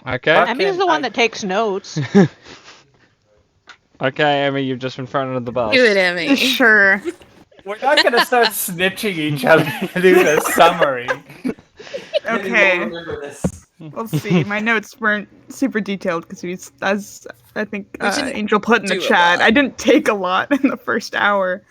Okay. Emmy's the one that takes notes. Okay, Emmy, you've just been thrown under the bus. Do it, Emmy. Sure. We're not gonna start snitching each other to do the summary. Okay. Remember this. Let's see. My notes weren't super detailed because as I think We didn't Angel put in the do a chat, lot. I didn't take a lot in the first hour.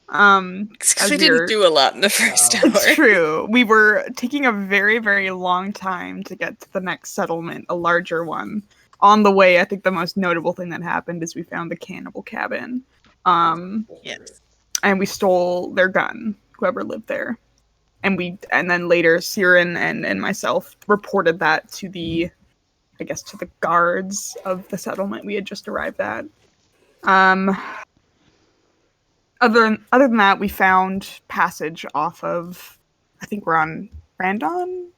Because as we didn't do a lot in the first hour. It's true. We were taking a very, very long time to get to the next settlement, a larger one. On the way, I think the most notable thing that happened is we found the cannibal cabin. Yes. And we stole their gun, whoever lived there. And then later Siren and myself reported that to the guards of the settlement we had just arrived at. Other than that, we found passage off of, I think we're on Randon?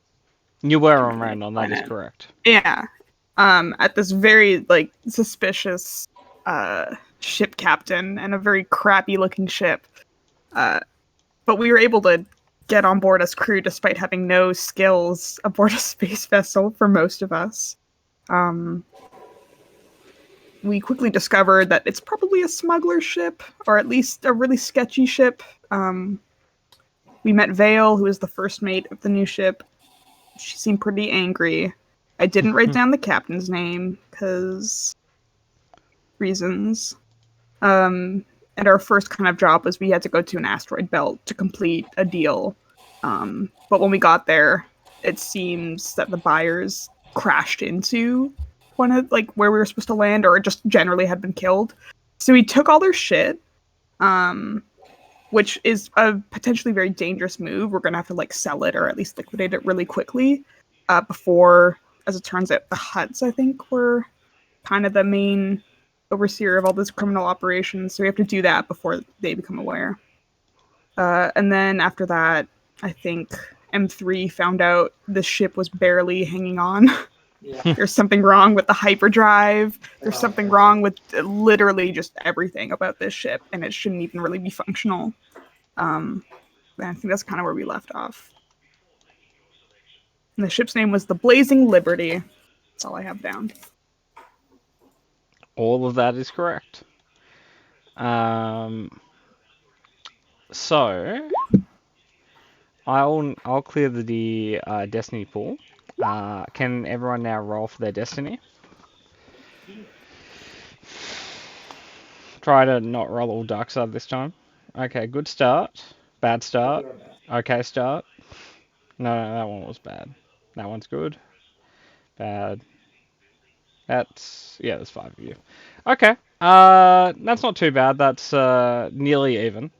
You were on Randon, that is correct. Yeah. At this very, suspicious, ship captain and a very crappy looking ship. But we were able to get on board as crew despite having no skills aboard a space vessel for most of us. We quickly discovered that it's probably a smuggler ship, or at least a really sketchy ship. We met Vale, who is the first mate of the new ship. She seemed pretty angry. I didn't write down the captain's name, because reasons. And our first kind of job was we had to go to an asteroid belt to complete a deal. But when we got there, it seems that the buyers crashed into one of where we were supposed to land, or just generally had been killed. So we took all their shit, which is a potentially very dangerous move. We're gonna have to sell it or at least liquidate it really quickly before, as it turns out, the Hutts I think were kind of the main overseer of all this criminal operations. So we have to do that before they become aware. And then after that, I think M3 found out the ship was barely hanging on. Yeah. There's something wrong with the hyperdrive. There's something wrong with literally just everything about this ship, and it shouldn't even really be functional. I think that's kind of where we left off. And the ship's name was the Blazing Liberty. That's all I have down. All of that is correct. So I'll clear the destiny pool. Can everyone now roll for their destiny? Try to not roll all dark side this time. Okay, good start. Bad start. Okay start. No, that one was bad. That one's good. Bad. There's 5 of you. Okay. That's not too bad. That's nearly even.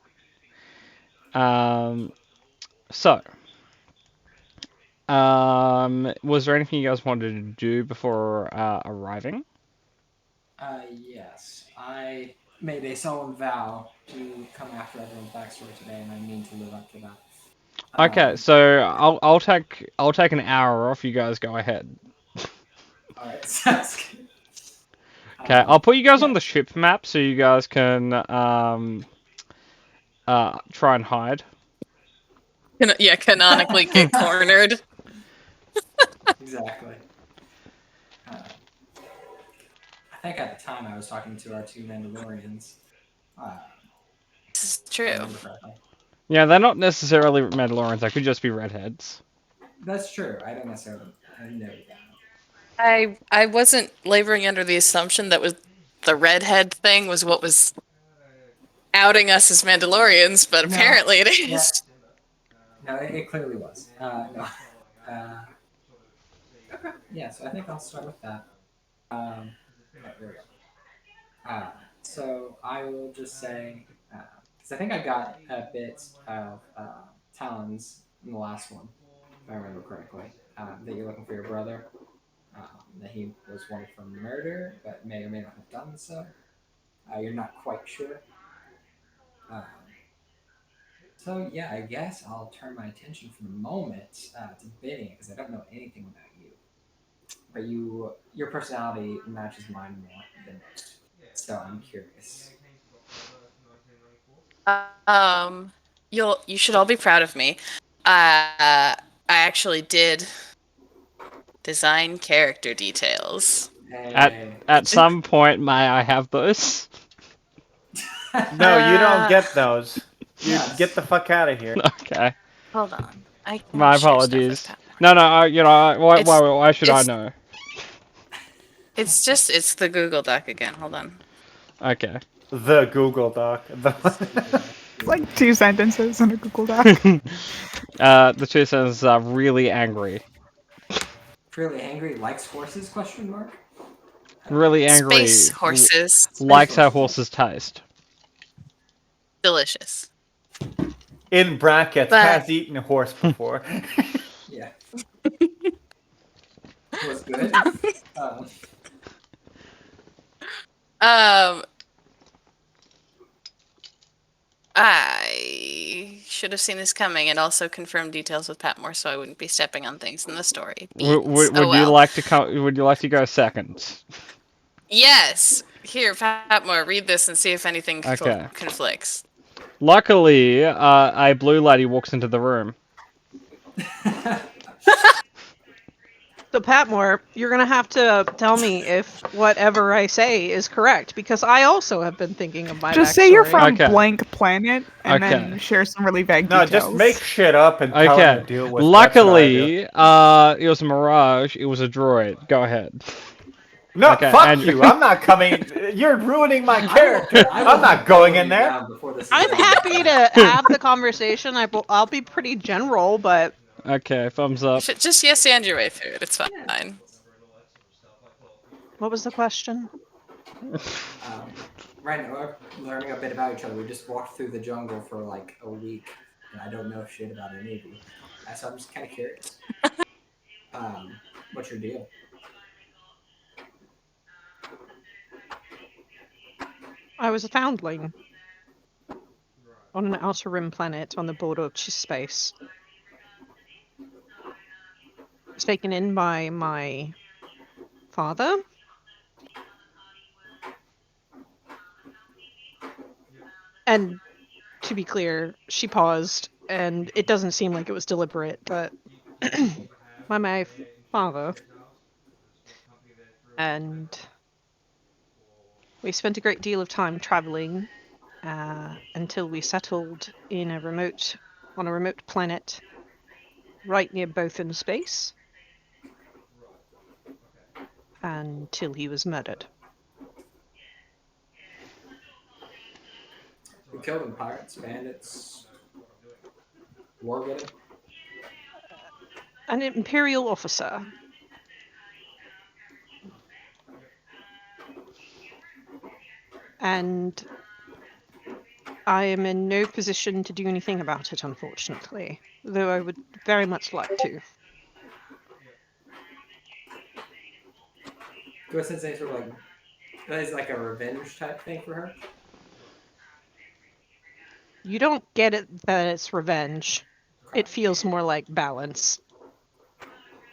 So, was there anything you guys wanted to do before arriving? Yes. I made a solemn vow to come after everyone's backstory today, and I mean to live up to that. Okay, so I'll take an hour off. You guys go ahead. Alright, sounds good. Okay, I'll put you guys on the ship map so you guys can try and hide. Yeah, canonically get cornered. Exactly. I think at the time I was talking to our 2 Mandalorians. This is true. Yeah, they're not necessarily Mandalorians. They could just be redheads. That's true. I don't necessarily know that. I wasn't laboring under the assumption that was the redhead thing was what was outing us as Mandalorians, but apparently it is. No, it clearly was. No. Okay. Yeah, so I think I'll start with that. Right, there we go. So I will just say, because I think I got a bit of Talon's in the last one, if I remember correctly, that you're looking for your brother, that he was wanted for murder, but may or may not have done so. You're not quite sure. So yeah, I guess I'll turn my attention for the moment to Vinny, because I don't know anything about you. But your personality matches mine more than most. So I'm curious. You should all be proud of me. I actually did Design character details. Hey. At some point, may I have those? No, you don't get those. You Yes. get the fuck out of here. Okay. Hold on. I can't My share stuff with apologies. Patmore. No, no. You know, why? It's- Why should I it's- know? It's the Google Doc again. Hold on. Okay. The Google Doc. It's like 2 sentences in a Google Doc. The two sentences are really angry. Really angry, likes horses? Question mark. Really angry. Space horses. Likes how horses taste. Delicious. In brackets, But- has eaten a horse before. Yeah. Was good. I should have seen this coming and also confirmed details with Patmore, so I wouldn't be stepping on things in the story. Would Beans. Oh, you well. like to come? Would you like to go second? Yes. Here, Patmore, read this and see if anything Okay. conflicts. Luckily, a blue lady walks into the room. So Patmore, you're gonna have to tell me if whatever I say is correct, because I also have been thinking of my Just say you're backstory. from Okay. blank planet and Okay. then share some really vague No, details. just make shit up and tell him Okay. to deal with. That's what I do. Luckily, it was a mirage. It was a droid. Go ahead. No, Okay, fuck and- you. I'm not coming. You're ruining my character. I'm not going in there. I'm happy to have the conversation. I'll be pretty general, but Okay, thumbs up. Just yes and your way through it. It's fine. what was the question? Right now, we're learning a bit about each other. We just walked through the jungle for like a week, and I don't know shit about any of you. So I'm just kind of curious. What's your deal? I was a foundling on an outer rim planet on the border of space. I was taken in by my father. And to be clear, she paused, and it doesn't seem like it was deliberate, but by my father. And we spent a great deal of time traveling until we settled on a remote planet right near Bothan space until he was murdered. We killed them, pirates, bandits, war getting. An Imperial officer. And I am in no position to do anything about it, unfortunately, though I would very much like to. Do I sense any sort of like that is like a revenge type thing for her? You don't get it that it's revenge. It feels more like balance.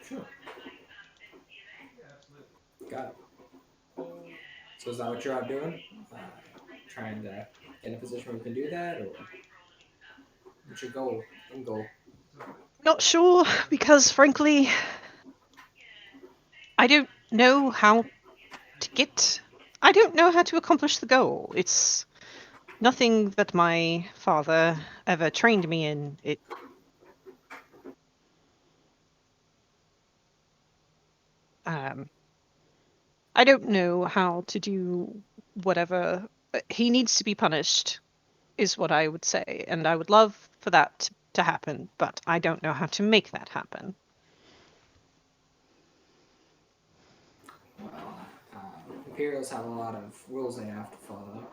Sure. Got it. So is that what you're out doing? Trying to get in a position where you can do that, or what's your goal? End goal? Not sure, because frankly, I don't know how I don't know how to accomplish the goal. It's nothing that my father ever trained me in. I don't know how to do whatever. He needs to be punished, is what I would say, and I would love for that to happen, but I don't know how to make that happen. Well, Imperials have a lot of rules they have to follow,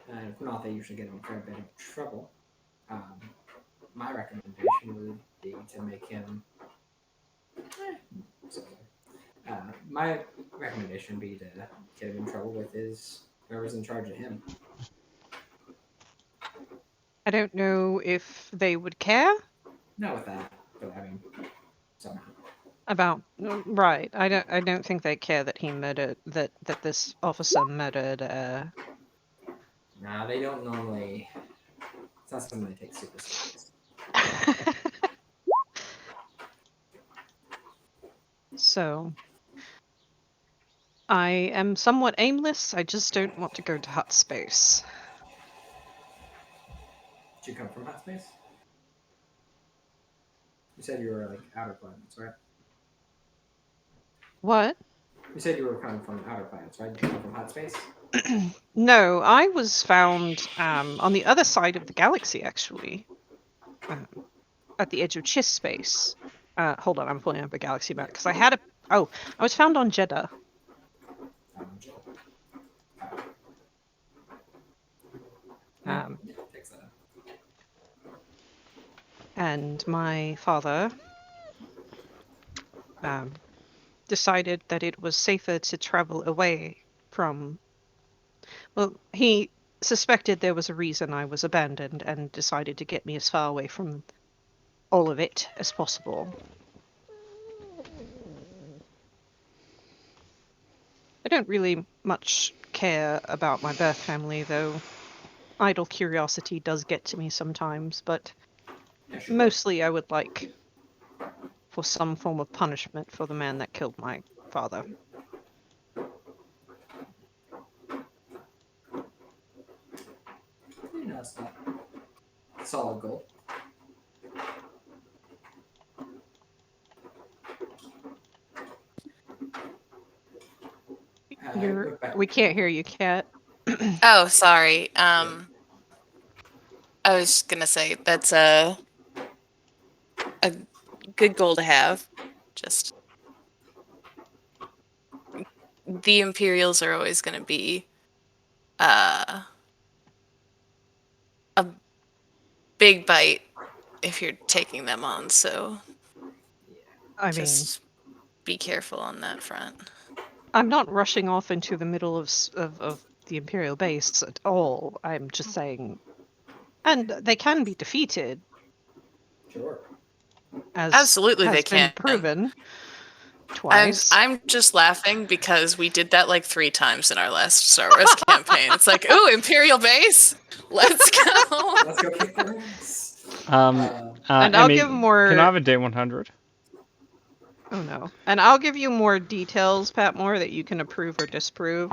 and if not, they usually get in a fair bit of trouble. My recommendation would be to make him. My recommendation would be to get him in trouble with whoever's in charge of him. I don't know if they would care Not with that, but I mean, somehow. about right. I don't think they care that he murdered that this officer murdered. Nah, they don't normally. It's not something they take super serious. So I am somewhat aimless. I just don't want to go to hut space. Did you come from hot space? You said you were like outer planets, right? What? You said you were coming from outer planets, right? Did you come from hot space? No, I was found on the other side of the galaxy, actually, at the edge of Chiss space. Hold on, I'm pulling up a galaxy map because I had a. Oh, I was found on Jeddah. Joel. Yeah, takes that up. And my father decided that it was safer to travel away from. Well, he suspected there was a reason I was abandoned and decided to get me as far away from all of it as possible. I don't really much care about my birth family, though idle curiosity does get to me sometimes, but Yeah, sure. mostly I would like for some form of punishment for the man that killed my father. You know, it's not a solid goal. Look back. We can't hear you, Kat. Oh, sorry. I was gonna say that's a good goal to have. Just the Imperials are always gonna be a big bite if you're taking them on, so I mean, just be careful on that front. I'm not rushing off into the middle of the Imperial base at all. I'm just saying, and they can be defeated, Sure. as Absolutely, they has been can. proven I'm twice. I'm just laughing because we did that like 3 times in our last Star Wars campaign. It's like, ooh, Imperial base, let's go. Let's go kick their ass. And I'll Emmy, give more. can I have a D100? Oh no! And I'll give you more details, Patmore, that you can approve or disprove.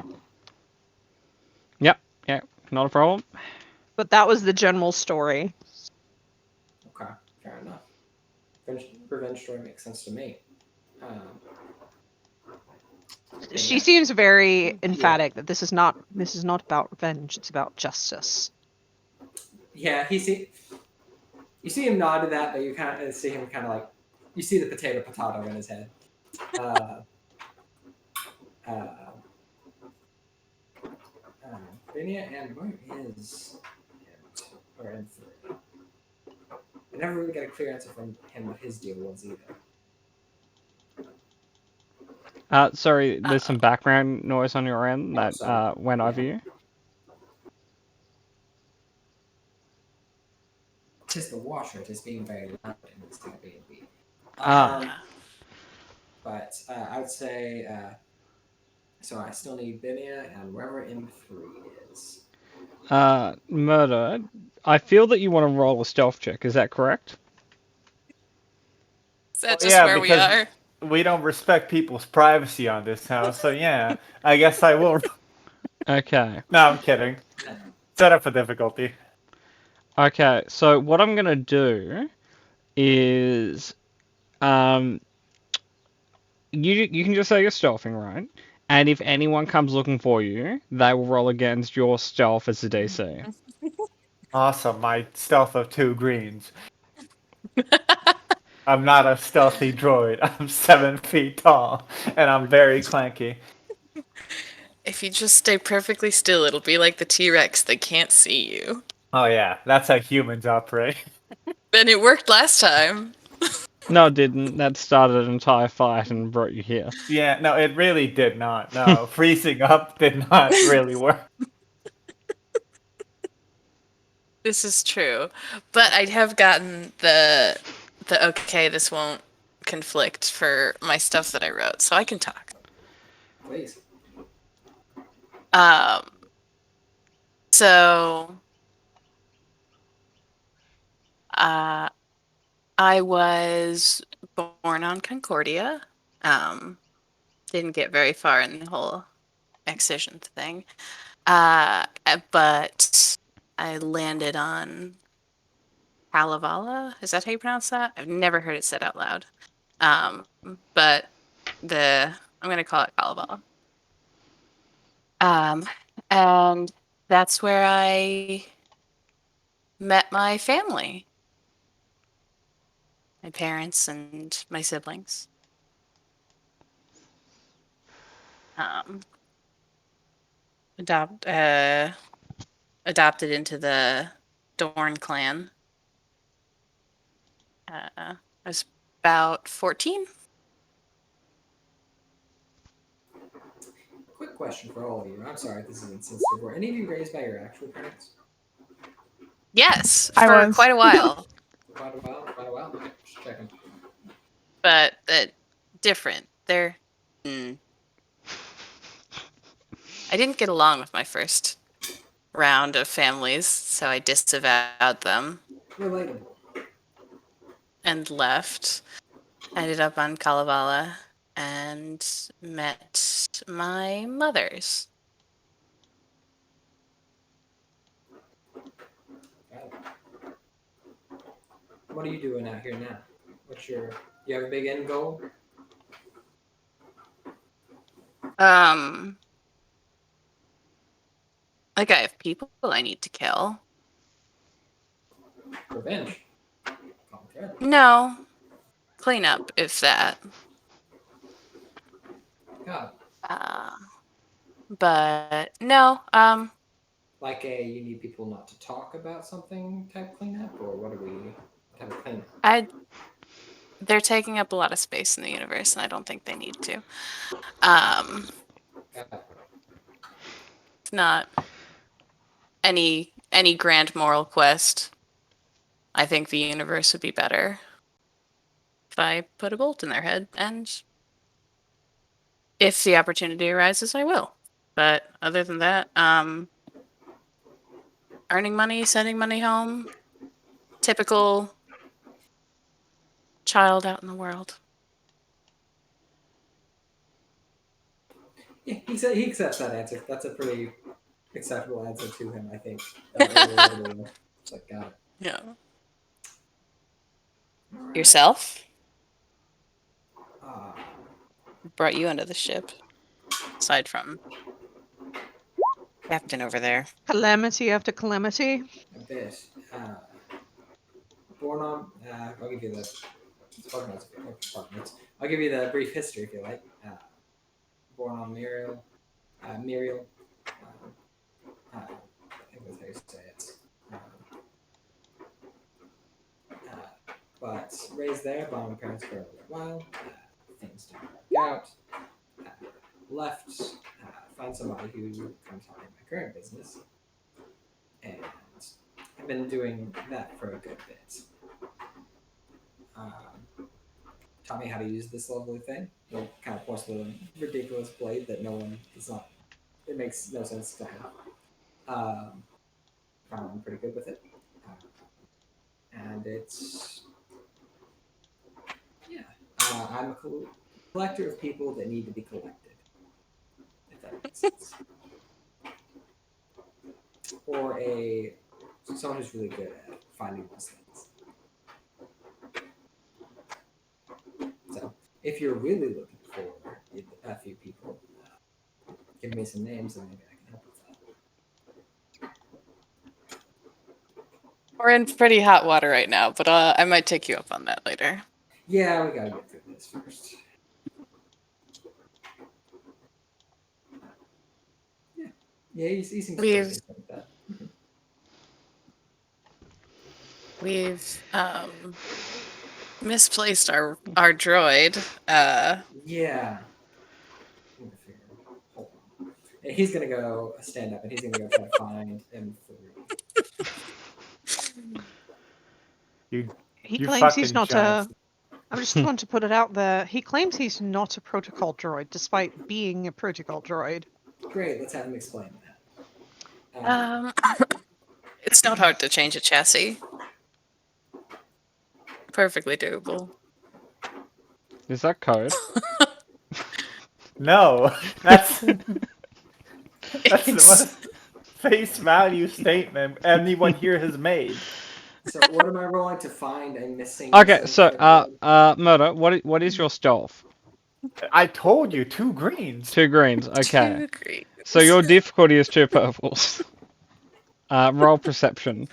Yep, not a problem. But that was the general story. Okay, fair enough. Revenge story makes sense to me. She yeah. seems very emphatic that this is not about revenge. It's about justice. Yeah, you see him nod to that, but you kind of see him kind of like you see the potato in his head. Binia, and where is or M3? I never really got a clear answer from him what his deal was either. Sorry, there's some background noise on your end that went over you. Tis the washer. It is being very loud in this Airbnb. But I would say so. I still need Binia and wherever M3 is. Murder. I feel that you want to roll a stealth check. Is that correct? Is that Well, just yeah, where we because are? we don't respect people's privacy on this house, so yeah, I guess I will. Okay. No, I'm kidding. Set up a difficulty. Okay, so what I'm gonna do is, you can just say you're stealthing, right? And if anyone comes looking for you, they will roll against your stealth as a DC. Awesome, my stealth of 2 greens. I'm not a stealthy droid. I'm 7 feet tall, and I'm very clanky. If you just stay perfectly still, it'll be like the T-Rex. They can't see you. Oh yeah, that's how humans operate. Then it worked last time. No, it didn't. That started an entire fight and brought you here. Yeah, no, it really did not. No, freezing up did not really work. This is true. But I have gotten the okay, this won't conflict for my stuff that I wrote, so I can talk. Please. So I was born on Concordia. Didn't get very far in the whole excision thing. But I landed on Kalevala. Is that how you pronounce that? I've never heard it said out loud. But I'm gonna call it Kalevala. And that's where I met my family, my parents and my siblings. Adopted into the Dorn clan. I was about 14. Quick question for all of you. I'm sorry if this is insensitive. Were any of you raised by your actual parents? Yes, I for was. quite a while, Quite a while. Quite a while. Okay, just checking. but different. They're. I didn't get along with my first round of families, so I disavowed them Relatable. and left. Ended up on Kalevala and met my mothers. Got it. What are you doing out here now? You have a big end goal? Like I have people I need to kill. Revenge. Okay. No, clean up if that. God. But no, Like you need people not to talk about something type cleanup, or what type of cleanup? they're taking up a lot of space in the universe, and I don't think they need to. God. It's not any grand moral quest. I think the universe would be better if I put a bolt in their head, and if the opportunity arises, I will. But other than that, earning money, sending money home, typical child out in the world. Yeah, he accepts that answer. That's a pretty acceptable answer to him, I think. It's like, got it. Yeah. All right. Yourself? Uh, Brought you into the ship. Aside from Captain over there. Calamity after calamity. a bit. Born on. I'll give you the. I'll give you the brief history if you like. Born on Muriel. Muriel. I think that's how you say it. But raised there by my parents for a little while. Things didn't work out. Left. Found somebody who comes on in my current business. And I've been doing that for a good bit. Taught me how to use this lovely thing. The kind of porcelain, ridiculous blade that no one does not. It makes no sense to have. I'm pretty good with it, and it's yeah. I'm a collector of people that need to be collected. If that makes sense. Or someone who's really good at finding those things. So, if you're really looking for a few people, give me some names and maybe I can help with that. We're in pretty hot water right now, but I might take you up on that later. Yeah, we gotta get through this first. Yeah, he seems We've- pretty like that. We've misplaced our droid. Yeah. Hold on. And he's gonna go stand up and he's gonna go try to find M3. He You claims he's fucking not giants. I just want to put it out there. He claims he's not a protocol droid, despite being a protocol droid. Great, let's have him explain that. It's not hard to change a chassis. Perfectly doable. Is that code? No, that's the It's- most face value statement anyone here has made. So what am I rolling to find a missing? Okay, missing so trigger? Murder, what is your stealth? I told you, 2 greens. 2 greens. Okay. Two greens. So your difficulty is 2 purples. Roll perception.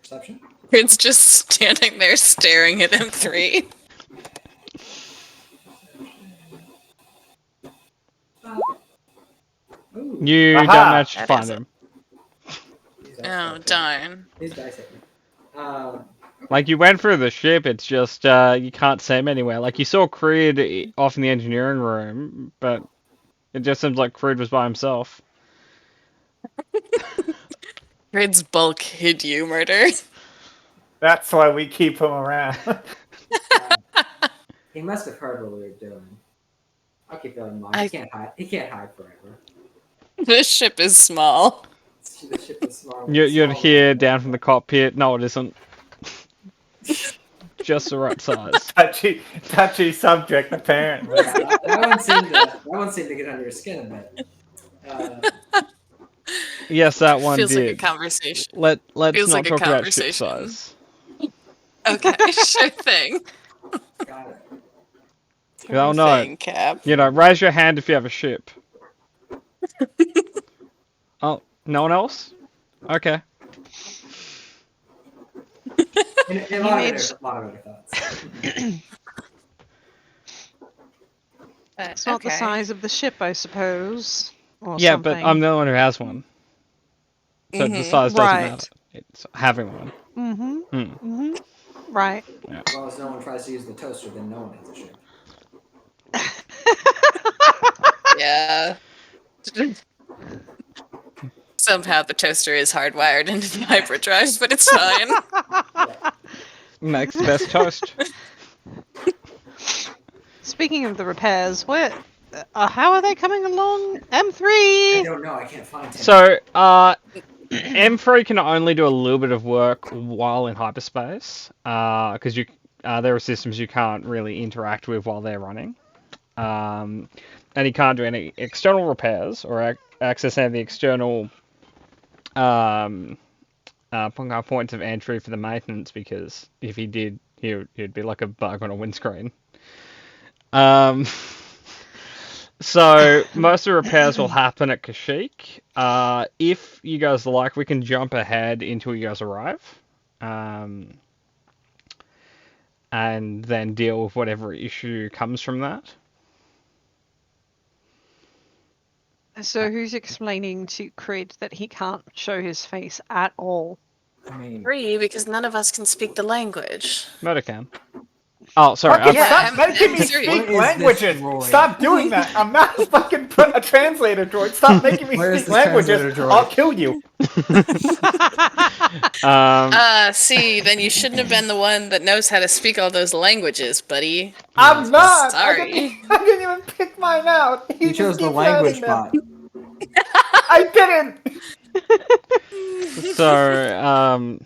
Perception. It's just standing there staring at M3. Ooh. You Aha! don't manage to That find is him. These dice Oh, hit me. darn. These dice hit me. Like you went through the ship, it's just you can't see him anywhere. Like you saw Creed off in the engineering room, but it just seems like Creed was by himself. Grid's bulk hid you, Murder. That's why we keep him around. He must have heard what we were doing. I'll keep that in mind. I- He can't hide. He can't hide forever. This ship is small. The ship is small. You'd small. hear down from the cockpit. No, it isn't. Just the right size. touchy subject, apparently. Yeah, that one seemed to get under his skin a bit. Yes, that one Feels like a did. conversation. Let's feels not like a talk about ship conversation. size. Okay, sure thing. Got it. Oh, Sure no. thing, Cap. You know, raise your hand if you have a ship. Oh, no one else? Okay. In a lot of other thoughts. It's not the size of the ship, I suppose. Or Yeah, something. but I'm the one who has one. So the Mhm. size doesn't Right. matter. It's having one. Mm-hmm. Hmm. Mm-hmm. Right. As long as no one tries to use the toaster, then no one has a ship. Yeah. Somehow the toaster is hardwired into the hyperdrive, but it's fine. Makes the best toast. Speaking of the repairs, how are they coming along? I M3! don't know. I can't find him. So, M3 can only do a little bit of work while in hyperspace, because there are systems you can't really interact with while they're running. And he can't do any external repairs or access any of the external points of entry for the maintenance, because if he did, he'd be like a bug on a windscreen. So most of the repairs will happen at Kashyyyk. If you guys like, we can jump ahead until you guys arrive, and then deal with whatever issue comes from that. So who's explaining to Creed that he can't show his face at all? I mean, Free because none of us can speak the language. Murder can. Oh, sorry. Fucking Yeah, stop I'm- making me I'm speak serious. What is this languages. droid? Stop doing that. I'm not a fucking a translator droid. Stop making me Where is speak this languages. translator droid? I'll kill you. See, then you shouldn't have been the one that knows how to speak all those languages, buddy. I'm not. Sorry. I didn't even pick mine out. He you just chose the keeps language adding them. bot. I didn't. So,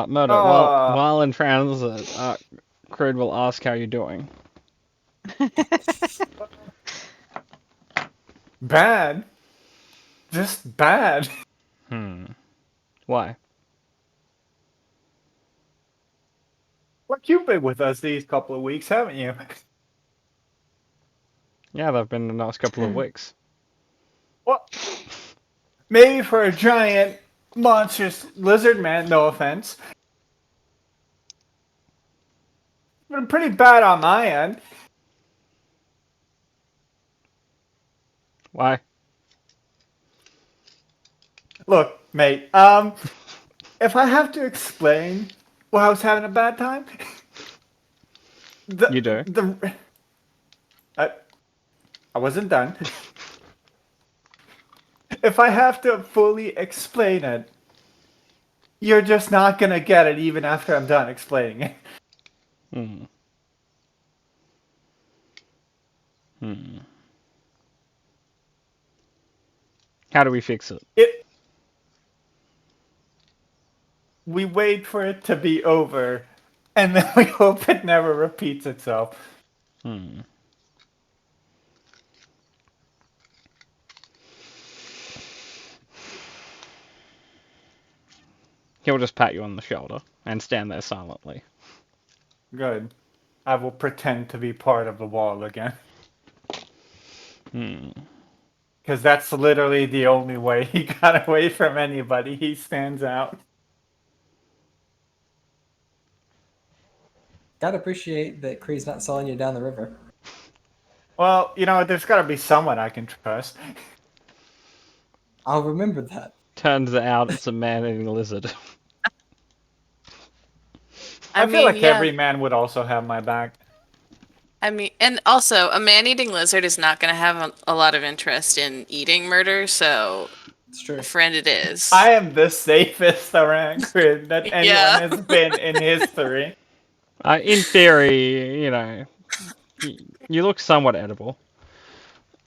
Murder, Ah. while in transit, Creed will ask how you're doing. Bad. Just bad. Why? Look, you've been with us these couple of weeks, haven't you? Yeah, they've been the last couple of weeks. Well, maybe for a giant, monstrous lizard man, no offense. Been pretty bad on my end. Why? Look, mate, if I have to explain why I was having a bad time, You do. I wasn't done. If I have to fully explain it, you're just not gonna get it even after I'm done explaining it. How do we fix it? We wait for it to be over, and then we hope it never repeats itself. Hmm. He'll just pat you on the shoulder and stand there silently. Good. I will pretend to be part of the wall again. Hmm. Because that's literally the only way he got away from anybody. He stands out. Gotta appreciate that Kree's not selling you down the river. Well, there's got to be someone I can trust. I'll remember that. Turns out it's a man-eating lizard. I feel mean, like yeah. every man would also have my back. I mean, and also, a man-eating lizard is not going to have a lot of interest in eating murder, so It's true. a friend it is. I am the safest Orangutan that anyone Yeah. has been in history. In theory, you look somewhat edible.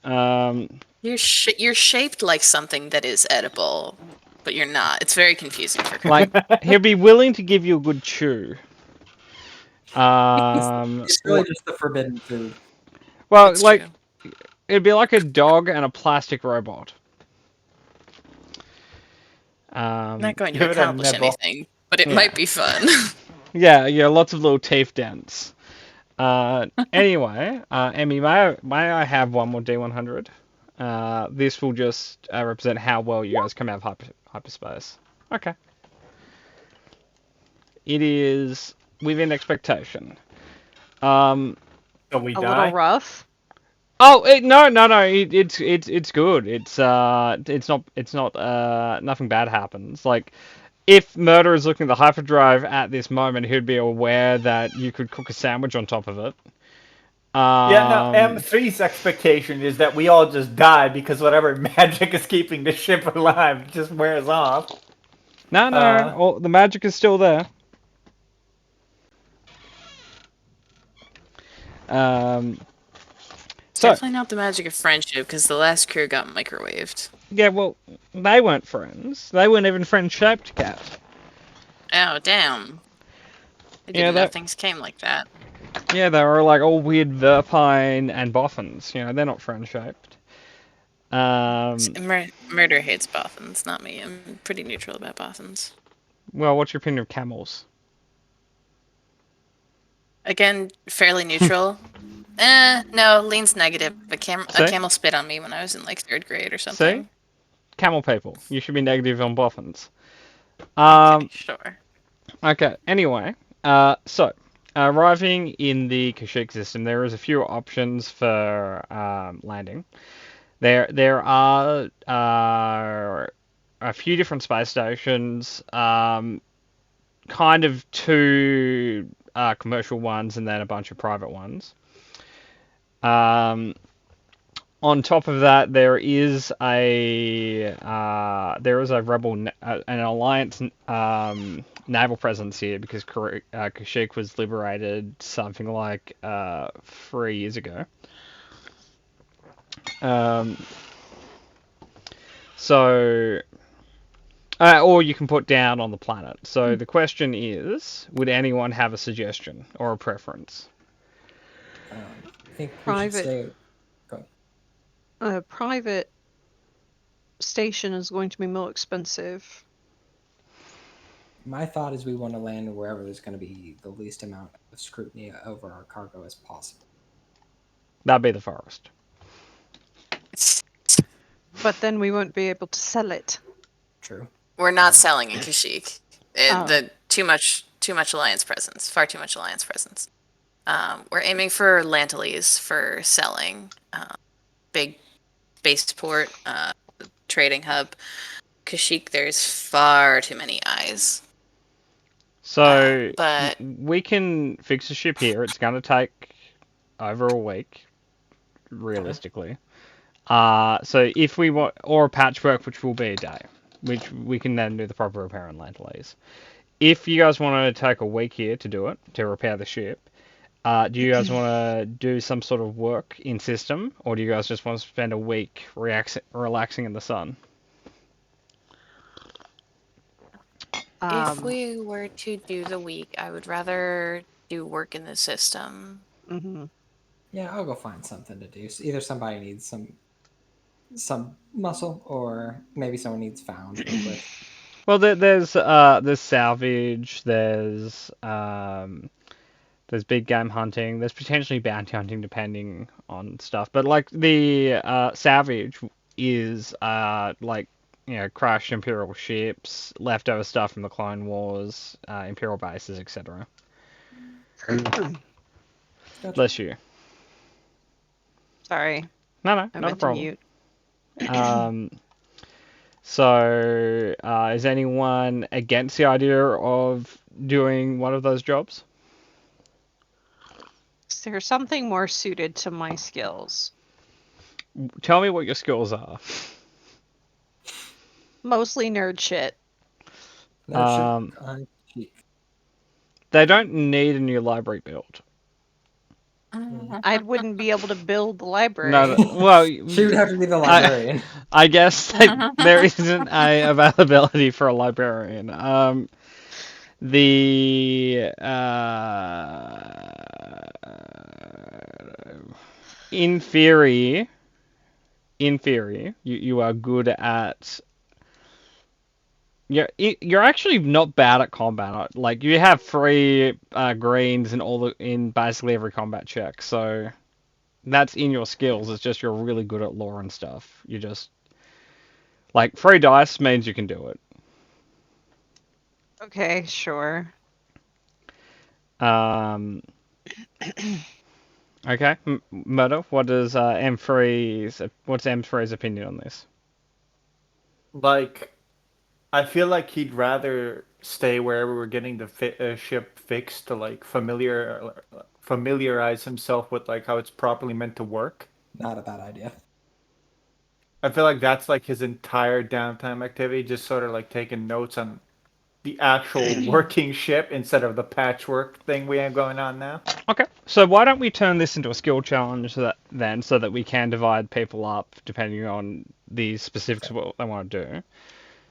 You're shaped like something that is edible, but you're not. It's very confusing for Chris. Like, he'll be willing to give you a good chew. It's really just the forbidden food. Well, It's like, true. it'd be like a dog and a plastic robot. Not going give to it a accomplish nibble. anything, but it Yeah. might be fun. Yeah, lots of little teeth dents. Anyway, Emmy, may I have one more D100? This will just represent how well you guys come out of hyperspace. Okay. It is within expectation. So we A die. little rough. Oh, no. It's good. It's not nothing bad happens. Like, if Murder is looking at the hyperdrive at this moment, he'd be aware that you could cook a sandwich on top of it. Yeah, no, M3's expectation is that we all just die because whatever magic is keeping the ship alive just wears off. No, the magic is still there. So, Definitely not the magic of friendship, because the last crew got microwaved. yeah, well, they weren't friends. They weren't even friend-shaped, Cat. Oh, damn. I Yeah, didn't know that- things came like that. Yeah, they were like all weird Verpine and Boffins. They're not friend-shaped. Murder hates boffins, not me. I'm pretty neutral about boffins. Well, what's your opinion of camels? Again, fairly neutral. No, leans negative. A See? camel spit on me when I was in like 3rd grade or something. See? Camel people. You should be negative on Boffins. Okay, sure. Okay, anyway. So, arriving in the Kashyyyk system, there is a few options for landing. There are a few different space stations, kind of 2 commercial ones and then a bunch of private ones. On top of that, there is a rebel, an alliance naval presence here because Kashyyyk was liberated something like 3 years ago. Or you can put down on the planet. So the question is, would anyone have a suggestion or a preference? I think we Private. should stay. Go. A private station is going to be more expensive. My thought is we want to land wherever there's going to be the least amount of scrutiny over our cargo as possible. That'd be the forest. But then we won't be able to sell it. True. We're not selling in Kashyyyk. Oh. Too much alliance presence. Far too much alliance presence. We're aiming for Lanteles for selling. Big spaceport, trading hub. Kashyyyk, there's far too many eyes. So But we can fix a ship here. It's going to take over a week, realistically. So if we want, or a patchwork, which will be a day, which we can then do the proper repair on Lanteles. If you guys want to take a week here to do it, to repair the ship, do you guys want to do some sort of work in system, or do you guys just want to spend a week relaxing in the sun? if we were to do the week, I would rather do work in the system. Mm-hmm. Yeah, I'll go find something to do. So either somebody needs some muscle, or maybe someone needs found real quick. Well, there's salvage, there's big game hunting, there's potentially bounty hunting depending on stuff. But like the salvage is like crashed Imperial ships, leftover stuff from the Clone Wars, Imperial bases, etc. Gotcha. Bless you. Sorry, No, I not a meant to problem. mute. So, is anyone against the idea of doing one of those jobs? Is there something more suited to my skills? Tell me what your skills are. Mostly nerd shit. Cheek. They don't need a new library build. I wouldn't be able to build the library. No, well, She would have to be the librarian. I guess there isn't a availability for a librarian. In theory, you are good at. You're actually not bad at combat. Like you have 3 greens in basically every combat check, so that's in your skills. It's just you're really good at lore and stuff. You just like 3 dice means you can do it. Okay, sure. Okay, Murdo, what's M3's opinion on this? Like, I feel like he'd rather stay wherever we're getting the ship fixed to like familiarize himself with like how it's properly meant to work. Not a bad idea. I feel like that's like his entire downtime activity, just sort of like taking notes on the actual working ship instead of the patchwork thing we have going on now. Okay, so why don't we turn this into a skill challenge so that we can divide people up depending on the specifics of what they want to do.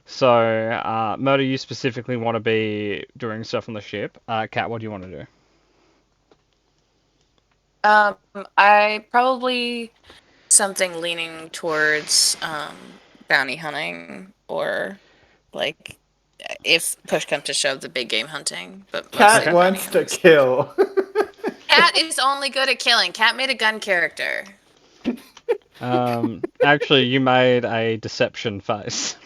So, Murdo, you specifically want to be doing stuff on the ship. Kat, what do you want to do? I probably something leaning towards bounty hunting, or like if push comes to shove, the big game hunting. But Cat mostly wants bounty to kill. Cat is only good at killing. Cat made a gun character. Actually, you made a deception face.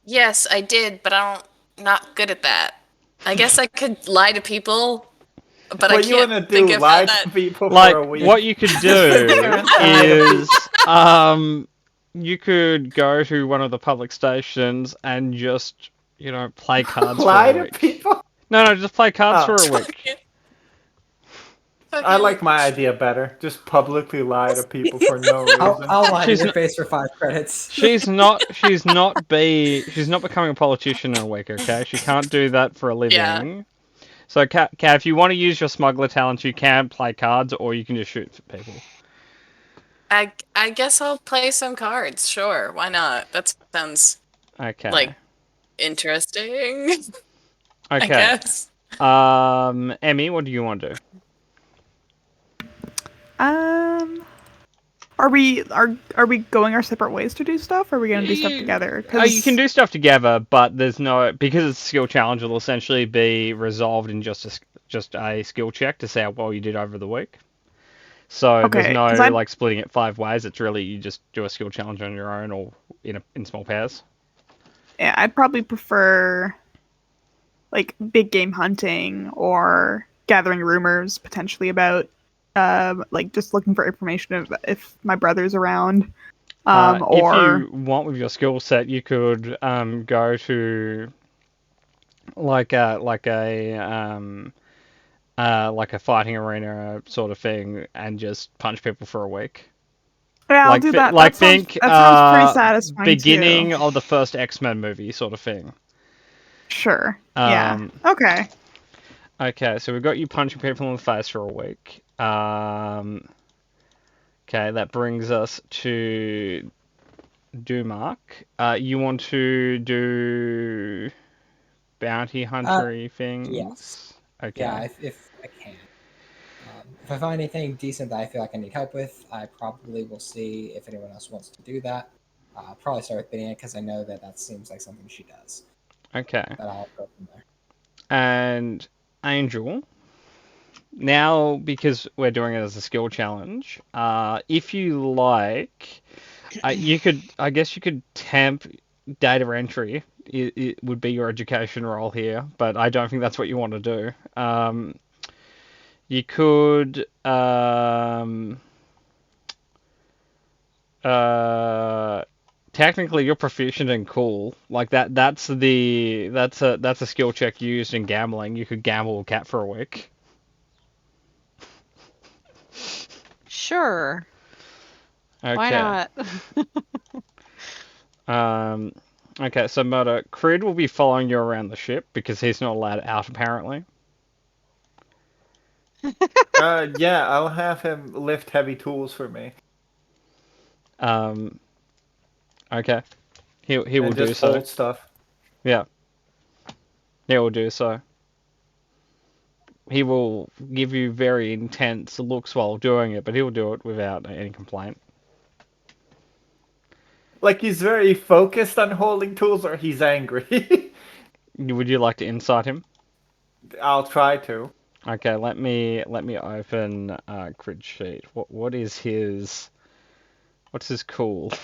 Yes, I did, but not good at that. I guess I could lie to people, but I can't think of how that. People Like, for a week. what you could do is, you could go to one of the public stations and just, play cards lie for a to week. people? No, just play cards for a week. I like my idea better. Just publicly lie to people for no reason. I'll lie to She's your not- face for 5 credits. She's not becoming a politician in a week, okay? She can't do that for a living. Yeah. So, Kat, if you want to use your smuggler talent, you can play cards, or you can just shoot for people. I guess I'll play some cards. Sure, why not? That sounds Okay. like interesting. I Okay. guess. Emmy, what do you want to do? Are we going our separate ways to do stuff? Or are we gonna do stuff together? You can do stuff together, but there's no, because it's a skill challenge. It'll essentially be resolved in just a skill check to see how well you did over the week. So Okay, there's no 'cause I'm- like splitting it 5 ways. It's really you just do a skill challenge on your own or in small pairs. Yeah, I'd probably prefer like big game hunting or gathering rumors potentially about like just looking for information of if my brother's around. Or if you want with your skill set, you could go to like a fighting arena sort of thing and just punch people for a week. yeah, I'll Like do thi- that. like that sounds, think, that sounds pretty satisfying. Beginning too. of the first X-Men movie sort of thing. Sure. Yeah. Okay. Okay, so we've got you punching people in the face for a week. Okay, that brings us to Dumark. You want to do bounty hunter things? Yes. Okay. Yeah, if I can. If I find anything decent that I feel like I need help with, I probably will see if anyone else wants to do that. I'll probably start with Binia because I know that seems like something she does. Okay. But I'll go from there. And Angel, now because we're doing it as a skill challenge, if you like, I guess you could temp data entry. It would be your education role here, but I don't think that's what you want to do. You could technically you're proficient in cool. Like that's a skill check used in gambling. You could gamble a cat for a week. Sure. Okay. Why not? Okay, so Murder, Crid will be following you around the ship because he's not allowed out apparently. Yeah, I'll have him lift heavy tools for me. Okay. He will And do just so. hold stuff. Yeah. He will do so. He will give you very intense looks while doing it, but he'll do it without any complaint. Like he's very focused on holding tools, or he's angry. Would you like to insight him? I'll try to. Okay, let me open Crid sheet. What is his? What's his cool?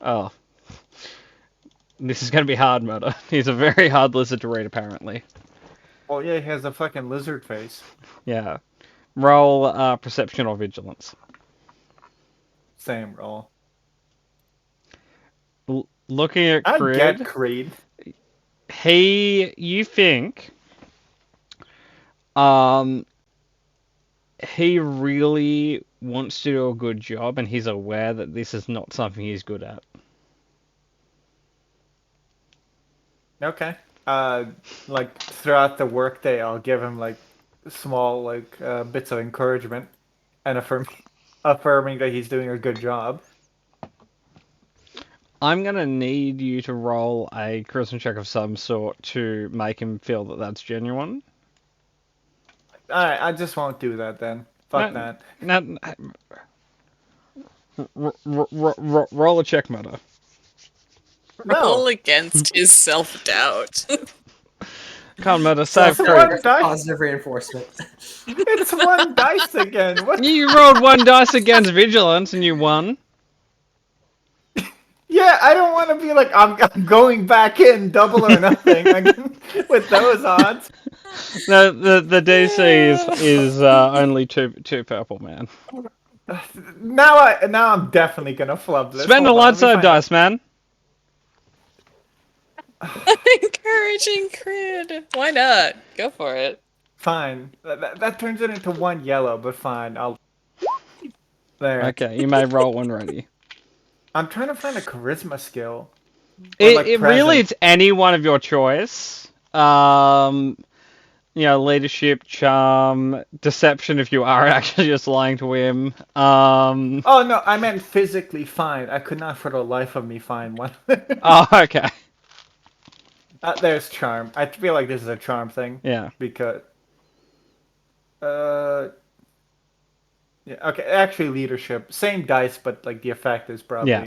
Oh, this is gonna be hard, Murder. He's a very hard lizard to read, apparently. Oh yeah, he has a fucking lizard face. Yeah. Roll perception or vigilance. Same roll. Looking at I Crid, get Creed. you think, he really wants to do a good job, and he's aware that this is not something he's good at. Okay. Like throughout the workday, I'll give him like small bits of encouragement and affirming that he's doing a good job. I'm gonna need you to roll a charisma check of some sort to make him feel that that's genuine. Alright, I just won't do that then. Fuck No, that. no, roll a check, Murder. Roll No, against his self-doubt. Come on, Murder, save That's Crid. one dice. Positive reinforcement. It's one dice again. What? You rolled one dice against vigilance and you won. Yeah, I don't want to be like I'm going back in double or nothing again, with those odds. No, the DC is only two purple, man. Now I'm definitely gonna flub this. Spend a Hold on, light let me side find dice, man. Encouraging Crid. Why not? Go for it. Fine. That turns it into one yellow, but fine. I'll. There. Okay, you may roll when ready. I'm trying to find a charisma skill. Or, like, It really, present. it's any one of your choice. Leadership, charm, deception if you are actually just lying to him. Oh no, I meant physically fine. I could not for the life of me find one. Oh, okay. There's charm. I feel like this is a charm thing. Yeah. Because. Yeah. Okay. Actually, leadership. Same dice, but like the effect is probably Yeah.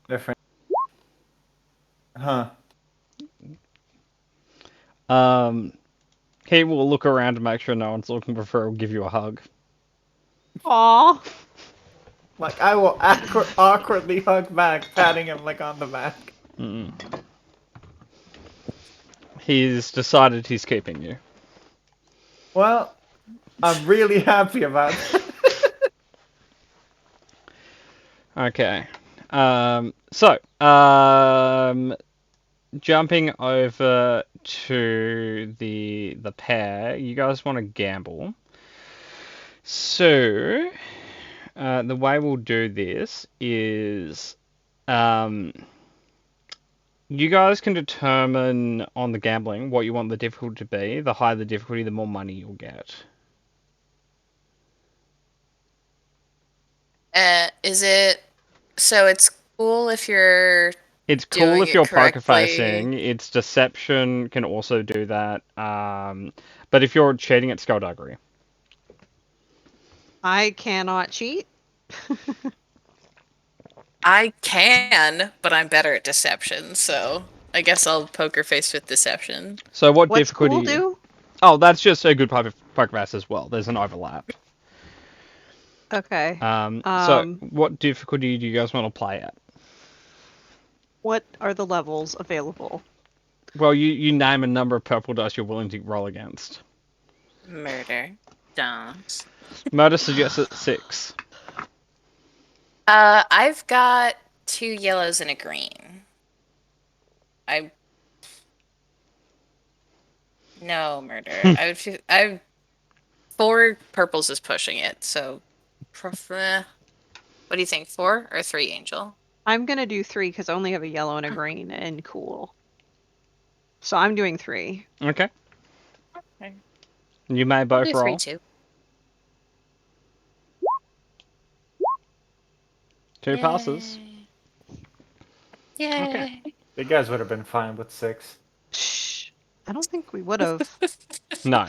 different. Huh. He will look around to make sure no one's looking before he'll give you a hug. Aw. Like I will awkwardly hug back, patting him like on the back. Mm. He's decided he's keeping you. Well, I'm really happy about it. Okay. Jumping over to the pair, you guys want to gamble. So, the way we'll do this is, you guys can determine on the gambling what you want the difficulty to be. The higher the difficulty, the more money you'll get. Is it so? It's cool if you're. It's cool Doing if it you're poker correctly. facing. It's deception can also do that. But if you're cheating, it's skullduggery. I cannot cheat. I can, but I'm better at deception, so I guess I'll poker face with deception. So what What's difficulty? cool do? Oh, that's just a good poker face as well. There's an overlap. Okay. So what difficulty do you guys want to play at? What are the levels available? Well, you name a number of purple dice you're willing to roll against. Murder. Doms. Murder suggests it's 6. I've got 2 yellows and a green. No murder. I 4 purples is pushing it, so what do you think? 4 or 3, Angel? I'm gonna do 3 because I only have a yellow and a green and cool. So I'm doing 3. Okay. Okay. You may I'll both do 3 roll. too. 2 passes. Yay. Okay. You guys would have been fine with 6. Shh. I don't think we would have. No.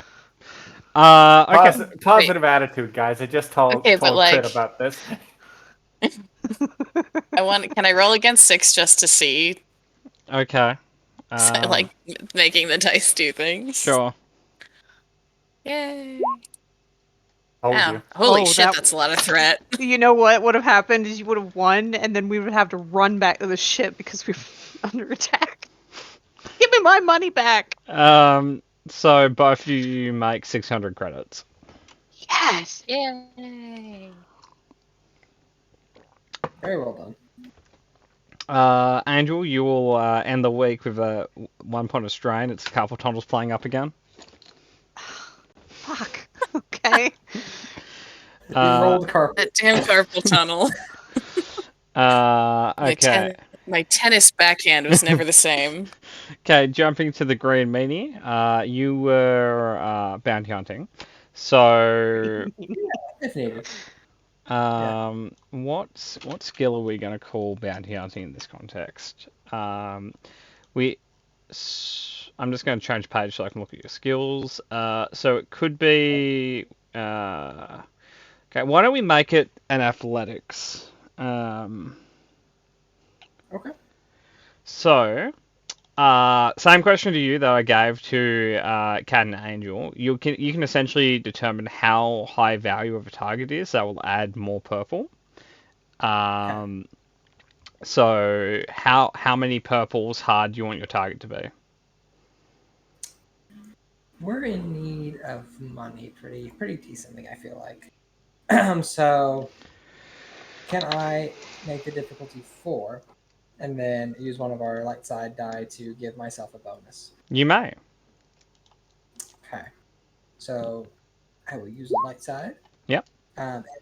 Okay. Positive attitude, guys. I just told Okay, but, Crit like- about this. Can I roll against 6 just to see, Okay. like, making the dice do things? Sure. Yay. Told Ow. you. Holy Oh, shit, that- that's a lot of threat. You know what would have happened is you would have won, and then we would have to run back to the ship because we were under attack. Give me my money back! So both of you make 600 credits. Yes! Yay. Very well done. Angel, you will end the week with a 1 point of strain. It's carpal tunnels playing up again. Fuck. Okay. We rolled carpet. That damn carpal tunnel. Okay. My tennis backhand was never the same. Okay, jumping to the green meanie. You were bounty hunting. So, If needed. what skill are we going to call bounty hunting in this context? I'm just going to change page so I can look at your skills. So it could be. Okay, why don't we make it an athletics? Okay. So, same question to you that I gave to Cat and Angel. You can essentially determine how high value of a target is. That will add more purple. So how many purples hard do you want your target to be? We're in need of money pretty decently, I feel like. So can I make the difficulty 4 and then use one of our light side die to give myself a bonus? You may. Okay. So I will use the light side. Yep.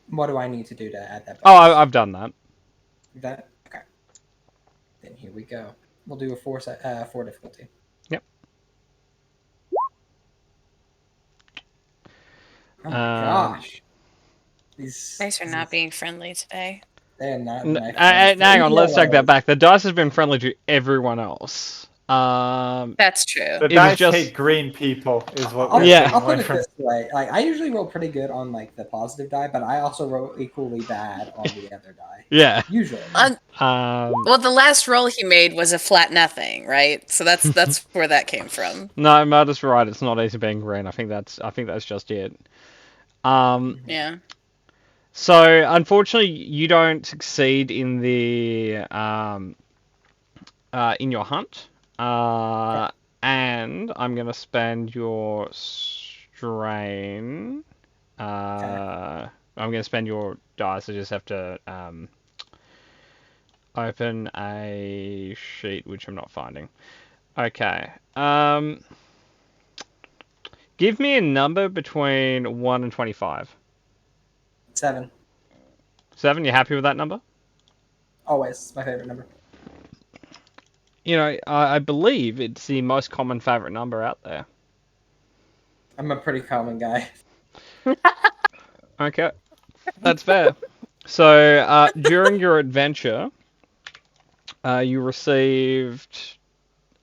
What do I need to do to add that Oh, bonus? I've done that. That okay. Then here we go. We'll do a 4 difficulty. Yep. Oh my gosh. These Dice are not being friendly today. They're not. Hang on, let's take that back. The dice has been friendly to everyone else. That's true. The It was dice just- hate green people, is what I'll, we're Yeah. saying. I'll put Went it from- this way: like I usually roll pretty good on like the positive die, but I also roll equally bad on the other die. Yeah. Usually. Well, the last roll he made was a flat nothing, right? So that's where that came from. No, Murder's right. It's not easy being green. I think that's just it. Yeah. So unfortunately, you don't succeed in the in your hunt. And I'm gonna spend your strain. I'm gonna spend your dice. I just have to open a sheet which I'm not finding. Okay. Give me a number between 1 and 25. 7. 7. You happy with that number? Always it's my favorite number. You know, I believe it's the most common favorite number out there. I'm a pretty common guy. Okay, that's fair. So, during your adventure, you received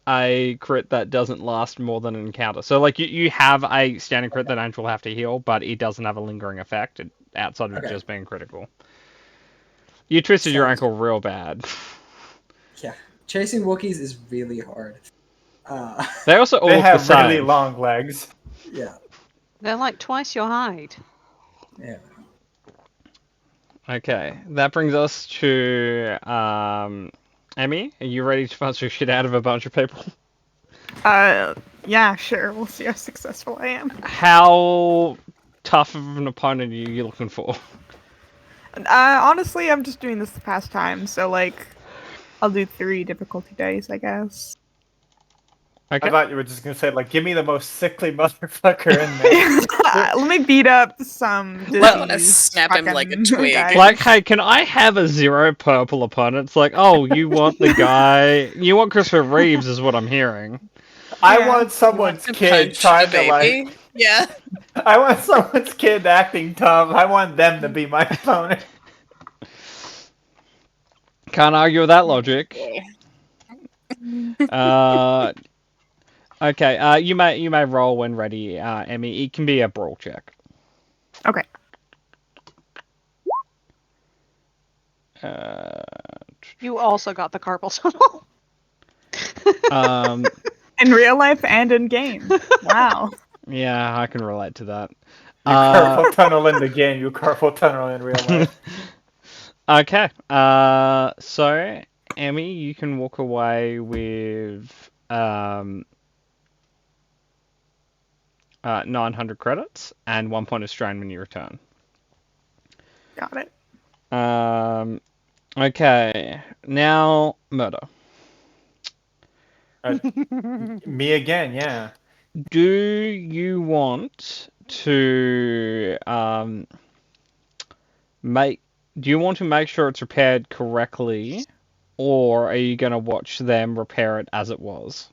a crit that doesn't last more than an encounter. So, like, you have a standing crit that Angel will have to heal, but it doesn't have a lingering effect. outside of Okay. just being critical. You twisted your Sounds- ankle real bad. Yeah, chasing Wookiees is really hard. They also all They look the have really same. long legs. Yeah, They're like twice your height. yeah. Okay, that brings us to Emmy. Are you ready to punch the shit out of a bunch of people? Yeah, sure. We'll see how successful I am. How tough of an opponent are you looking for? Honestly, I'm just doing this the past time, so like, I'll do 3 difficulty dice, I guess. Okay. I thought you were just gonna say like, give me the most sickly motherfucker in there. Let me beat up some disease. I wanna snap him like a fucking twig. guy. Like, hey, can I have a 0 purple opponent? It's like, oh, you want the guy... You want Christopher Reeves is what I'm hearing. I Yeah. want someone's To kid punch trying the to like. baby. Yeah. I want someone's kid acting tough. I want them to be my opponent. Can't argue with that logic. Okay, you may roll when ready, Emmy. It can be a brawl check. Okay. You also got the carpal tunnel. Um, In real life and in game. Wow. yeah, I can relate to that. You carpal tunnel in the game. You carpal tunnel in real life. Okay, so Emmy, you can walk away with 900 credits and 1 point of strain when you return. Got it. Okay, now murder. Me again, yeah. Do you want to make sure it's repaired correctly, or are you gonna watch them repair it as it was?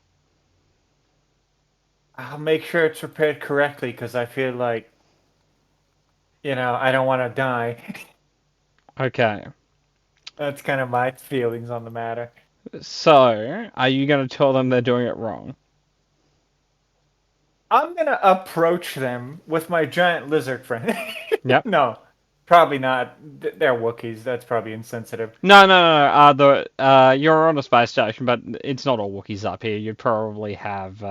I'll make sure it's repaired correctly because I feel like, I don't want to die. Okay. That's kind of my feelings on the matter. So, are you gonna tell them they're doing it wrong? I'm gonna approach them with my giant lizard friend. Yep. No, probably not. They're Wookiees. That's probably insensitive. No. You're on a space station, but it's not all Wookiees up here. You'd probably have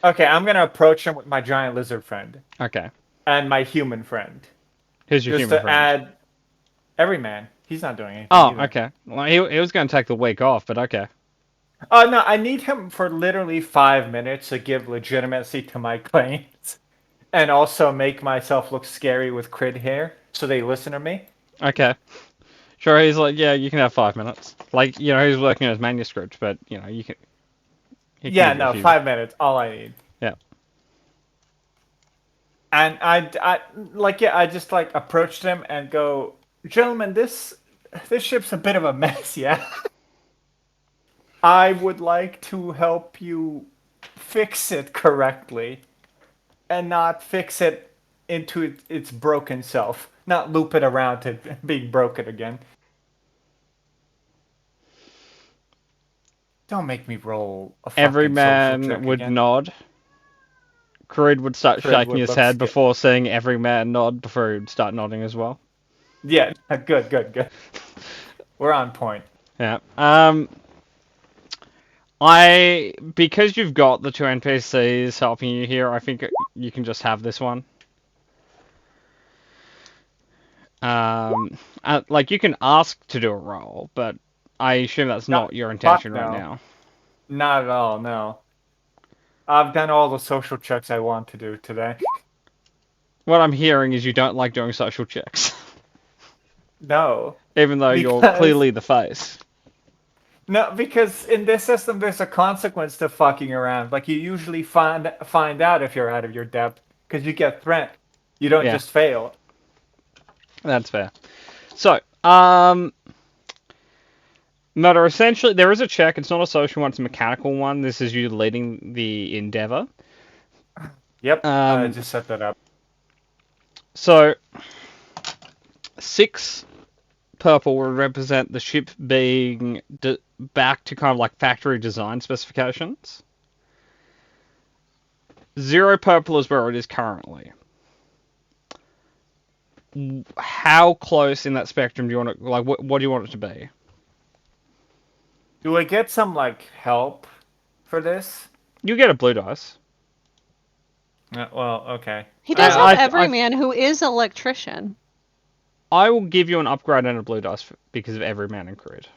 Okay, I'm gonna approach them with my giant lizard friend Okay. and my human friend. Who's your Just human to friend? add Everyman. He's not doing anything. Oh, either. okay. Well, he was going to take the week off, but okay. Oh no, I need him for literally 5 minutes to give legitimacy to my claims, and also make myself look scary with crid hair, so they listen to me. Okay. Sure, he's like, yeah, you can have 5 minutes. Like, he's working on his manuscript, but, you can... he can Yeah, give you a no, few- 5 minutes, all I need. Yeah. And I just like approached him and go, gentlemen, this ship's a bit of a mess, yeah. I would like to help you fix it correctly, and not fix it into its broken self, not loop it around to being broken again. Don't make me roll a fucking Every social man check would again. nod. Creed would start Creed shaking would his look head sca- before seeing every man nod before he'd start nodding as well. Yeah, good. We're on point. Yeah. Because you've got the 2 NPCs helping you here, I think you can just have this one. Like you can ask to do a roll, but I assume that's No, not your intention fuck right no. now. Not at all, no. I've done all the social checks I want to do today. What I'm hearing is you don't like doing social checks, No. even though you're Because- clearly the face. No, because in this system there's a consequence to fucking around. Like you usually find out if you're out of your depth, because you get threat. You don't Yeah. just fail. That's fair. So, Murder, essentially, there is a check. It's not a social one, it's a mechanical one. This is you leading the endeavor. Yep, I Um, just set that up. So, 6 purple will represent the ship being back to kind of like factory design specifications. 0 purple is where it is currently. how close in that spectrum do you want it? Like, what do you want it to be? Do I get some like help for this? You get a blue dice. Well, okay. He does I- have I- Everyman, who is an electrician. I will give you an upgrade and a blue dice because of Everyman and Crude.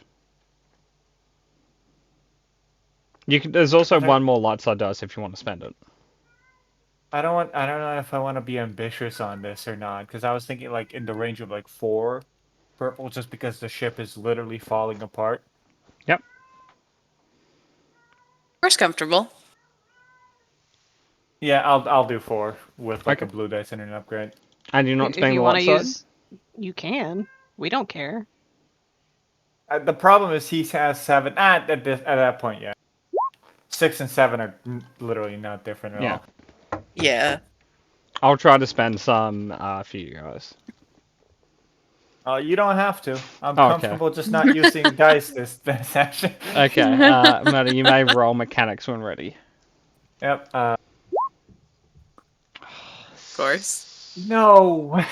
There's also Okay. one more light side dice if you want to spend it. I don't know if I want to be ambitious on this or not, because I was thinking like in the range of like 4 purple, just because the ship is literally falling apart. Yep. First comfortable. Yeah, I'll do 4 with like Okay. a blue dice and an upgrade. And you're not If spending you the want light to side? use, you can. We don't care. The problem is he has 7. At that point, yeah. 6 and 7 are literally not different at Yeah. all. Yeah. I'll try to spend some for you guys. You don't have to. I'm Okay. comfortable just not using dice this session. Okay, Maddie, you may roll mechanics when ready. Yep. Of course. No.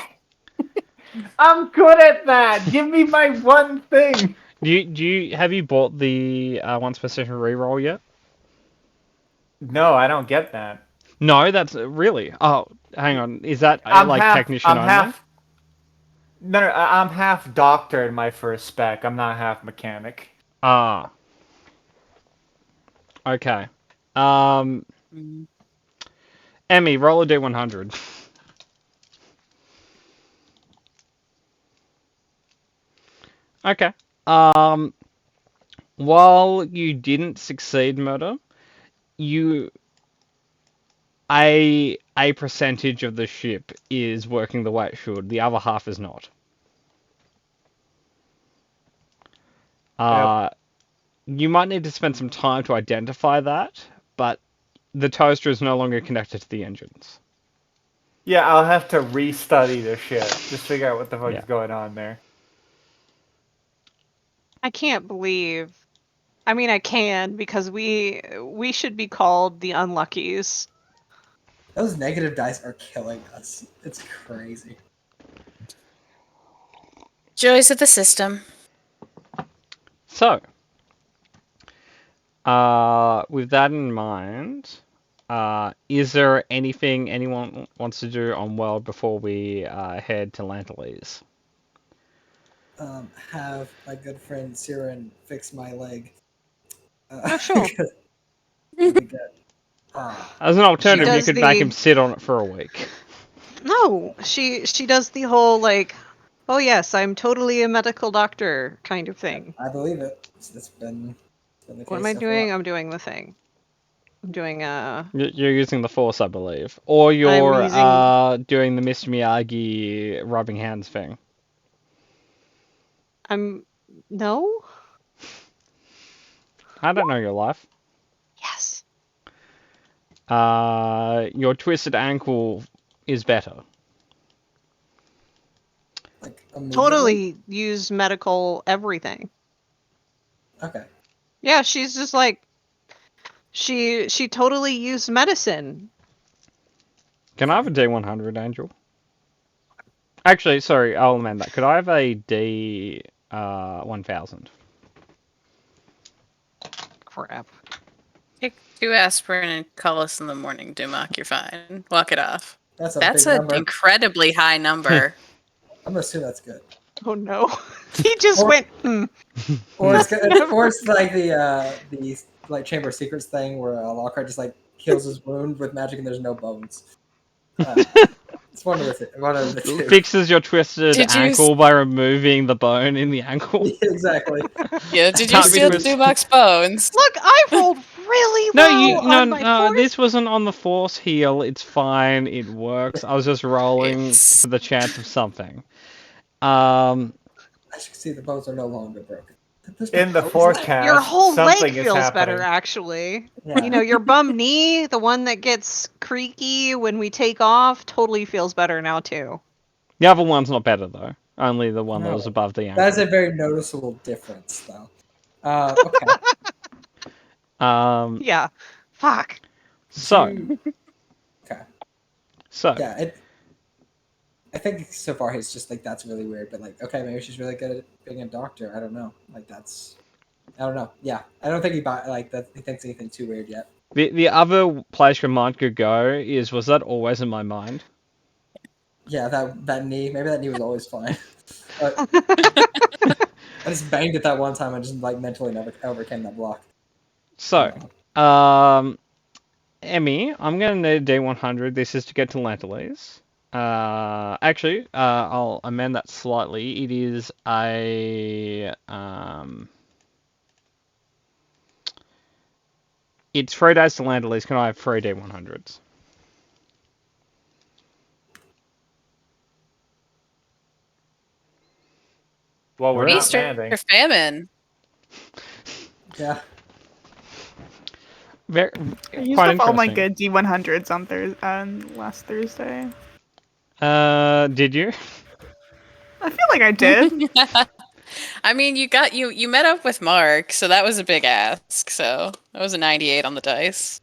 I'm good at that. Give me my one thing. Have you bought the once per session reroll yet? No, I don't get that. No, that's really. Oh, hang on. Is that I'm like half, technician I'm only? half. No, I'm half doctor in my first spec. I'm not half mechanic. Ah. Okay. Emmy, roll a d100. Okay. While you didn't succeed, Murder, a percentage of the ship is working the way it should. The other half is not. You might need to spend some time to identify that, but the toaster is no longer connected to the engines. Yeah, I'll have to restudy this shit. Just figure out what the fuck Yeah. is going on there. I can't believe. I mean, I can because we should be called the unluckies. Those negative dice are killing us. It's crazy. Joys of the system. So, with that in mind, is there anything anyone wants to do on World before we head to Lantalese? Have my good friend Siren fix my leg. Oh, sure. That'd be good. As an alternative, you does could make the- him sit on it for a week. No, she does the whole like, oh yes, I'm totally a medical doctor kind of thing. I believe it. It's been the case What am I so doing? far. I'm doing the thing. I'm doing You're using the Force, I believe, or you're using- doing the Mr. Miyagi rubbing hands thing. no? I don't know your life. Yes. Your twisted ankle is better. Like immediately? Totally use medical everything. Okay. Yeah, she's just like she totally used medicine. Can I have a D100, Angel? Actually, sorry, I'll amend that. Could I have a D 1000? Crap. Take 2 aspirin and call us in the morning, Dumak. You're fine. Walk it off. That's a That's big an number. incredibly high number. I'm gonna assume that's good. Oh no. He just Or- went Or it's like the like Chamber of Secrets thing where Lockhart just like heals his wound with magic and there's no bones. It's one of the two. Fixes your twisted Did you ankle by removing the bone in the ankle. Exactly. Yeah, did you Can't be steal twist- Dumak's bones? Look, I rolled really No, well on my force. this wasn't on the Force heal. It's fine. It works. I was just rolling It's- for the chance of something. As you can see, the bones are no longer broken. In the forecast, Your whole something leg is feels happening. better, actually. Yeah. You know, your bum knee, the one that gets creaky when we take off, totally feels better now, too. The other one's not better though. Only the one that No. was above the ankle. That's a very noticeable difference, though. Okay. Yeah. Fuck. So, Okay. so Yeah. I think so far he's just like, that's really weird. But like, okay, maybe she's really good at being a doctor. I don't know. Like that's, I don't know. Yeah, I don't think he thinks anything too weird yet. The other place your mind could go is, was that always in my mind? Yeah, that knee. Maybe that knee was always fine. But I just banged it that one time. I just like mentally never overcame that block. So, Emmy, I'm going to need a D100. This is to get to Lantalese. Actually, I'll amend that slightly. It is a it's 3 days to Lantalese. Can I have 3 D100s? Well, we're not Feast or landing. famine. Yeah. Very, I used quite up all my interesting. good D100s on last Thursday. Did you? I feel like I did. I mean, you met up with Mark, so that was a big ask. So that was a 98 on the dice.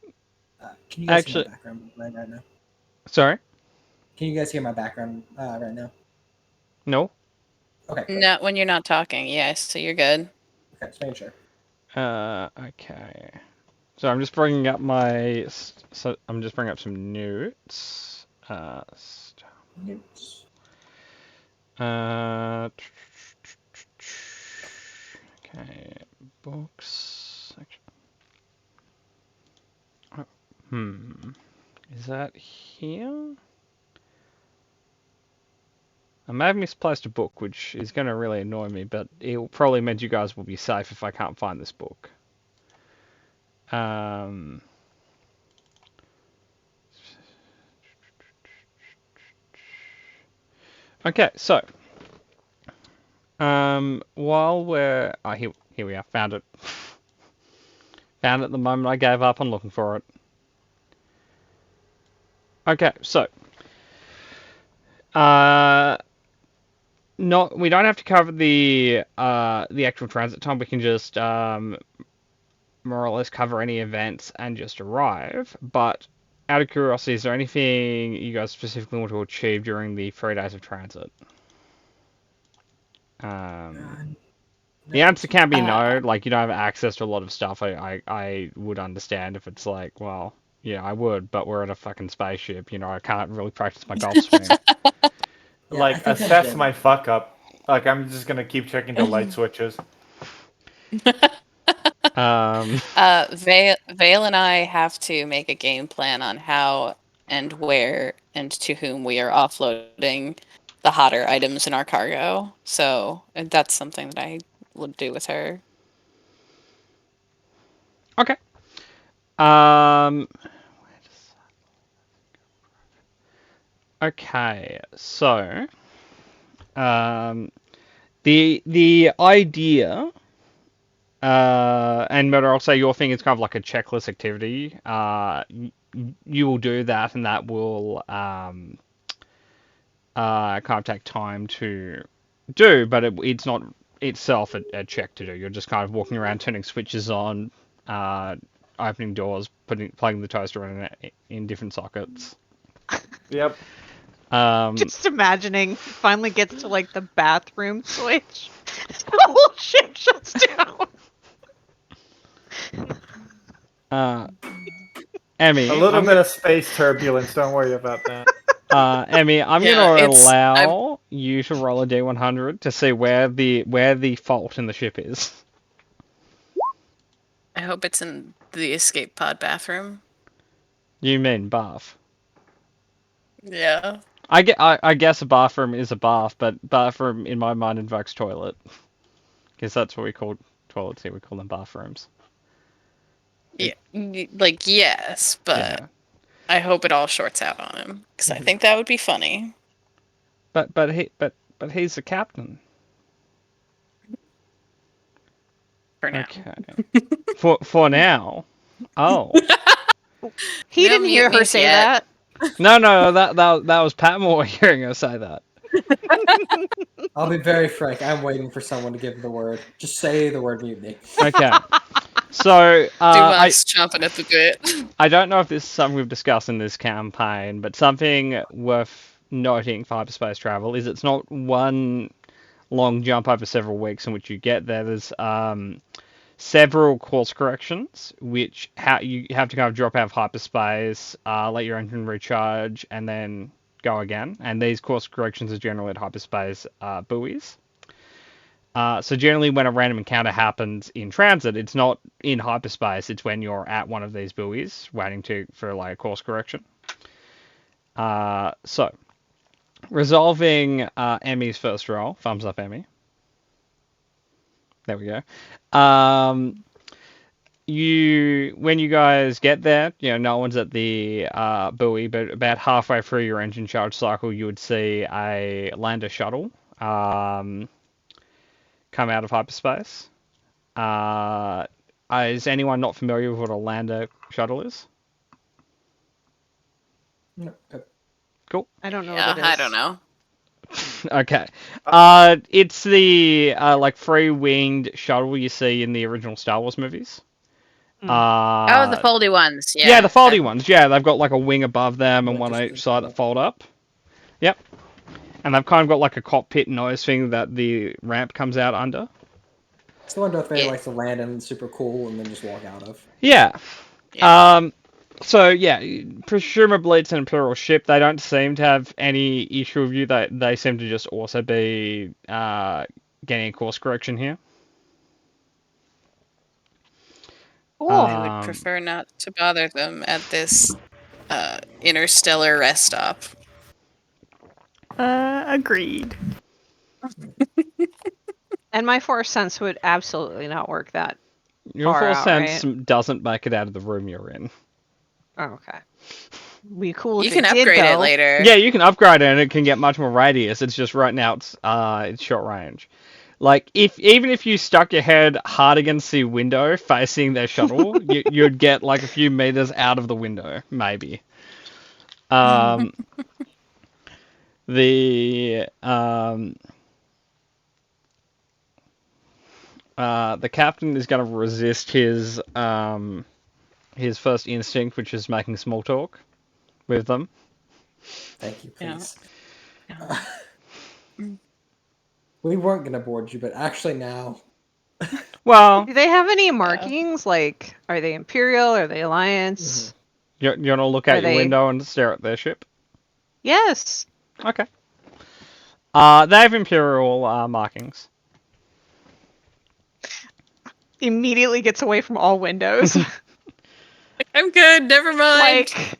Can you guys Actually- hear my background right now? Sorry? Can you guys hear my background right now? No? Okay. Cool. Not when you're not talking. Yes, so you're good. Okay, just making sure. Okay. So I'm just bringing up my. So I'm just bringing up some notes. Newts. Okay. Books. Is that here? I may have misplaced a book, which is going to really annoy me, but it probably means you guys will be safe if I can't find this book. Okay, so while we're here we are, found it. Found it the moment I gave up on looking for it. Okay, so we don't have to cover the actual transit time. We can just more or less cover any events and just arrive. But out of curiosity, is there anything you guys specifically want to achieve during the 3 days of transit? The answer can be no. Like, you don't have access to a lot of stuff. I would understand if it's like, well, yeah, I would, but we're at a fucking spaceship. You know, I can't really practice my golf swing. Yeah, I Like, think I'm assess good. my fuck up. Like, I'm just gonna keep checking the light switches. Vale and I have to make a game plan on how and where and to whom we are offloading the hotter items in our cargo. So that's something that I would do with her. Okay. Okay, so the idea, and Murder, I'll say your thing is kind of like a checklist activity. You will do that, and that will kind of take time to do, but it's not itself a check to do. You're just kind of walking around, turning switches on, opening doors, plugging the toaster in different sockets. Yep. Just imagining he finally gets to like the bathroom switch. The whole ship shuts down. Emmy, A little bit of space turbulence. Don't worry about that. Emmy, I'm Yeah, gonna allow you to roll a D100 to see where the fault in the ship is. I hope it's in the escape pod bathroom. You mean bath? Yeah. I guess a bathroom is a bath, but bathroom in my mind invokes toilet, because that's what we call toilets here. We call them bathrooms. Yeah. Like, yes, but Yeah. I hope it all shorts out on him because I think that would be funny. But he's the captain. For now. Okay. For now. Oh. He No didn't hear her mutinies say yet. No, that. that was Patmore hearing her say that. I'll be very frank. I'm waiting for someone to give the word. Just say the word mutiny. Okay. So Dumas chomping at the bit. I don't know if this is something we've discussed in this campaign, but something worth noting for hyperspace travel is it's not one long jump over several weeks in which you get there. There's several course corrections, which you have to kind of drop out of hyperspace, let your engine recharge, and then go again. And these course corrections are generally at hyperspace buoys. So generally, when a random encounter happens in transit, it's not in hyperspace. It's when you're at one of these buoys waiting for like a course correction. So resolving Emmy's first roll, thumbs up, Emmy. There we go. When you guys get there, no one's at the buoy, but about halfway through your engine charge cycle, you would see a lander shuttle come out of hyperspace. Is anyone not familiar with what a lander shuttle is? No. Cool. I don't know Yeah, what it is. I don't know. Okay. It's the like free-winged shuttle you see in the original Star Wars movies. Mm. Oh, the foldy ones. Yeah. Yeah, the foldy ones. Yeah, they've got like a wing above them and one on each Interesting. side that fold up. Yep. And they've kind of got like a cockpit nose thing that the ramp comes out under. It's the one Darth Vader Yeah. likes to land in, super cool, and then just walk out of. Yeah. Yeah. So yeah, presumably it's an Imperial ship. They don't seem to have any issue with you. They seem to just also be getting a course correction here. Cool. I would prefer not to bother them at this interstellar rest stop. Agreed. And my force sense would absolutely not work that. Your Far force out, sense right? doesn't make it out of the room you're in. Oh, okay. We cool. You if can it did, upgrade it though. later. Yeah, you can upgrade it and it can get much more radius. It's just right now it's short range. Like even if you stuck your head hard against the window facing their shuttle, you'd get like a few meters out of the window, maybe. The captain is going to resist his first instinct, which is making small talk with them. Thank you, Yeah. please. We weren't gonna board you, but actually now. Well, Do they have any markings? Like, are they Imperial? Are they Alliance? you want to look out Are your they- window and stare at their ship? Yes. Okay. They have Imperial markings. Immediately gets away from all windows. I'm good. Never mind. Like,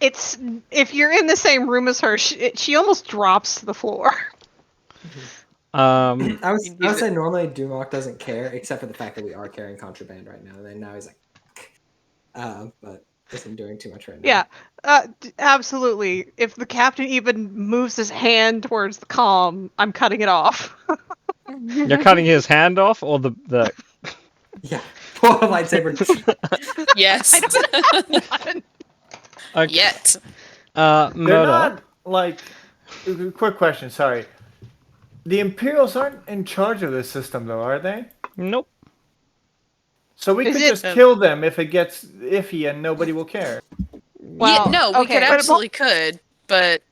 it's if you're in the same room as her, she almost drops to the floor. I was You do say normally Dumok doesn't care, except for the fact that we are carrying contraband right now. And now he's like, but isn't doing too much right now. Yeah, absolutely. If the captain even moves his hand towards the comm, I'm cutting it off. You're cutting his hand off, or the Yeah. Pull a lightsaber. Yes. okay. Yet. They're Murder. not like. Quick question. Sorry. The Imperials aren't in charge of this system, though, are they? Nope. So we Is could it- just kill them if it gets iffy and nobody will care. Well, yeah, no, we okay, could but- absolutely could, but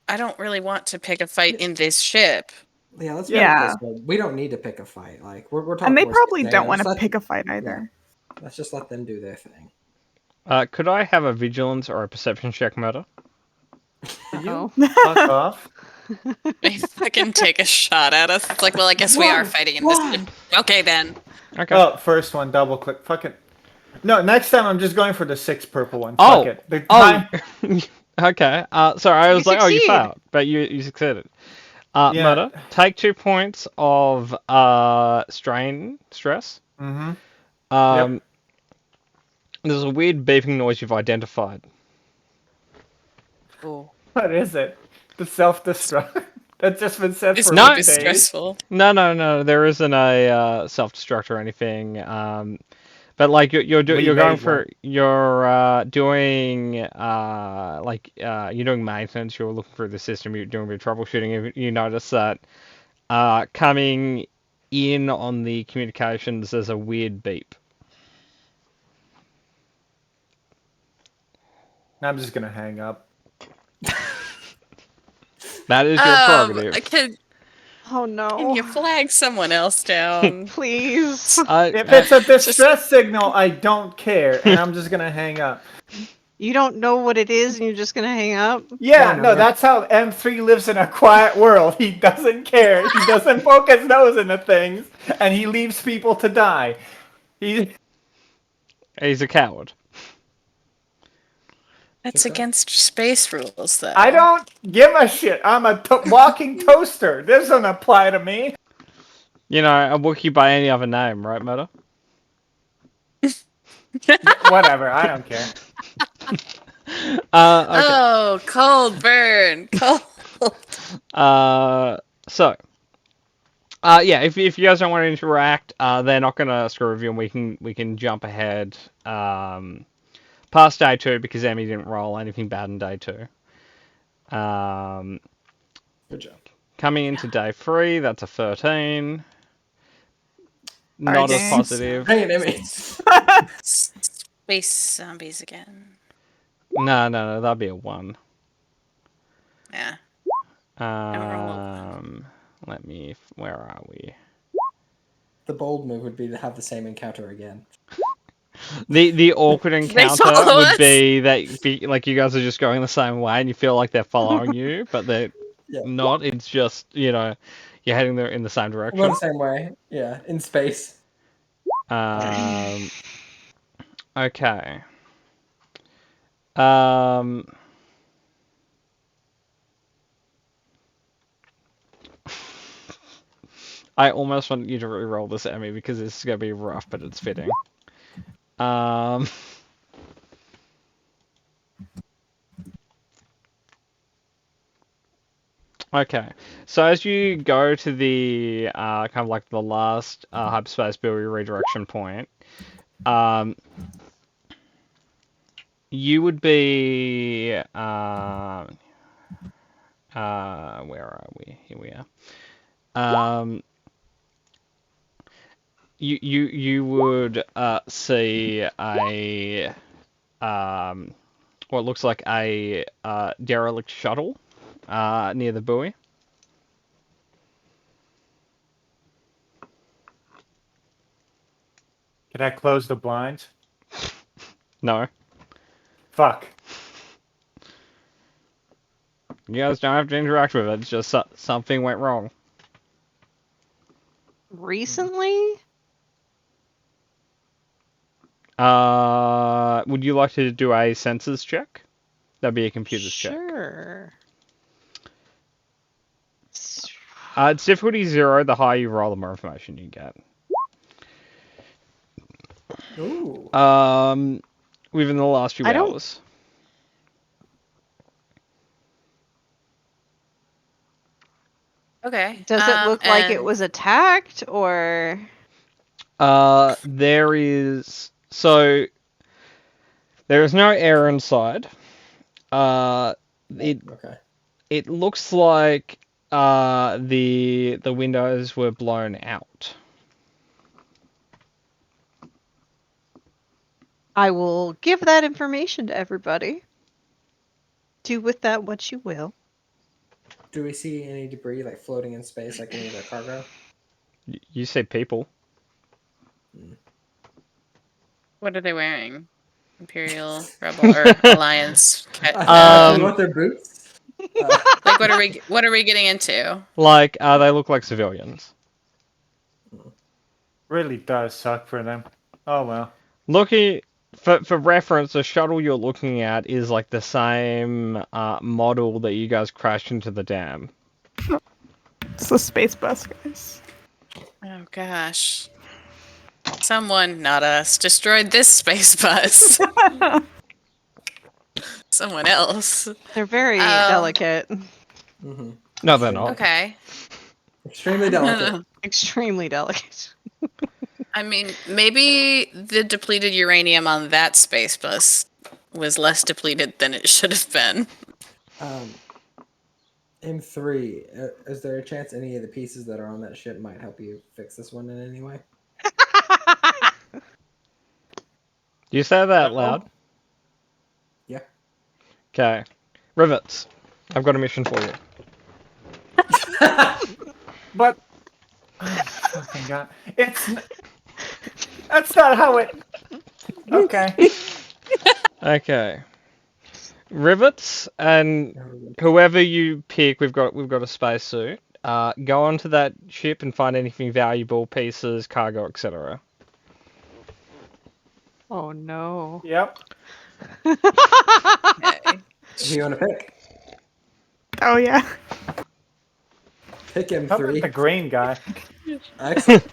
I don't really want to pick a fight in this ship. Yeah, let's Yeah. this way. We don't need to pick a fight. Like we're talking. And they more probably space don't there. want to Let's pick a fight either. Let's just let them do their thing. Could I have a vigilance or a perception check, Murder? Uh-oh. Fuck off. They fucking take a shot at us. It's like, well, I guess we are fighting in this ship. Okay, then. Okay. Oh, first one, double click. Fuck it. No, next time I'm just going for the 6 purple one. Oh. Fuck it. The Oh. time- Okay. Sorry, I was You like, oh, you succeed. failed, but you succeeded. Yeah. Murder. Take 2 points of stress. Mhm. There's a weird beeping noise you've identified. Ooh. What is it? The self-destruct. That's just been said This for might be days. stressful. No. There isn't a self-destruct or anything. But like you're We going made for one. you're doing you're doing maintenance. You're looking through the system. You're doing a bit of troubleshooting. You notice that coming in on the communications, there's a weird beep. I'm just gonna hang up. That is your prerogative. Oh Can no. you flag someone else down? Please. If it's a distress signal, I don't care, and I'm just gonna hang up. You don't know what it is and you're just gonna hang up? Yeah, no, no, no. that's how M3 lives in a quiet world. He doesn't care. He doesn't poke his nose into things, and he leaves people to die. He, He's a coward. That's Okay. against space rules, though. I don't give a shit. I'm a walking toaster. This doesn't apply to me. You know, a Wookiee by any other name, right, Murder? Whatever, I don't care. Okay. Oh, cold burn. Cold. Yeah, if you guys don't want to interact, they're not gonna screw with you, and we can jump ahead past day 2 because Emmy didn't roll anything bad in day 2. Good job. Coming into day 3, that's a 13. Not as James. positive. Hang it, Emmy. Space zombies again. No, that'd be a 1. Yeah. Let me. Where are we? The bold move would be to have the same encounter again. The awkward encounter follow would us? be that like you guys are just going the same way and you feel like they're following you, but they're Yeah. not. It's just you're heading there in the same We're direction. going the same way. Yeah, in space. Okay. I almost want you to re-roll this, Emmy, because this is gonna be rough, but it's fitting. Okay, so as you go to the kind of like the last hyperspace buoy redirection point, you would be where are we? Here we are. You would see a what looks like a derelict shuttle near the buoy. Can I close the blinds? No, Fuck. you guys don't have to interact with it. It's just something went wrong. Recently? Would you like to do a sensors check? That'd be a computer's check. Sure. It's difficulty 0. The higher you roll, the more information you get. Ooh. Within the last few I don't- hours. Okay. Does it look like it and- was attacked or There is there is no air inside. Okay. It looks like the windows were blown out. I will give that information to everybody. Do with that what you will. Do we see any debris like floating in space like any of their cargo? You say people. What are they wearing? Imperial, Rebel, or Alliance? You want their boots? Like, what are we getting into? Like they look like civilians. Really does suck for them. Oh well. Looking for reference, the shuttle you're looking at is like the same model that you guys crashed into the dam. It's the space bus, guys. Oh gosh. Someone, not us, destroyed this space bus. Someone else. They're very delicate. Mm-hmm. No, they're not. Okay. Extremely delicate. Extremely delicate. I mean, maybe the depleted uranium on that space bus was less depleted than it should have been. M3, is there a chance any of the pieces that are on that ship might help you fix this one in any way? You say that out loud? Yeah. Okay. Rivets, I've got a mission for you. But oh, fucking god, that's not how it. Okay. Okay. Rivets and whoever you pick, we've got a spacesuit. Go onto that ship and find anything valuable, pieces, cargo, etc. Oh no. Yep. Okay. Who you want to pick? Oh yeah. Pick How about the M3. green guy? Excellent.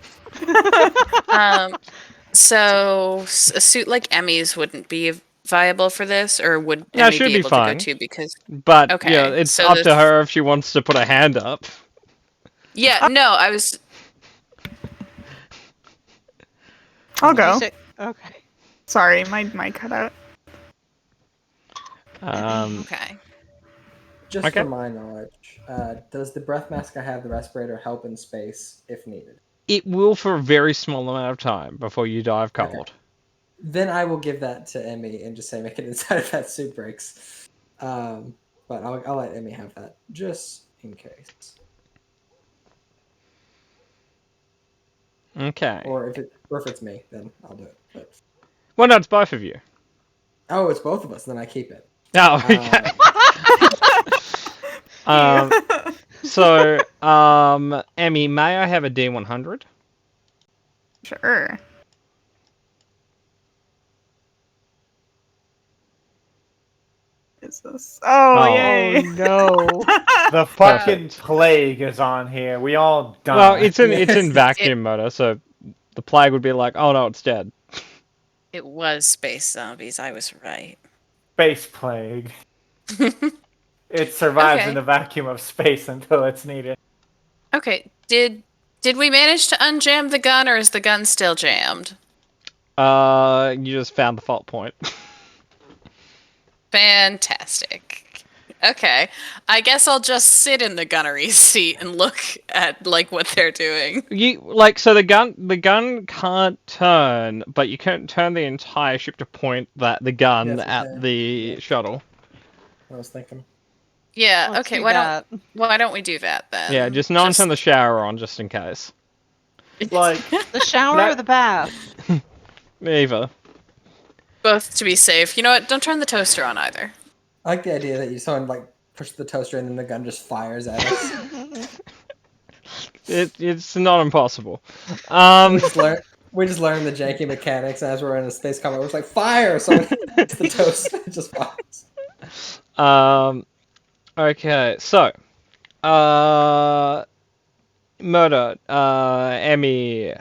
So a suit like Emmy's wouldn't be viable for this, or would No, Emmy she'd be be able to go fine. to? Because But Okay, yeah, it's so up to this- her if she wants to put a hand up. yeah, no, I was I'll Did you go. say- Okay. Sorry, my mic cut out. okay. Just Okay. for my knowledge, does the breath mask I have, the respirator, help in space if needed? It will for a very small amount of time before you die of cold. Okay. Then I will give that to Emmy and just say make it inside if that suit breaks. But I'll let Emmy have that just in case. Okay. Or if it's me, then I'll do it. But, Well, no, it's both of you. oh, it's both of us. Then I keep it. Oh, okay. So, Emmy, may I have a D100? Sure. Is this? Oh, Oh. yay! no. The fucking plague is on here. We all die. Well, it's in Yes. vacuum motor, so the plague would be like, oh no, it's dead. It was space zombies. I was right. space plague. It survives Okay. in the vacuum of space until it's needed. Okay. Did we manage to unjam the gun, or is the gun still jammed? You just found the fault point. Fantastic. Okay. I guess I'll just sit in the gunnery seat and look at like what they're doing. So the gun can't turn, but you can't turn the entire ship to point the gun Yes, at okay. the Yeah. shuttle. I was thinking. Yeah, Let's okay, do why that. don't we do that then? Yeah, just not turn the shower on just in case. Like, The shower That- or the bath? Either. both to be safe. You know what? Don't turn the toaster on either. I like the idea that someone like push the toaster and then the gun just fires at us. It's not impossible. We just learn the janky mechanics as we're in a space combat. We're just like fire. Someone hits the toaster, it just fires. Okay, so, Murder, Emmy,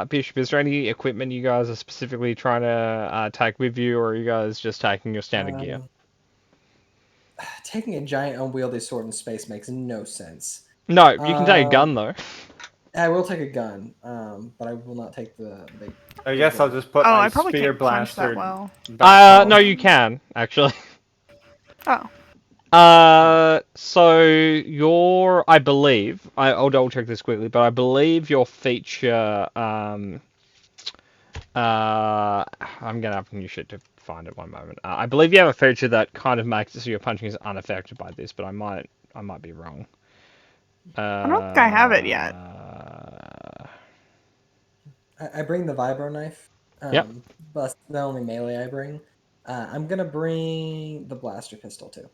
Bishop, is there any equipment you guys are specifically trying to take with you, or are you guys just taking your standard gear? Taking a giant unwieldy sword in space makes no sense. No, you can take a gun though. I will take a gun, but I will not take the big. I guess I'll just put Oh, my I probably spear can't punch blaster. that well. back home. No, you can actually. Oh. So I believe, I'll double check this quickly, but I believe your feature, I'm gonna have new shit to find it one moment. I believe you have a feature that kind of makes it so your punching is unaffected by this, but I might be wrong. I don't think I have it yet. I bring the vibro knife. Yep. But that's the only melee I bring. I'm gonna bring the blaster pistol too.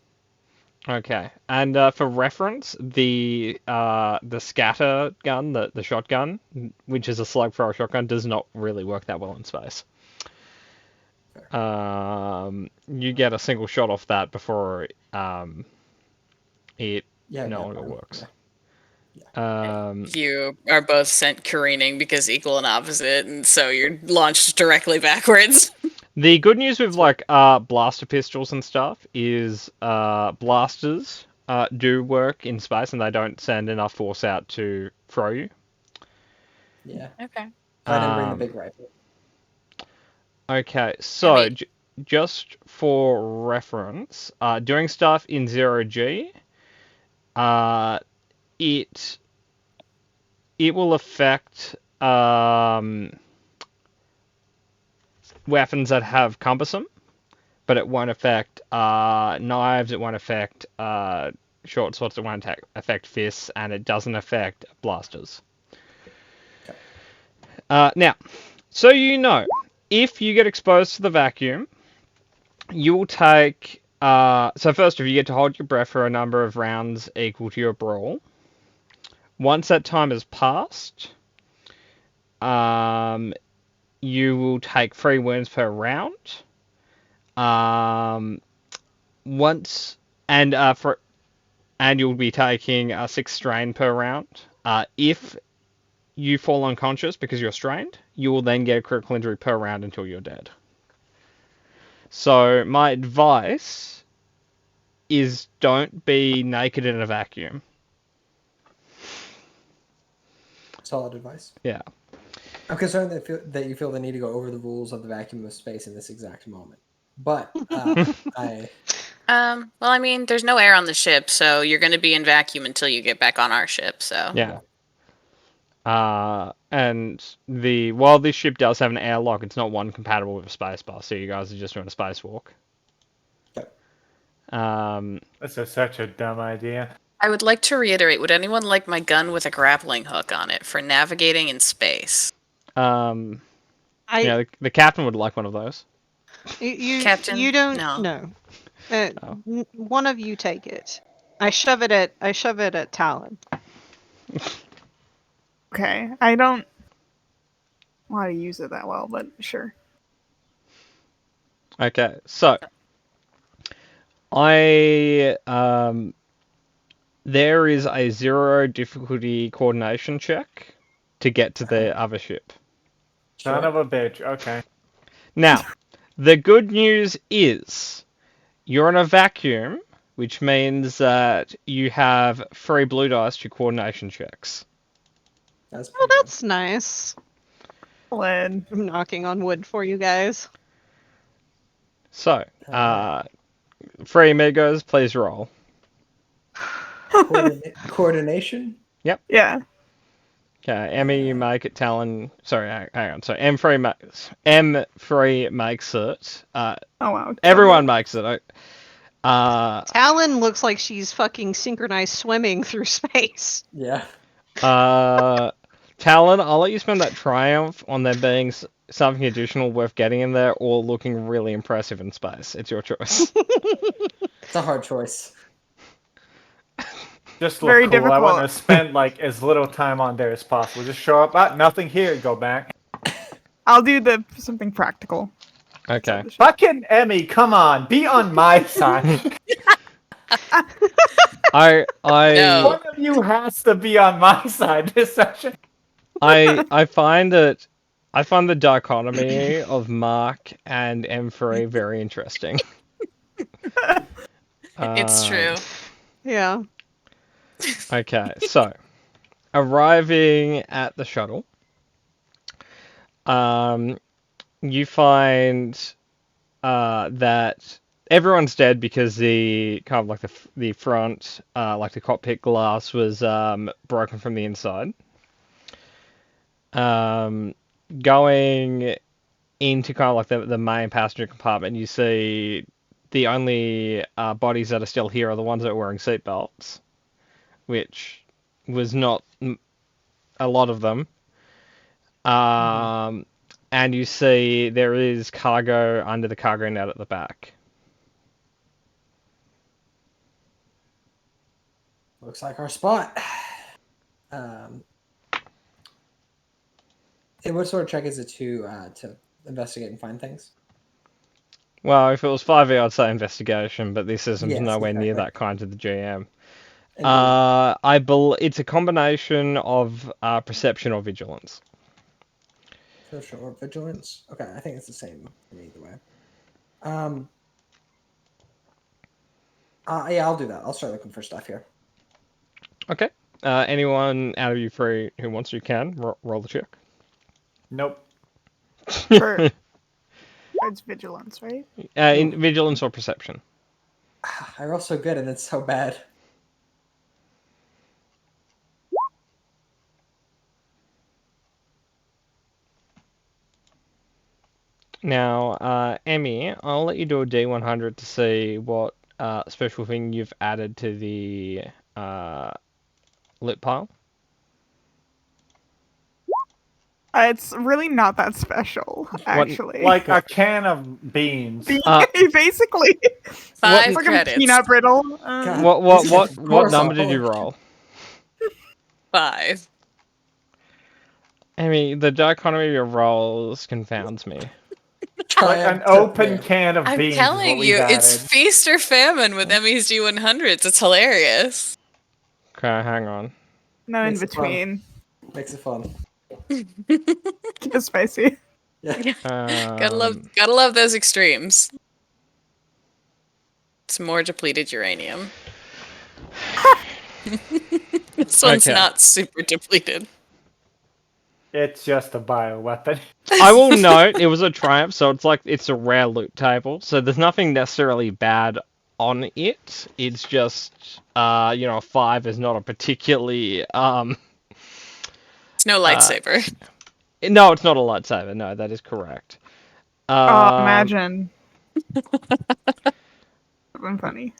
Okay, and for reference, the scatter gun, the shotgun, which is a slug thrower shotgun, does not really work that well in space. You get a single shot off that before it no longer works. You are both sent careening because equal and opposite, and so you're launched directly backwards. The good news with blaster pistols and stuff is blasters do work in space, and they don't send enough force out to throw you. Yeah. Okay. I didn't bring the big rifle. Okay, so I mean- just for reference, doing stuff in 0G, it will affect weapons that have cumbersome, but it won't affect knives. It won't affect short swords, it won't affect fists, and it doesn't affect blasters. Now, so you know, if you get exposed to the vacuum, you will take... so first, if you get to hold your breath for a number of rounds equal to your brawl. Once that time has passed, you will take 3 wounds per round. And you'll be taking 6 strain per round. If you fall unconscious because you're strained, you will then get a critical injury per round until you're dead. So my advice is don't be naked in a vacuum. Solid advice. Yeah. I'm concerned that you feel the need to go over the rules of the vacuum of space in this exact moment. But I... Well, I mean, there's no air on the ship, so you're going to be in vacuum until you get back on our ship, so... Yeah. And while this ship does have an airlock, it's not one compatible with a spacebar, so you guys are just doing a spacewalk. Yep. This is such a dumb idea. I would like to reiterate, would anyone like my gun with a grappling hook on it for navigating in space? I Yeah, the captain would like one of those. Captain? You don't No. know. Oh. One of you take it. I shove it at Talon. Okay, I don't know how to use it that well, but sure. Okay, so there is a 0 difficulty coordination check to get to the other ship. Son of a bitch. Okay. Now, the good news is you're in a vacuum, which means that you have 3 blue dice to coordination checks. That's Oh, that's nice. Lynn. I'm knocking on wood for you guys. So, 3 amigos, please roll. Coordination? Yeah. Okay, Emmy, you make it. Talon, sorry, hang on. So M3 makes it. Oh wow. Everyone makes it. Talon looks like she's fucking synchronized swimming through space. Yeah. Talon, I'll let you spend that triumph on there being something additional worth getting in there, or looking really impressive in space. It's your choice. It's a hard choice. Just look Very cool. I want to difficult. spend like as little time on there as possible. Just show up. Nothing here. Go back. I'll do something practical. Okay. Fucking Emmy, come on. Be on my side. I No. One of you has to be on my side this session. I find the dichotomy of Mark and M3 very interesting. It's true. Yeah. Okay, so arriving at the shuttle, you find that everyone's dead because the kind of like the front, like the cockpit glass was broken from the inside. Going into kind of like the main passenger compartment, you see the only bodies that are still here are the ones that are wearing seatbelts, which was not a lot of them. And you see there is cargo under the cargo net at the back. Looks like our spot. And what sort of check is it to investigate and find things? Well, if it was 5e, I'd say investigation, but this isn't Yes, nowhere near exactly. that kind to the GM. Indeed. It's a combination of perception or vigilance. Social or vigilance? Okay, I think it's the same either way. Yeah, I'll do that. I'll start looking for stuff here. Okay. Anyone out of you 3 who wants to can roll the check. Nope. For it's vigilance, right? In vigilance or perception. I roll so good and it's so bad. Now, Emmy, I'll let you do a D100 to see what special thing you've added to the loot pile? It's really not that special, actually. Like a can of beans. Basically, 5 it's like credits. a peanut brittle. God. What number did you roll? 5. I mean, the dichotomy of your rolls confounds me. Like an open can of I'm beans. telling is what you, we've it's added. feast or famine with Emmy's D100s. It's hilarious. Okay, hang on. No in Makes it fun. between. Makes it fun. Just spicy. Yeah. Gotta love those extremes. It's more depleted uranium. This one's Okay. not super depleted. It's just a bioweapon. I will note it was a triumph, so it's a rare loot table, so there's nothing necessarily bad on it. It's just a 5 is not a particularly It's no lightsaber. no, it's not a lightsaber. No, that is correct. Oh, imagine. That'd been funny.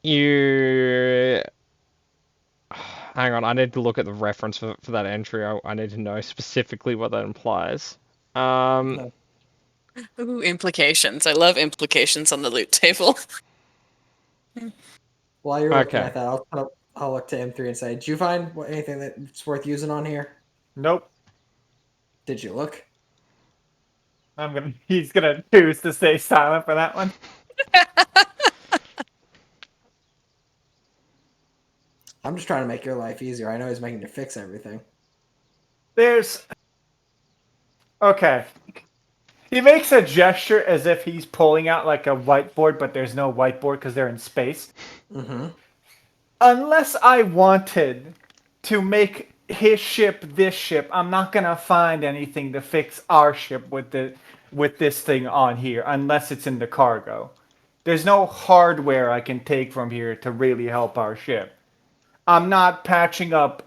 You hang on, I need to look at the reference for that entry. I need to know specifically what that implies. Ooh, implications. I love implications on the loot table. While you're looking Okay. at that, I'll look to M3 and say, "Did you find anything that's worth using on here? Nope. Did you look?" He's gonna choose to stay silent for that one. I'm just trying to make your life easier. I know he's making you fix everything. Okay. He makes a gesture as if he's pulling out like a whiteboard, but there's no whiteboard because they're in space. Mm-hmm. Unless I wanted to make his ship this ship, I'm not gonna find anything to fix our ship with this thing on here, unless it's in the cargo. There's no hardware I can take from here to really help our ship. I'm not patching up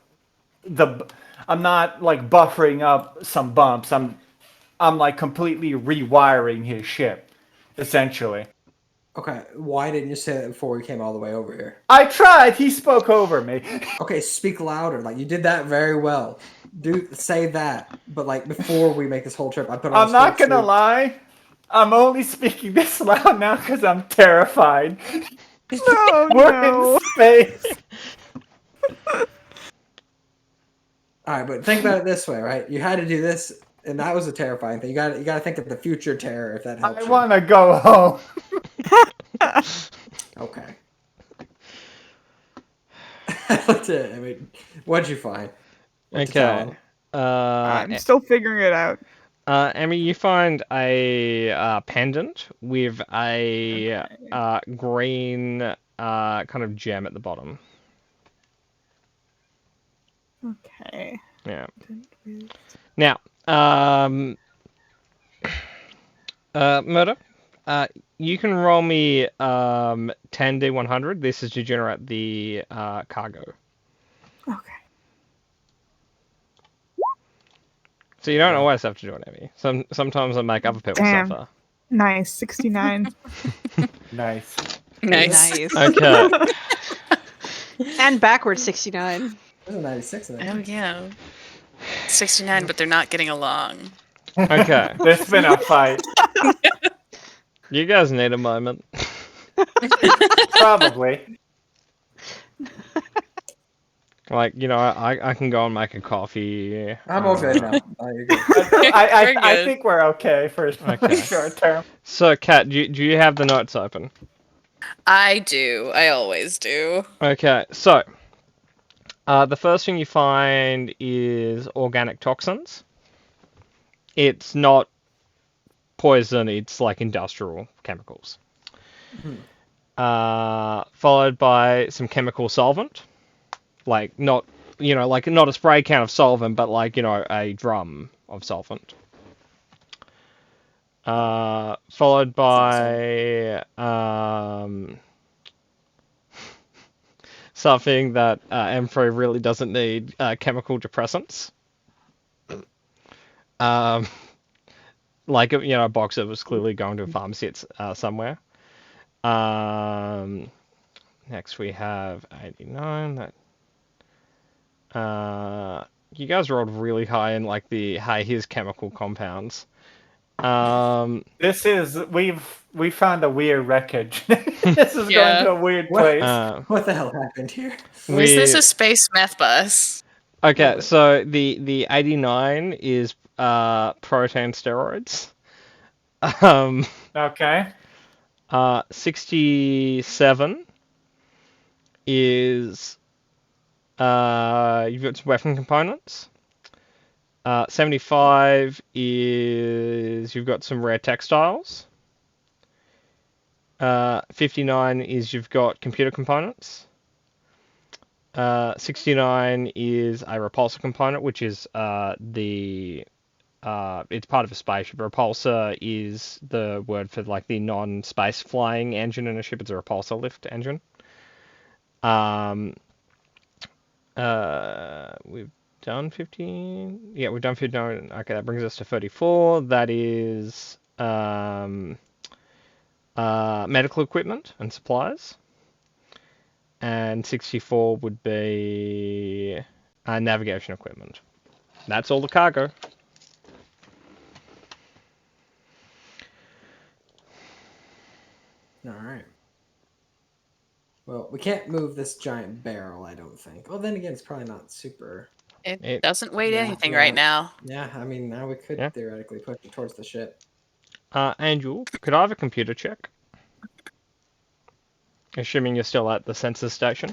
I'm not like buffering up some bumps. I'm like completely rewiring his ship, essentially. Okay, why didn't you say that before we came all the way over here? I tried. He spoke over me. Okay, speak louder. Like, you did that very well. Say that. But like, before we make this whole trip, I put on. I'm not gonna lie. I'm only speaking this loud now because I'm terrified. No, We're no. in space. All right, but think about it this way, right? You had to do this, and that was a terrifying thing. You got to think of the future terror, if that helps. I want to go home. Okay. That's it. I mean, what'd you find? What'd you tell Okay. him? I'm still figuring it out. Emmy, you find a pendant with a green kind of gem at the bottom. Okay. Yeah. Now, Murder, you can roll me 10d100. This is to generate the cargo. Okay. So you don't always have to do it, Emmy. Sometimes I make other people Damn. suffer. Nice. 69. Nice. Nice. Nice. Okay. And backwards 69. There's a 96 in there. Oh yeah. 69, but they're not getting along. Okay. There's been a fight. You guys need a moment. Probably. Like, I can go and make a coffee. I'm all good now. Oh, you're good. I good. think we're okay for Okay. short term. So, Kat, do you have the notes open? I do. I always do. Okay, so the first thing you find is organic toxins. It's not poison, it's like industrial chemicals. Followed by some chemical solvent. Like not a spray can of solvent, but like, a drum of solvent. Followed by something that M3 really doesn't need, chemical depressants. Like, a box that was clearly going to a pharmacy somewhere. Next we have 89. You guys rolled really high in like the hey, here's chemical compounds. This is we found a weird wreckage. This is Yeah. going to a weird What? place. What the hell happened here? Is this we a space meth bus? okay. Lovely. So the 89 is protein steroids. 67 is you've got some weapon components. 75 is you've got some rare textiles. 59 is you've got computer components. 69 is a repulsor component, which is it's part of a spaceship. A repulsor is the word for like the non-space flying engine in a ship. It's a repulsor lift engine. We've done 15. Yeah, we've done 15. Okay, that brings us to 34. That is medical equipment and supplies. And 64 would be navigation equipment. That's all the cargo. All right. Well, we can't move this giant barrel, I don't think. Well, then again, it's probably not super. It doesn't weigh Yeah, anything yeah. right now. Yeah, I mean, now we could Yeah. theoretically push it towards the ship. Angel, could I have a computer check? Assuming you're still at the census station.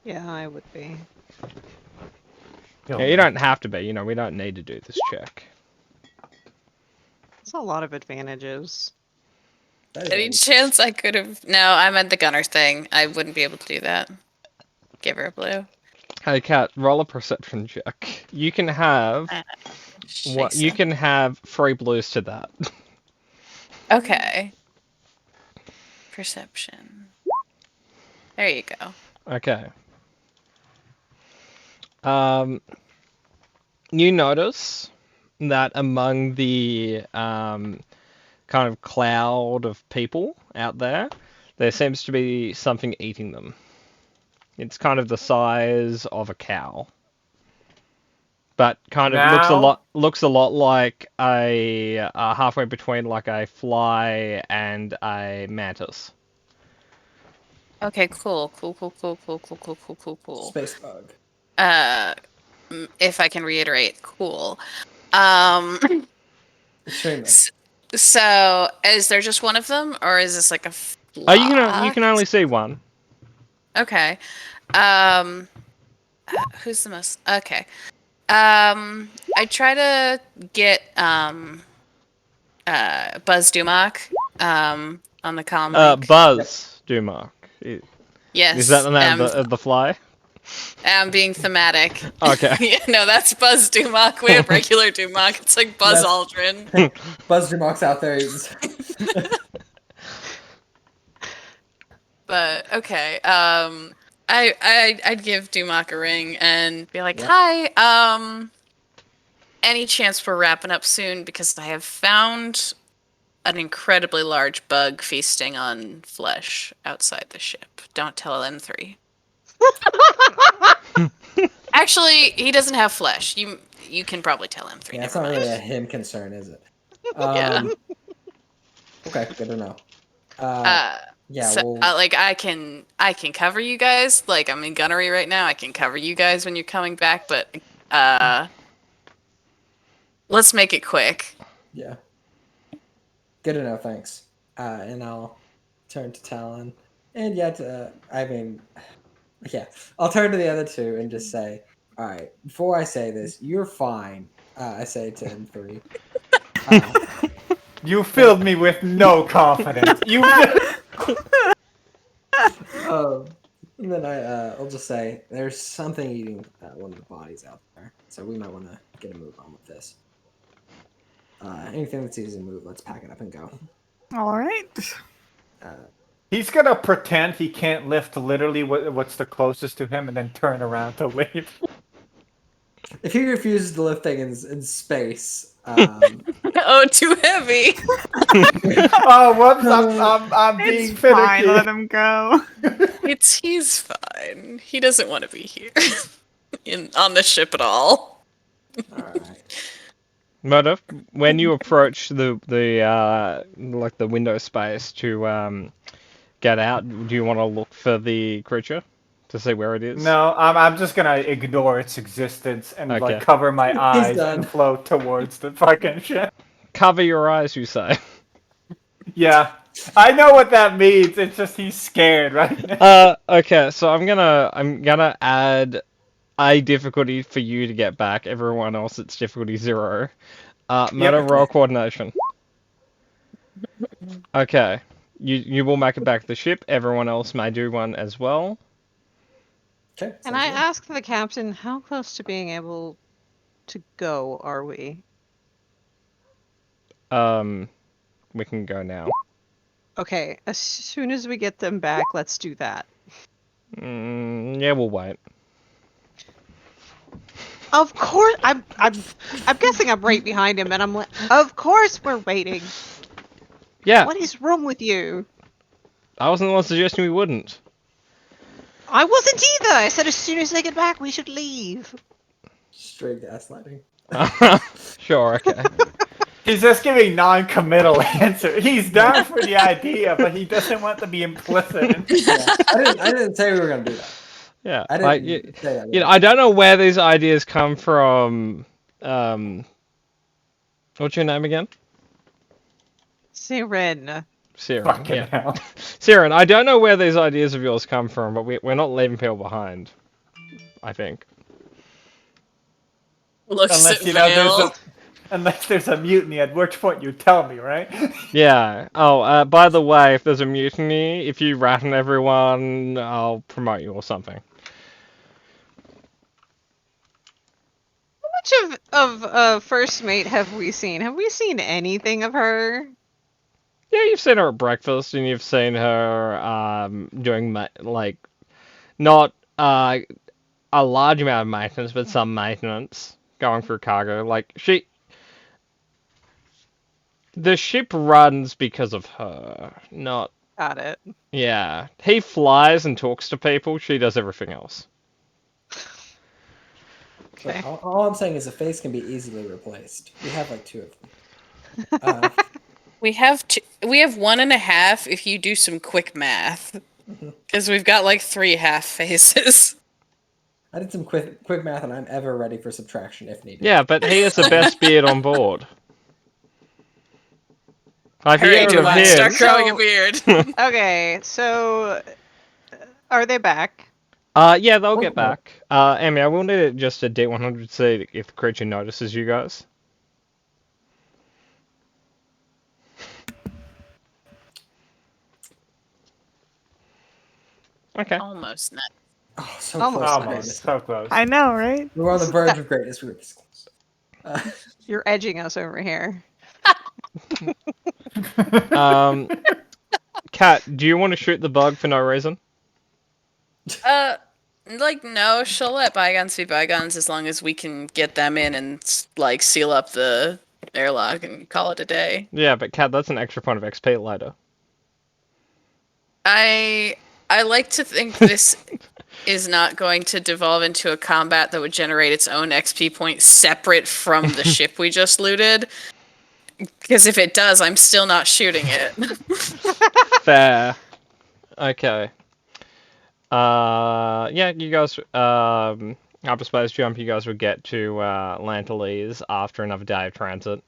Yeah, I would be. Yeah, you don't have to be. You know, we don't need to do this check. It's a lot of advantages. That is Any a- chance I could have? No, I'm at the gunner thing. I wouldn't be able to do that. Give her a blue. Hey, Kat, roll a perception check. You can have what? You Scheiße. can have 3 blues to that. Okay. Perception. There you go. Okay. You notice that among the kind of cloud of people out there, there seems to be something eating them. It's kind of the size of a cow, but kind of Now- looks a lot like a halfway between like a fly and a mantis. Okay, cool. Space bug. If I can reiterate, cool. Extremely. So is there just one of them, or is this like a Oh, you can only see one. Okay. Who's the most? Okay. I try to get Buzz Dumock on the comm mic. Buzz Dumark. Yes. Is that the name of the fly? I'm being thematic. Okay. Yeah, no, that's Buzz Dumock. We have regular Dumock. It's like Buzz That's- Aldrin. Buzz Dumock's out there. He's- But okay. I'd give Dumock a ring and be like, Yeah. "Hi. Any chance we're wrapping up soon? Because I have found an incredibly large bug feasting on flesh outside the ship. Don't tell M3. Actually, he doesn't have flesh. You can probably tell M3. yeah, it's never not mind. really a him concern, is it? Yeah. Okay, good to know. Yeah, So, well, like I can cover you guys. Like I'm in gunnery right now. I can cover you guys when you're coming back, but let's make it quick. yeah. Good to know, thanks. And I'll turn to Talon. And I'll turn to the other two and just say, all right, before I say this, you're fine. I say to M3. You filled me with no confidence. You. And then I'll just say, there's something eating one of the bodies out there. So we might want to get a move on with this. Anything that's easy to move, let's pack it up and go. All right. He's gonna pretend he can't lift literally what's the closest to him, and then turn around to leave. If he refuses to lift things in space, Oh, too heavy. Oh, whoops! I'm being It's finicky. fine. Let him go. He's fine. He doesn't want to be here on the ship at all. All right. Murder, when you approach the like the window space to get out, do you want to look for the creature to see where it is? No, I'm just gonna ignore its existence and Okay. like cover my eyes done. and float towards the fucking ship. Cover your eyes, you say. Yeah, I know what that means. It's just he's scared right now. Okay, so I'm gonna add a difficulty for you to get back. Everyone else, it's difficulty 0. Murder roll coordination. Okay, you will make it back to the ship. Everyone else may do one as well. Okay. Can I ask the captain how close to being able to go are we? We can go now. Okay, as soon as we get them back, let's do that. Yeah, we'll wait. Of course, I'm guessing I'm right behind him, and I'm like, of course we're waiting. Yeah, What is wrong with you? I wasn't the one suggesting we wouldn't. I wasn't either. I said as soon as they get back, we should leave. Straight gaslighting. Sure, okay. He's just giving non-committal answer. He's down for the idea, but he doesn't want to be implicit. Yeah, I didn't say we were gonna do that. Yeah, I like, didn't say that. you know, I don't know where these ideas come from. What's your name again? Siren. Siren. Fucking Yeah. hell. Siren, I don't know where these ideas of yours come from, but we're not leaving people behind. I think. Looks Unless at you know Vale. unless there's a mutiny, at which point you tell me, right? Yeah. Oh, by the way, if there's a mutiny, if you rat on everyone, I'll promote you or something. How much of First Mate have we seen? Have we seen anything of her? Yeah, you've seen her at breakfast, and you've seen her doing like not a large amount of maintenance, but some maintenance going through cargo. Like the ship runs because of her, not. Got it. Yeah, he flies and talks to people. She does everything else. Okay. All I'm saying is a face can be easily replaced. We have like 2 of them. We have 1.5 if you do some quick math. Because we've got like 3 half faces. I did some quick math, and I'm ever ready for subtraction if needed. Yeah, but he is the best beard on board. If you Hurry, get rid of Dubai, him, start growing a So- beard. Okay, so are they back? yeah, they'll get back. Emmy, I will need just a D100 to see if the creature notices you guys. Okay. Almost not. Oh, so Almost close. Almost. So close. I know, right? We were on the verge of greatness. We were this close. You're edging us over here. Kat, do you want to shoot the bug for no reason? Like, no, she'll let bygones be bygones as long as we can get them in and, like, seal up the airlock and call it a day. Yeah, but Kat, that's an extra point of XP later. I like to think this is not going to devolve into a combat that would generate its own XP point separate from the ship we just looted. Because if it does, I'm still not shooting it. Fair. Okay. Yeah, you guys, hyperspace jump, you guys would get to Lantalese after another day of transit.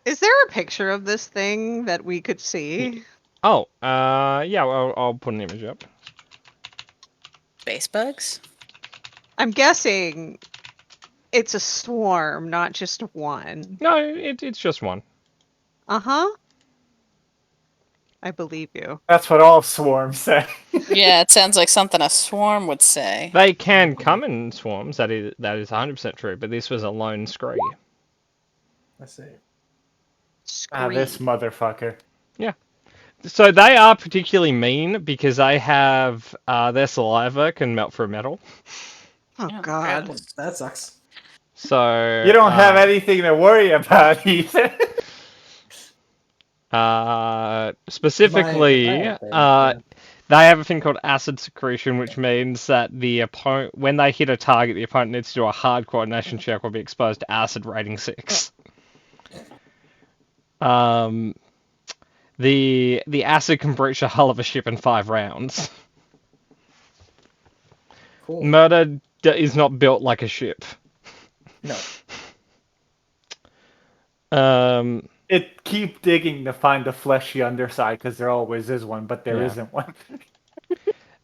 Is there a picture of this thing that we could see? Oh, yeah, well, I'll put an image up. Space bugs? I'm guessing it's a swarm, not just one. No, it's just one. Uh-huh. I believe you. That's what all swarms say. Yeah, it sounds like something a swarm would say. They can come in swarms, that is 100% true, but this was a lone scree. I see. This motherfucker. So they are particularly mean because they have, their saliva can melt through metal. Oh Yeah, god. gross. That sucks. So... You don't have anything to worry about either. Specifically, my thing, yeah. they have a thing called acid secretion, which means that the opponent, when they hit a target, the opponent needs to do a hard coordination check or be exposed to acid rating 6. The acid can breach the hull of a ship in 5 rounds. Cool. Murder is not built like a ship. No. It keep digging to find the fleshy underside because there always is one, but there Yeah. not one.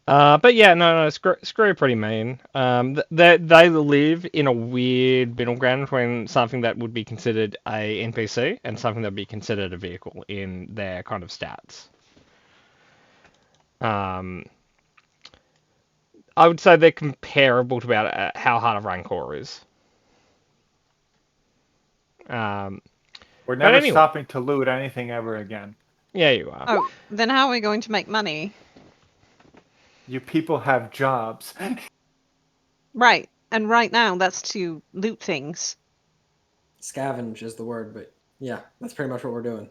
But yeah, no, Screw are pretty mean. They live in a weird middle ground between something that would be considered a NPC and something that would be considered a vehicle in their kind of stats. I would say they're comparable to about how hard a Rancor is. We're never anyway. stopping to loot anything ever again. Yeah, you are. Oh, then how are we going to make money? You people have jobs. Right. And right now, that's to loot things. Scavenge is the word, but yeah, that's pretty much what we're doing.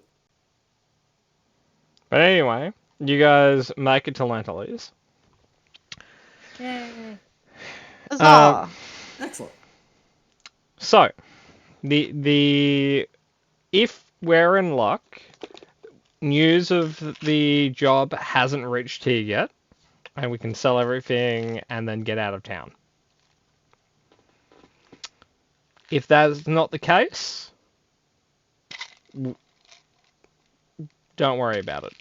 But anyway, you guys make it to Lantalese. Yay. Huzzah! Excellent. So, if we're in luck, news of the job hasn't reached here yet, and we can sell everything and then get out of town. If that's not the case, don't worry about it.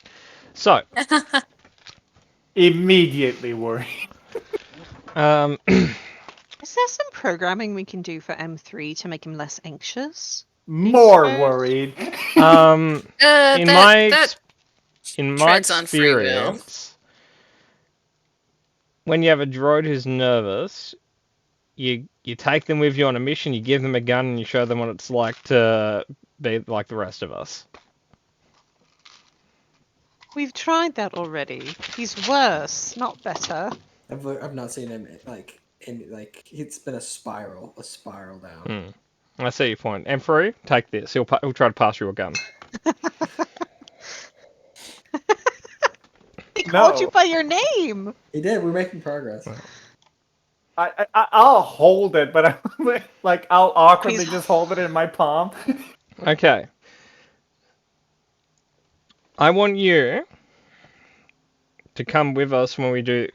So, Immediately worry. Is there some programming we can do for M3 to make him less anxious? More suppose? worried. In my treads on free will. experience, when you have a droid who's nervous, you take them with you on a mission, you give them a gun, and you show them what it's like to be like the rest of us. We've tried that already. He's worse, not better. I've not seen him it's been a spiral down. I see your point. Emperor, take this. He'll try to pass you a gun. He called No. you by your name! He did. We're making progress. I'll hold it, but I'll awkwardly Please. just hold it in my palm. Okay. I want you to come with us when we do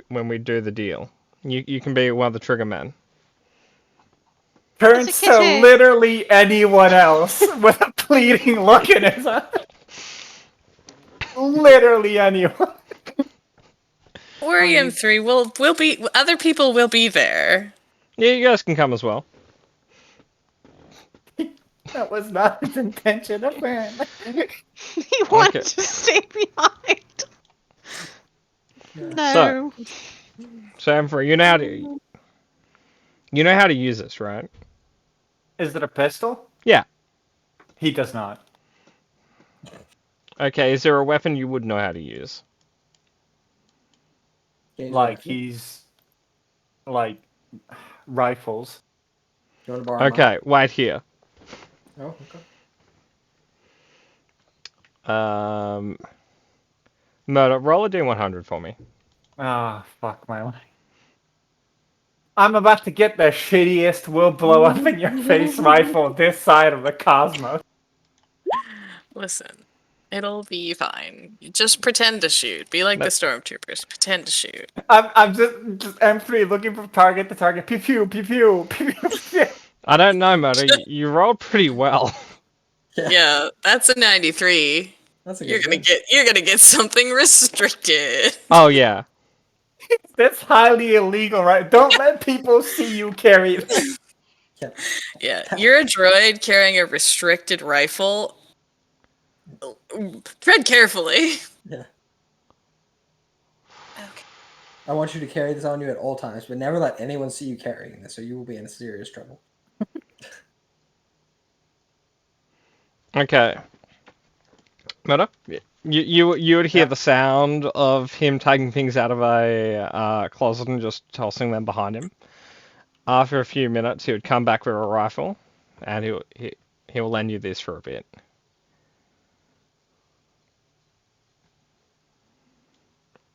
the deal. You can be one of the trigger men. Turns It's a to kitty. literally anyone else with a pleading look in his eye. Literally anyone. Worry M3. We'll be. Other people will be there. Yeah, you guys can come as well. That was not his intention, apparently. He wanted Okay. to stay behind. No. So Emperor, you know how to use this, right? Is it a pistol? Yeah. He does not. Okay, is there a weapon you would know how to use? He's like rifles. You want to borrow mine? Okay, wait here. Oh, okay. Murder, roll a D100 for me. Ah, fuck my life. I'm about to get the shittiest will blow up in your face rifle this side of the cosmos. Listen, it'll be fine. Just pretend to shoot. Be like the stormtroopers. Pretend to shoot. I'm just M3 looking for target to target. Pew pew pew pew pew pew. Pew. I don't know, Murder. You rolled pretty well. Yeah, that's a 93. That's a You're good gonna get something restricted. Oh yeah. That's highly illegal, right? Don't let people see you carry this. Yeah, you're a droid carrying a restricted rifle. Tread carefully. Yeah. Okay. I want you to carry this on you at all times, but never let anyone see you carrying this, or you will be in serious trouble. Okay. Murder, you would hear the sound of him taking things out of a closet and just tossing them behind him. After a few minutes, he would come back with a rifle, and he'll lend you this for a bit.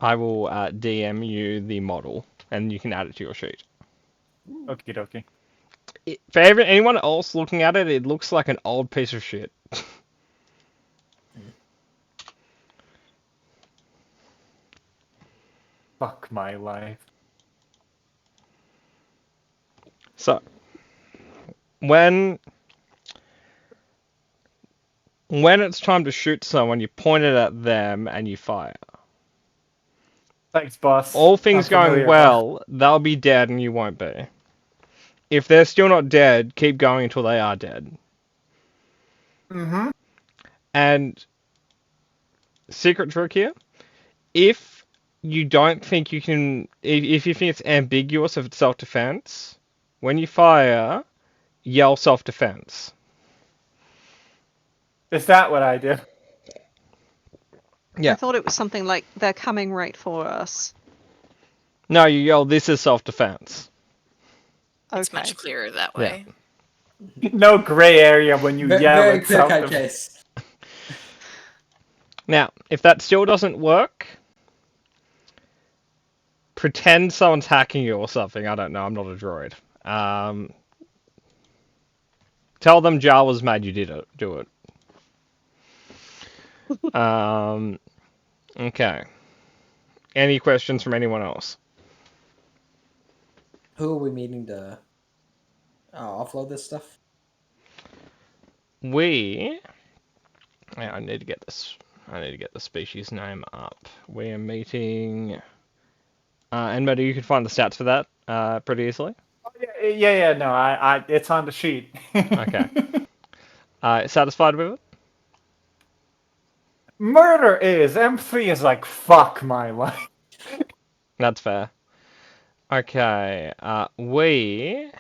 I will DM you the model, and you can add it to your sheet. Okie dokie. For anyone else looking at it, it looks like an old piece of shit. Fuck my life. So, when it's time to shoot someone, you point it at them and you fire. Thanks, boss. All things I'm going familiar. well, they'll be dead and you won't be. If they're still not dead, keep going until they are dead. Mm-hmm. And secret trick here, if you don't think you can, if you think it's ambiguous if it's self-defense, when you fire, yell self-defense. Is that what I do? Yeah. I thought it was something like they're coming right for us. No, you yell, this is self-defense. It's Okay. much clearer that way. No gray area when you yell Very at clear cut something. case. Now, if that still doesn't work, pretend someone's hacking you or something. I don't know, I'm not a droid. Tell them Jawa's mad you did it. Do it. Okay. Any questions from anyone else? Who are we meeting to offload this stuff? Yeah, I need to get this. I need to get the species name up. We are meeting. And Meta, you can find the stats for that pretty easily. Oh, yeah. No, I it's on the sheet. Okay. Satisfied with it? Murder is M3 is like fuck my life. That's fair. Okay. We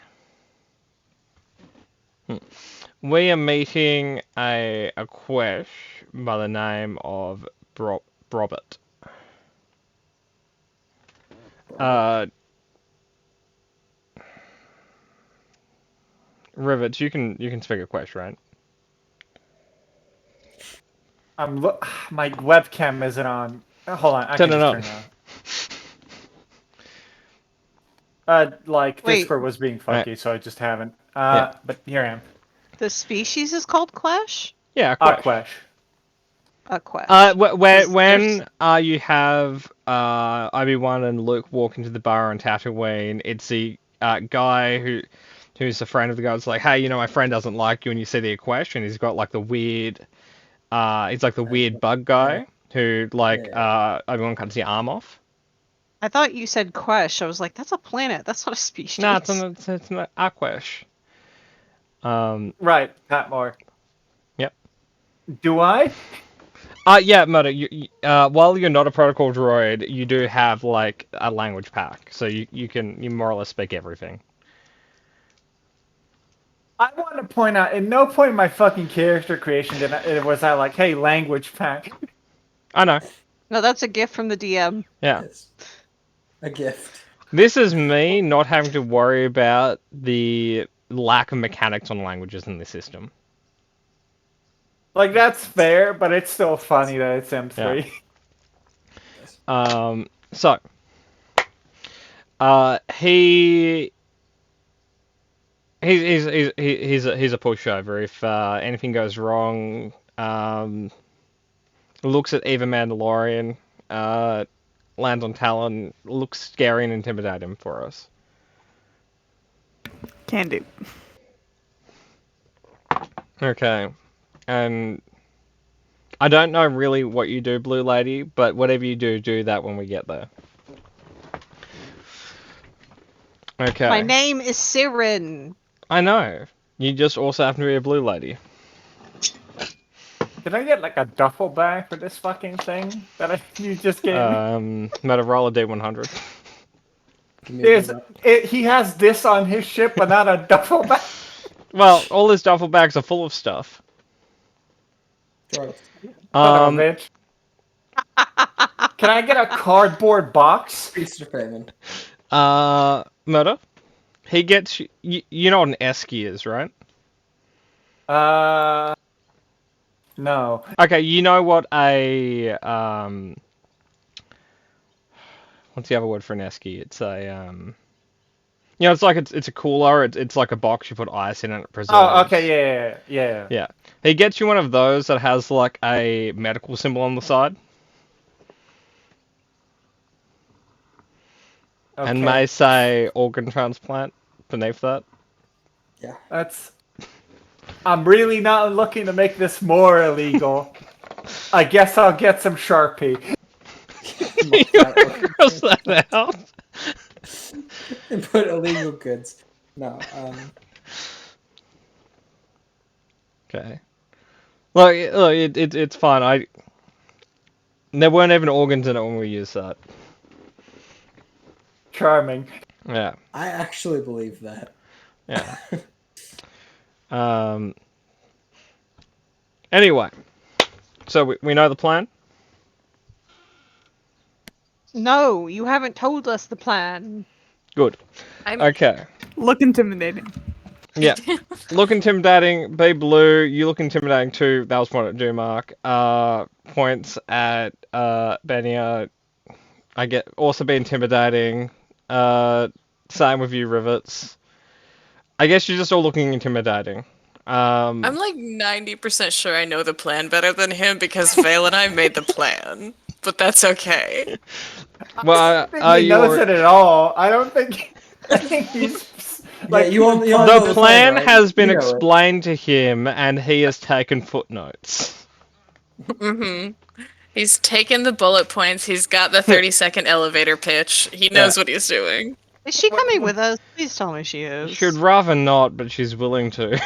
are meeting a Quesh by the name of Brobert. Rivets, you can speak a Quesh, right? My webcam isn't on. Hold on, I can just turn it on. Wait. Discord was being funky, so I just haven't. Yeah. But here I am. The species is called Clash? Yeah, Quesh. Aquash. A Quest. When you have Obi-Wan and Luke walk into the bar on Tatooine, it's the guy who's a friend of the guy. It's like, hey, my friend doesn't like you, and you see the Aquash, and he's got like the weird, he's like the weird bug guy who Obi-Wan cuts the arm off. I thought you said Quesh. I was like, that's a planet. That's not a species. No, it's an Aquash. Right, Pat Moore. Yep. Do I? Yeah, Murder. While you're not a protocol droid, you do have like a language pack, so you more or less speak everything. I want to point out, at no point in my fucking character creation was I like, hey, language pack. I know. No, that's a gift from the DM. Yeah. It's a gift. This is me not having to worry about the lack of mechanics on languages in the system. Like, that's fair, but it's still funny that it's M3. Yeah. He's a pushover. If anything goes wrong, looks at Eva Mandalorian, lands on Talon, looks scary and intimidating for us. Can do. Okay. And I don't know really what you do, Blue Lady, but whatever you do, do that when we get there. Okay. My name is Sirin. I know. You just also happen to be a Blue Lady. Did I get like a duffel bag for this fucking thing that you just gave me? Motorola D100. He has this on his ship, but not a duffel bag. Well, all his duffel bags are full of stuff. Bitch. Can I get a cardboard box? Mr. Freeman. Murder? He gets you know what an esky is, right? No. Okay, you know what a what's the other word for an esky? It's a it's like it's a cooler. It's like a box you put ice in and it preserves. Oh, okay, yeah. Yeah. He gets you one of those that has like a medical symbol on the side, Okay. and may say organ transplant beneath that. That's. I'm really not looking to make this more illegal. I guess I'll get some Sharpie. You cross that out. And put illegal goods. No. Okay. Look, it's fine. There weren't even organs in it when we used that. Charming. Yeah. I actually believe that. Yeah. Anyway, so we know the plan. No, you haven't told us the plan. Good. I'm Okay. Look intimidating. Yeah. Look intimidating. Be blue. You look intimidating too. That was point at Dumark. Points at Benya. I get also be intimidating. Same with you, Rivets. I guess you're just all looking intimidating. I'm like 90% sure I know the plan better than him because Vale and I made the plan. But that's okay. Well, I don't think he knows it at all. I don't think. I think he's like you only know the plan right? has been You know it. explained to him, and he has taken footnotes. He's taken the bullet points. He's got the 30-second elevator pitch. He knows what he's doing. Is she coming with us? Please tell me she is. She'd rather not, but she's willing to.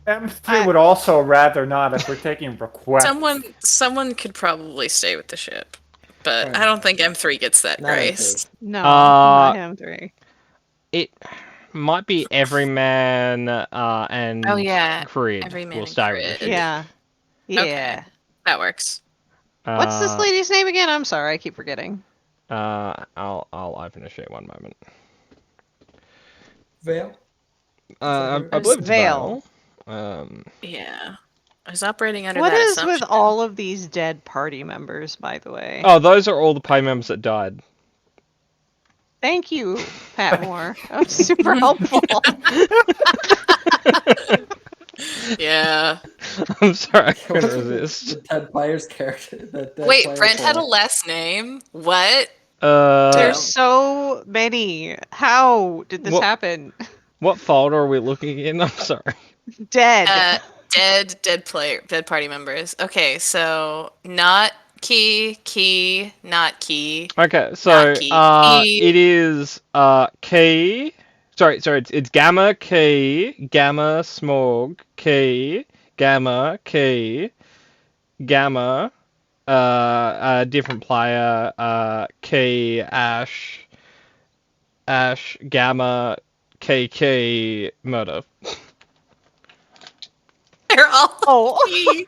M3 would also rather not if we're taking requests. Someone could probably stay with the ship. But Right. I don't think M3 gets that Not grace. No, not him three. It might be Everyman and Oh yeah, Creed Everyman will and stay with the Creed. ship. Yeah. Yeah. Okay. That works. What's this lady's name again? I'm sorry, I keep forgetting. I'll open a sheet one moment. Veil. I It's believe it's Vale. Vale. Yeah. I was operating under What that is assumption. with all of these dead party members, by the way? Oh, those are all the party members that died. Thank you, Pat Moore. That was super helpful. Yeah. I'm sorry, I couldn't resist. The Ted Player's character. The Wait, player Brent had a for- last name? What? There's so many. How did this What- happen? What folder are we looking in? I'm sorry. Dead. Dead party members. Okay, so not key, not key. Okay, so Not key. it is key. Sorry, it's gamma key, gamma smog key, gamma key, gamma a different player key ash gamma key murder. They're all Oh. key.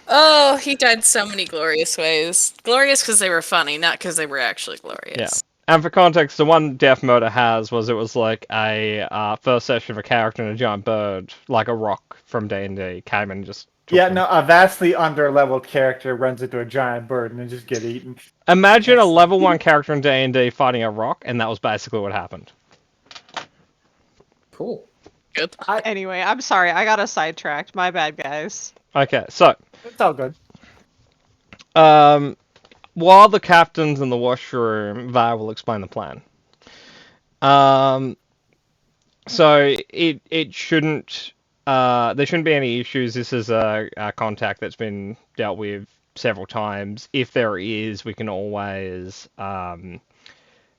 Oh, he died so many glorious ways. Glorious because they were funny, not because they were actually glorious. Yeah. And for context, the one death murder has was it was like a first session of a character and a giant bird, like a rock from D&D, came and just took Yeah, them. no, a vastly under-leveled character runs into a giant bird and then just get eaten. Imagine a level 1 character in D&D fighting a rock, and that was basically what happened. Cool. Good. Anyway, I'm sorry. I got us sidetracked. My bad, guys. Okay, so It's all good. while the captain's in the washroom, Var will explain the plan. So it shouldn't there shouldn't be any issues. This is a contact that's been dealt with several times. If there is, we can always kind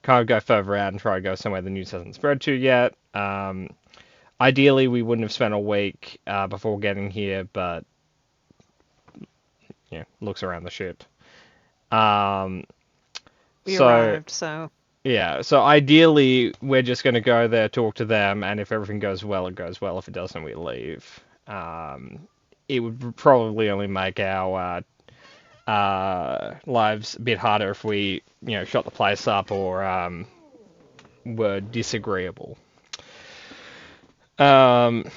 of go further out and try to go somewhere the news hasn't spread to yet. Ideally, we wouldn't have spent a week before getting here, but yeah, looks around the ship. We So- arrived, so Yeah, so ideally, we're just going to go there, talk to them, and if everything goes well, it goes well. If it doesn't, we leave. It would probably only make our lives a bit harder if we, shot the place up or were disagreeable. Any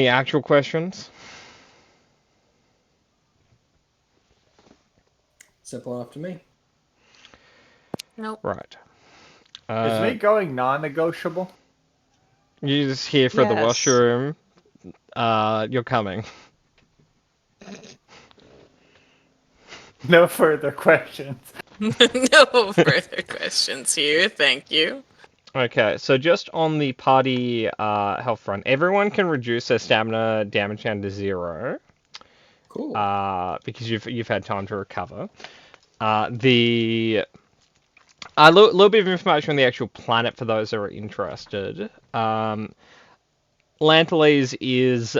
actual questions? Simple enough to me. Nope. Right. Is me going non-negotiable? You just here for the Yes. washroom. You're coming. No further questions. No further questions here. Thank you. Okay, so just on the party health front, everyone can reduce their stamina damage down to 0. Cool. Because you've had time to recover. A little bit of information on the actual planet for those that are interested. Lanteles is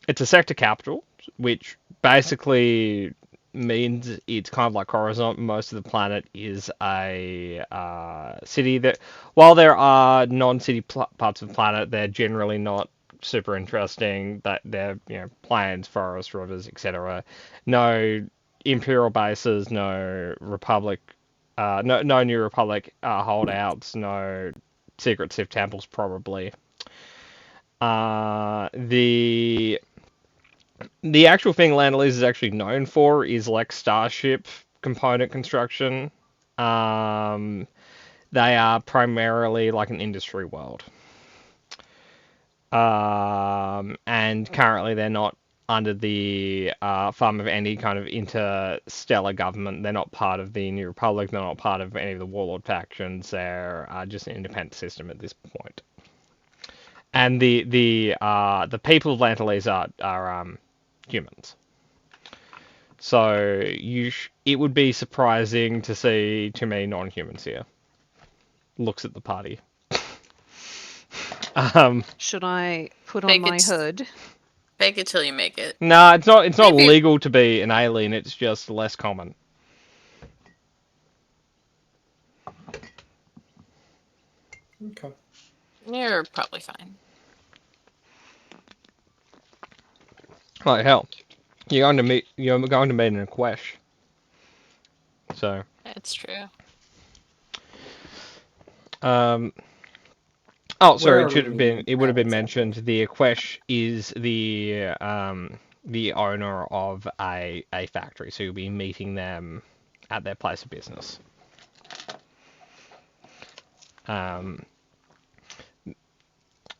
it's a sector capital, which basically means it's kind of like Coruscant. Most of the planet is a city that, while there are non-city parts of the planet, they're generally not super interesting. That they're plains, forests, rivers, etc. No imperial bases, no republic, no New Republic holdouts, no secret Sith temples probably. The actual thing Landelise is actually known for is like starship component construction. They are primarily like an industry world. And currently they're not under the thumb of any kind of interstellar government. They're not part of the New Republic. They're not part of any of the warlord factions. They're just an independent system at this point. And the people of Lanteles are humans. So it would be surprising to see too many non-humans here. Looks at the party. Should I put on Fake my it. hood? Fake it till you make it. No, it's not Maybe. legal to be an alien. It's just less common. Okay. You're probably fine. Like hell, you're going to meet an Aquesh. So. It's true. Oh, sorry. Where It should are have we been. It would have been at? mentioned. The Aquesh is the owner of a factory, so you'll be meeting them at their place of business.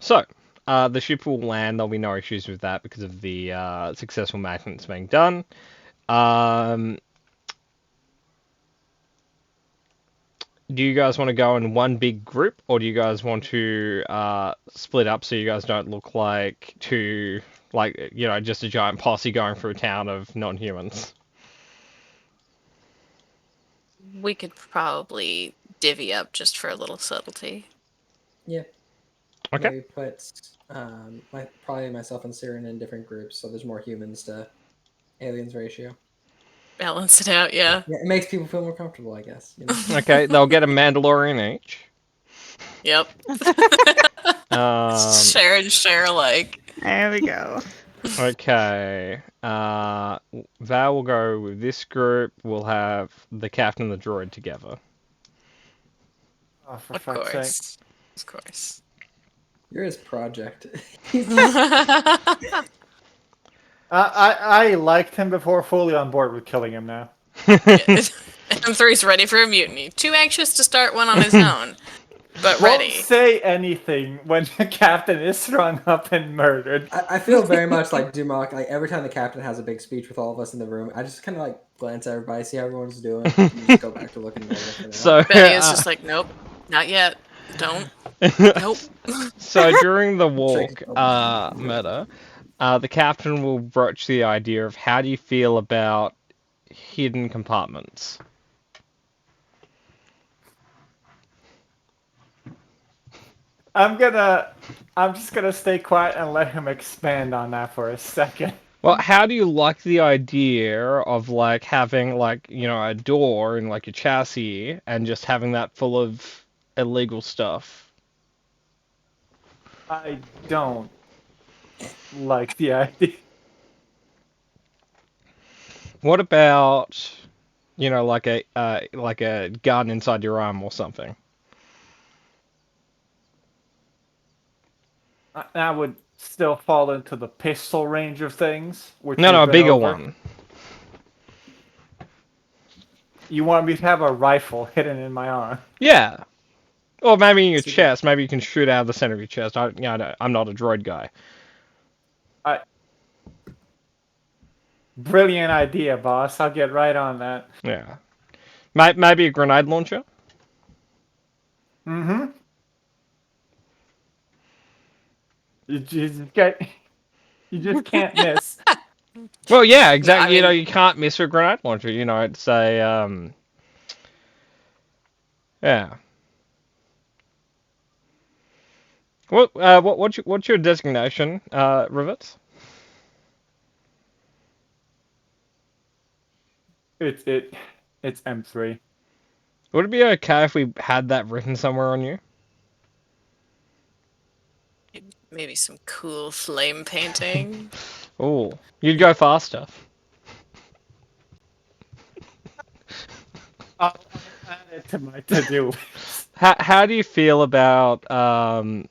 So the ship will land. There'll be no issues with that because of the successful maintenance being done. Do you guys want to go in one big group, or do you guys want to split up so you guys don't look like just a giant posse going through a town of non-humans? We could probably divvy up just for a little subtlety. Yeah. Okay. Maybe put probably myself and Siren in different groups, so there's more humans to aliens ratio. Balance it out, yeah. Yeah, it makes people feel more comfortable, I guess. You know? Okay, they'll get a Mandalorian each. Yep. Share and share alike. There we go. Okay. Val will go with this group. We'll have the captain and the droid together. Oh, for Of fuck's sake. course. Of course. You're his project. I liked him before, fully on board with killing him now. M3's ready for a mutiny. Too anxious to start one on his own, but ready. Won't say anything when the captain is strung up and murdered. I feel very much like Dumock. Like every time the captain has a big speech with all of us in the room, I just kind of like glance at everybody, see how everyone's doing, and just go back to looking normal for now. So Benny is just like, nope, not yet. Don't. Nope. So during the walk, meta, the captain will broach the idea of how do you feel about hidden compartments? I'm just gonna stay quiet and let him expand on that for a second. Well, how do you like the idea of like having a door in like your chassis and just having that full of illegal stuff? I don't like the idea. What about, like a gun inside your arm or something? That would still fall into the pistol range of things. Which No, we've a been bigger over. one. You want me to have a rifle hidden in my arm? Yeah. Or maybe in your Super. chest. Maybe you can shoot out of the center of your chest. I'm not a droid guy. Brilliant idea, boss. I'll get right on that. Yeah. Maybe a grenade launcher. Mm-hmm. You just can't miss. Well, yeah, exactly. mean- You can't miss a grenade launcher. It's a yeah. What's your designation, Rivets? It's M3. Would it be okay if we had that written somewhere on you? Maybe some cool flame painting. Oh, you'd go faster. I'll add it to my to-do. How do you feel about having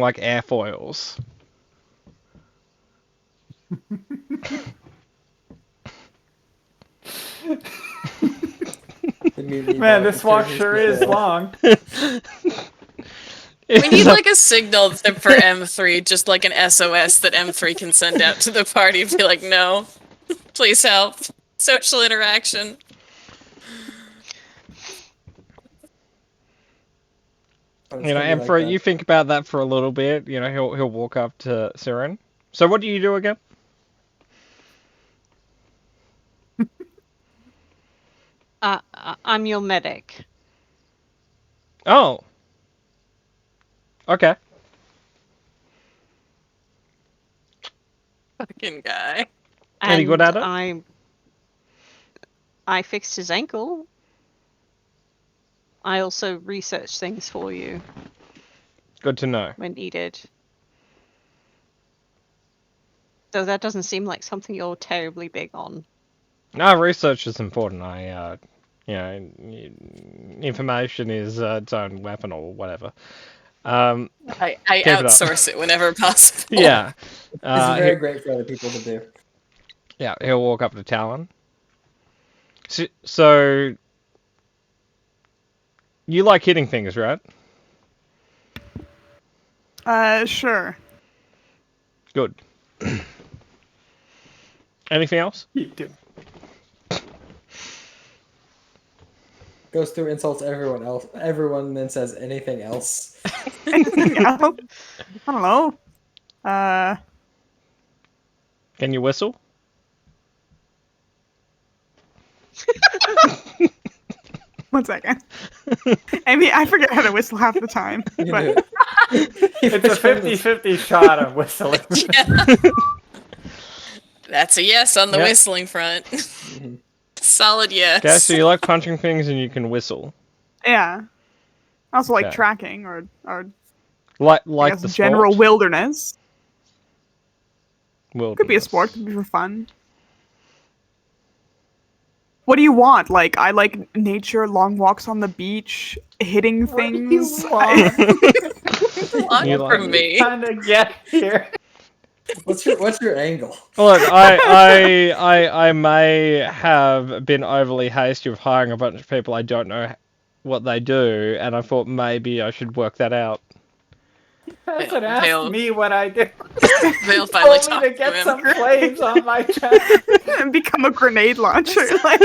like airfoils? Man, this walk sure is long. We need like a signal for M3, just like an SOS that M3 can send out to the party. Be like, no, please help. Social interaction. And for you think about that for a little bit. He'll walk up to Siren. So what do you do again? I'm your medic. Oh. Okay. Fucking guy. Any good at it? I fixed his ankle. I also research things for you Good to know. when needed. Though that doesn't seem like something you're terribly big on. No, research is important. Information is its own weapon or whatever. I Keep it up. outsource it whenever possible. Yeah. It's very great for other people to do. Yeah, he'll walk up to Talon. So you like hitting things, right? Sure. Good. Anything else? Keep doing. Goes through, insults everyone, then says anything else. Anything else? I don't know. Can you whistle? One second. I forget how to whistle half the time. You can But do it. It's a 50-50 shot on whistling. That's a yes on the Yep. whistling front. Solid yes. Okay, so you like punching things and you can whistle. yeah. I also like Okay. tracking or Like I guess the general sport? wilderness. Could be a Wilderness. sport, could be for fun. What do you want? Like, I like nature, long walks on the beach, hitting things. Long You for like- me. Trying to get here. What's your angle? Look, I may have been overly hasty with hiring a bunch of people I don't know what they do, and I thought maybe I should work that out. Hasn't They'll- asked me what I did. They'll finally Told talk me to to get him. some flames on my chest. And become a grenade launcher. Like,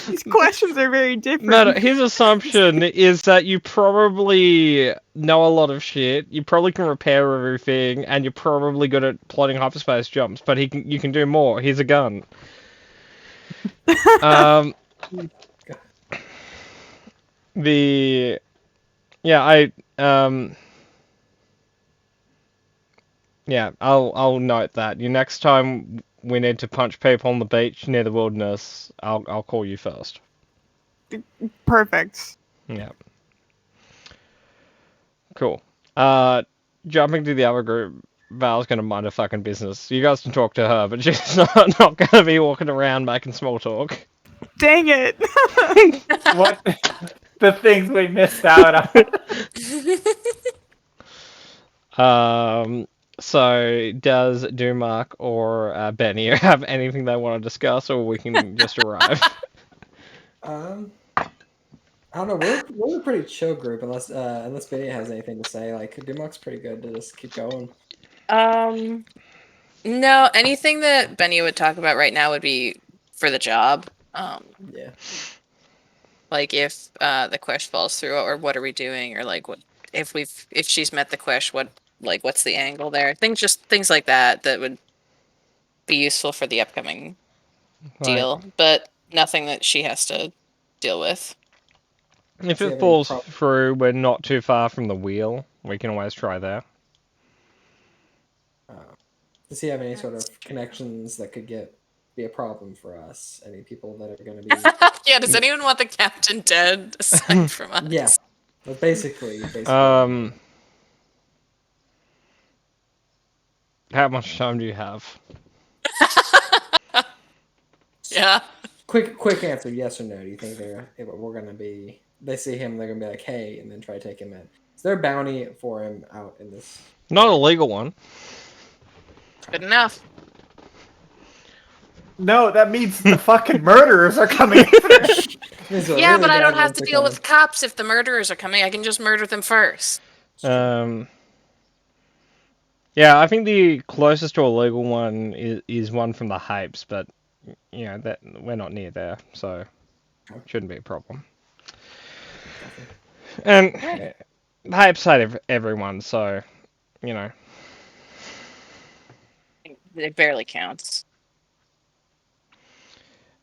these questions are very different. No, his assumption is that you probably know a lot of shit, you probably can repair everything, and you're probably good at plotting hyperspace jumps, but you can do more. Here's a gun. I'll note that. Next time we need to punch people on the beach near the wilderness, I'll call you first. Perfect. Yeah. Cool. Jumping to the other group, Val's gonna mind her fucking business. You guys can talk to her, but she's not gonna be walking around making small talk. Dang it. What the things we missed out So on. does Dumark or Benny have anything they want to discuss, or we can just arrive? I don't know. We're a pretty chill group unless Benny has anything to say. Like Dumok's pretty good to just keep going. No, anything that Benny would talk about right now would be for the job. Yeah. Like if the quest falls through, or what are we doing, or like what if she's met the quest, what's the angle there? Things like that would be useful for the upcoming deal, but nothing that she has to deal with. If Do you it have any falls through, we're not too far from the wheel. We can always try there. Does he have any sort of connections that could be a problem for us? Any people that are going to be? Yeah, does anyone want the captain dead aside from us? Yeah. But basically. How much time do you have? Yeah. Quick answer, yes or no. Do you think we're gonna be? They see him, they're gonna be like, "Hey," and then try to take him in. Is there a bounty for him out in this? Not a legal one. Good enough. No, that means the fucking murderers are coming after. Yeah, but I don't have to deal with cops if the murderers are coming. I can just murder them first. Yeah, I think the closest to a legal one is one from the Hypes, but that we're not near there, so shouldn't be a problem. And the Hypes side everyone, so It barely counts.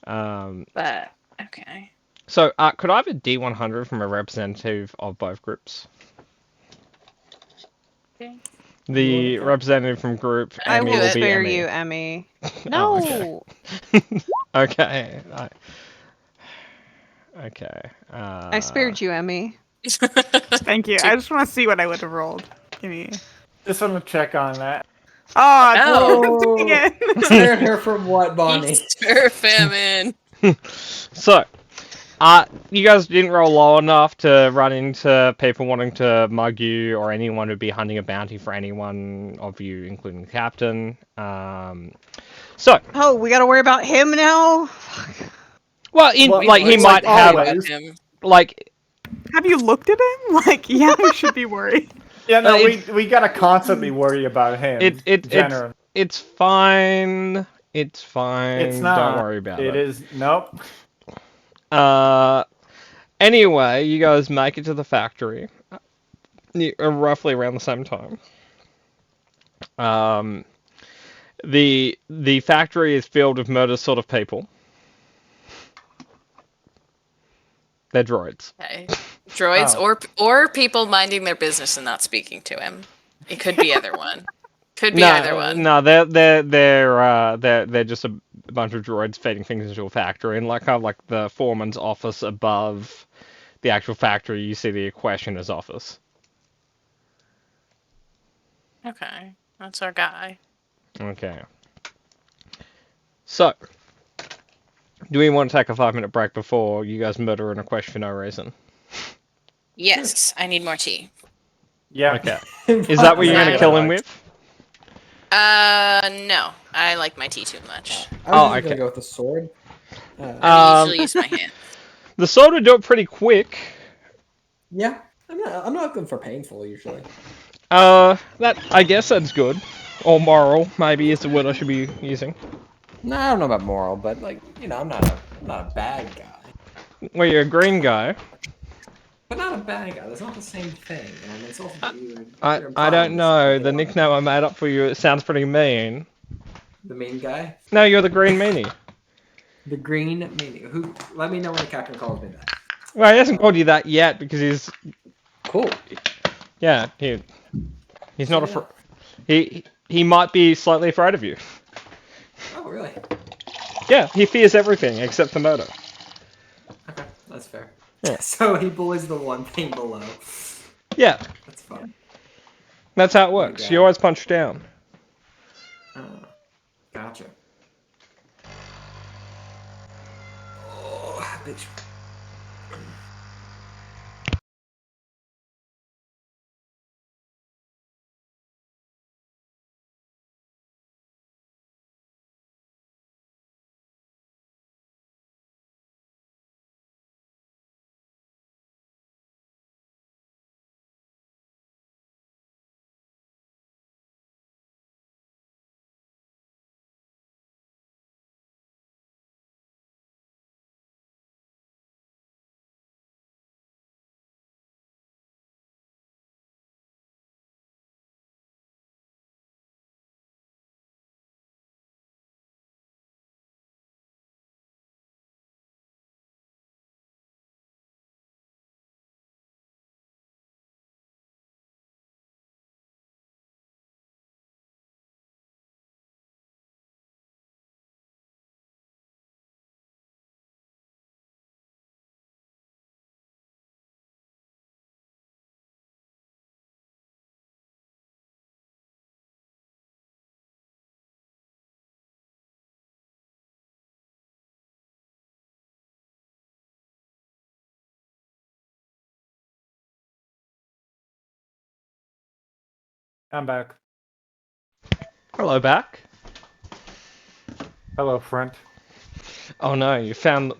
But okay. So, could I have a D100 from a representative of both groups? Okay. The representative from group I Emmy will will be spare Emmy. you, Emmy. Oh, No. okay. Okay. I spared you, Emmy. Thank you. I just want to see what I would have rolled. Give me. Just want to check on that. Oh, dang it. Spared her from what, Bonnie? Sure, famine. So, you guys didn't roll low enough to run into people wanting to mug you or anyone who'd be hunting a bounty for anyone of you, including the captain. So. Oh, we gotta worry about him now? Well, he might have him. Like. Have you looked at him? Like, yeah, we should be worried. Yeah, no, we gotta constantly worry about him. It's fine. It's fine. It's not. Don't worry about it. It is. Nope. Anyway, you guys make it to the factory, roughly around the same time. The factory is filled with murder sort of people. They're droids. Okay. Droids or people minding their business and not speaking to him. It could be either one. Could be either one. No, they're just a bunch of droids feeding things into a factory, and kind of like the foreman's office above the actual factory. You see the Equestrianer's office. Okay, that's our guy. Okay. So, do we want to take a 5-minute break before you guys murder an Equestrian for no reason? Yes, I need more tea. Yeah. Okay. Is that what you're going to kill him with? No. I like my tea too much. I was gonna go with the sword. I usually use my hand. The sword would do it pretty quick. Yeah, I'm not looking for painful usually. I guess that's good. Or moral, maybe, is the word I should be using. No, I don't know about moral, but I'm not a bad guy. Well, you're a green guy. But not a bad guy. That's not the same thing. And it's also I don't know. The nickname I made up for you, it sounds pretty mean. The mean guy? No, you're the green meanie. The green meanie. Who? Let me know when the captain calls me that. Well, he hasn't called you that yet because he's cool. Yeah, he's not afraid. He might be slightly afraid of you. Oh, really? Yeah, he fears everything except the murder. Okay, that's fair. Yeah. So he bullies the one thing below. Yeah. That's fun. That's how it works. You always punch down. Gotcha. Oh, bitch. I'm back. Hello, back. Hello, friend. Oh no, you found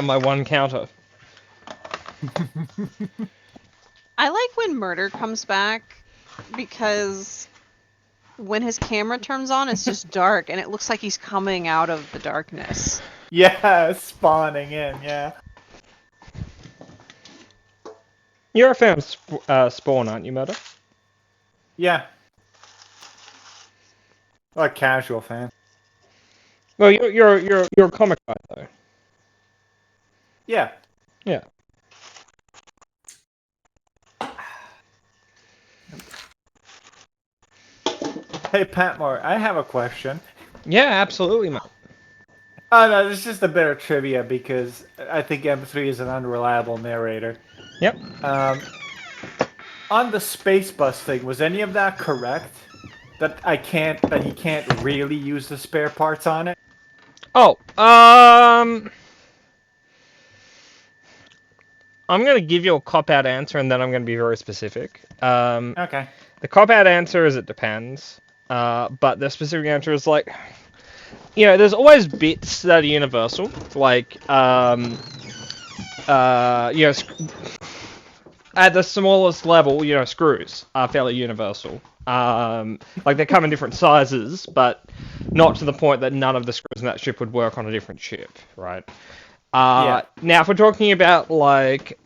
my one counter. I like when Murder comes back because when his camera turns on, it's just dark and it looks like he's coming out of the darkness. Yeah, spawning in, yeah. You're a fan of Spawn, aren't you, Murder? Yeah. Like casual fan. Well, you're a comic guy though. Yeah. Yeah. Hey, Patmore, I have a question. Yeah, absolutely, mate. Oh no, this is just a bit of trivia because I think M3 is an unreliable narrator. Yep. On the space bus thing, was any of that correct? That he can't really use the spare parts on it? Oh, I'm gonna give you a cop-out answer, and then I'm gonna be very specific. Okay. The cop-out answer is it depends. But the specific answer is like, there's always bits that are universal, like, at the smallest level, screws are fairly universal. Like they come in different sizes, but not to the point that none of the screws in that ship would work on a different ship, right? Yeah. Now, if we're talking about like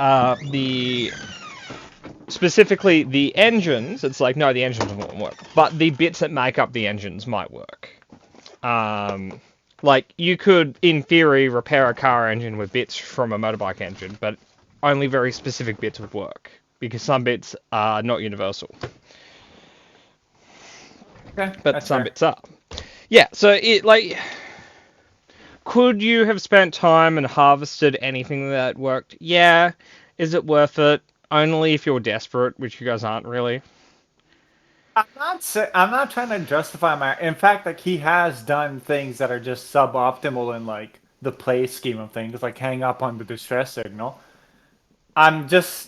specifically the engines, it's like no, the engines won't work, but the bits that make up the engines might work. Like you could, in theory, repair a car engine with bits from a motorbike engine, but only very specific bits would work because some bits are not universal. Okay. But that's some fair. bits are. Yeah, so it like, could you have spent time and harvested anything that worked? Yeah. Is it worth it? Only if you're desperate, which you guys aren't really. I'm not trying to justify my. In fact, like he has done things that are just suboptimal in like the play scheme of things, like hang up on the distress signal. I'm just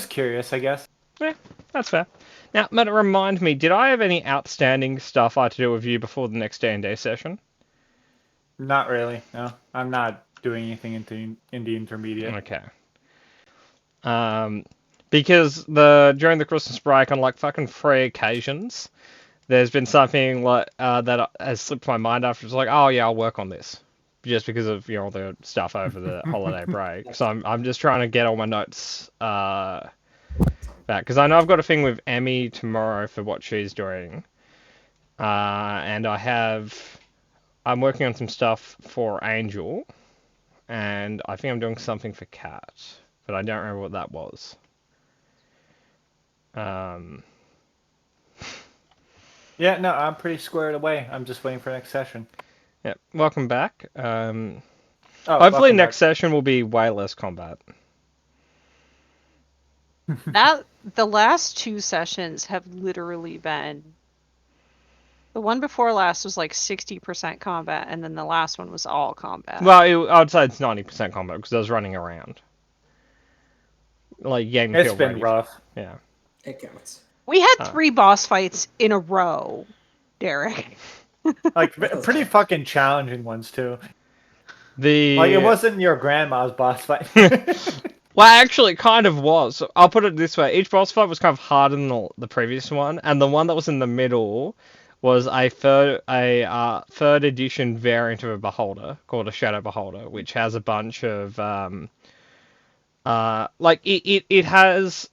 curious, I guess. Yeah, that's fair. Now, Matt, remind me, did I have any outstanding stuff I had to do with you before the next D&D session? Not really. No, I'm not doing anything in the intermediate. Okay. Because during the Christmas break, on like fucking 3 occasions, there's been something like that has slipped my mind after. It's like, oh yeah, I'll work on this, just because of all the stuff over the holiday break. So I'm just trying to get all my notes back, because I know I've got a thing with Emmy tomorrow for what she's doing, and I'm working on some stuff for Angel, and I think I'm doing something for Kat, but I don't remember what that was. Yeah, no, I'm pretty squared away. I'm just waiting for next session. Yeah, welcome back. Oh, Hopefully welcome next back. session will be way less combat. The last 2 sessions have literally been. The one before last was like 60% combat, and then the last one was all combat. Well, I would say it's 90% combat because I was running around. Like getting It's feel been ready. rough. Yeah. It counts. We had 3 boss fights in a row, Derek. Like pretty fucking challenging ones too. The Like it wasn't your grandma's boss fight. Well, actually, it kind of was. I'll put it this way: each boss fight was kind of harder than the previous one, and the one that was in the middle was a third edition variant of a beholder called a Shadow Beholder, which has a bunch of like it has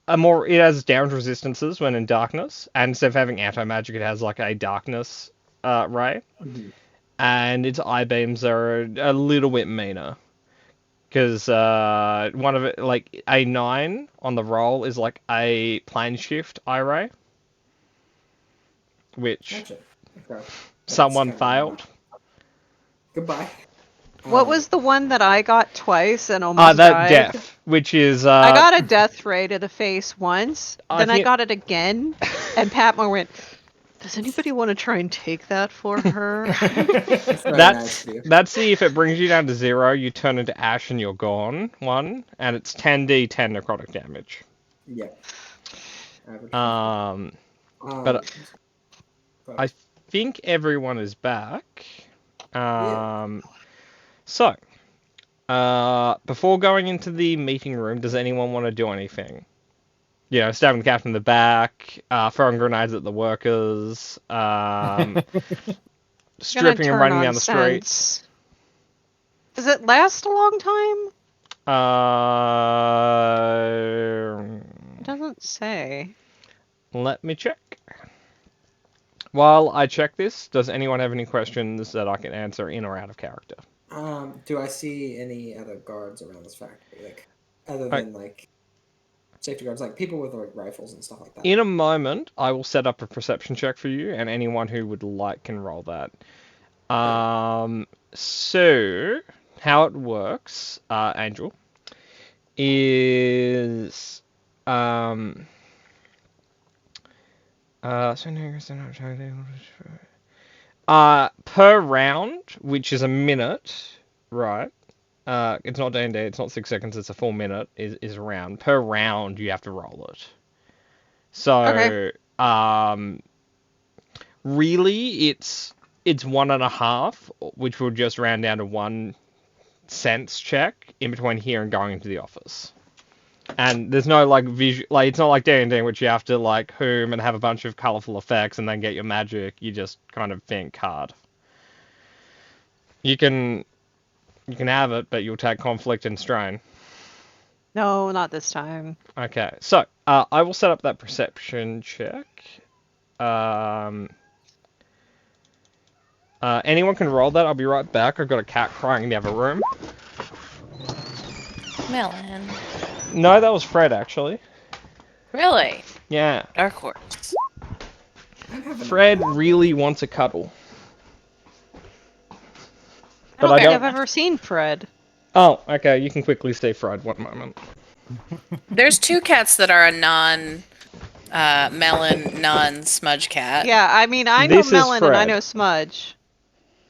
it has damage resistances when in darkness, and instead of having anti-magic, it has like a darkness ray, and its eye beams are a little bit meaner. Because one of it, like a 9 on the roll, is like a plane shift eye ray, which Gotcha. Okay. someone That's kinda- failed. Goodbye. What was the one that I got twice and almost That died? death, which is I got a death ray to the face once, I then I think- got it again, and Patmore went, "Does anybody want to try and take that for her?" Very that's nice of you. that's the if it brings you down to 0, you turn into ash and you're gone one, and it's 10d10 necrotic damage. Yep. Average. But I think everyone is back. So, before going into the meeting room, does anyone want to do anything? You know, stabbing the captain in the back, throwing grenades at the workers, stripping and running down the street. Does it last a long time? It doesn't say. Let me check. While I check this, does anyone have any questions that I can answer in or out of character? Do I see any other guards around this factory, like other than like safety guards, like people with like rifles and stuff like that? In a moment, I will set up a perception check for you, and anyone who would like can roll that. So how it works, Angel, is per round, which is a minute, right? It's not D&D, it's not 6 seconds, it's a full minute, is a round. Per round, you have to roll it. So, Okay. Really, it's 1.5, which will just round down to 1 sense check in between here and going into the office. And there's no like visual, like it's not like D&D, which you have to like whom and have a bunch of colorful effects and then get your magic. You just kind of think hard. You can have it, but you'll take conflict and strain. No, not this time. Okay, so I will set up that perception check. Anyone can roll that. I'll be right back. I've got a cat crying in the other room. Melon. No, that was Fred actually. Really? Yeah. Dark Horse. Fred really wants a cuddle. I don't think I've ever seen Fred. Oh, okay. You can quickly see Fred. One moment. There's 2 cats that are a melon, non-smudge cat. Yeah, I mean, I know This is Melon and I Fred. know Smudge.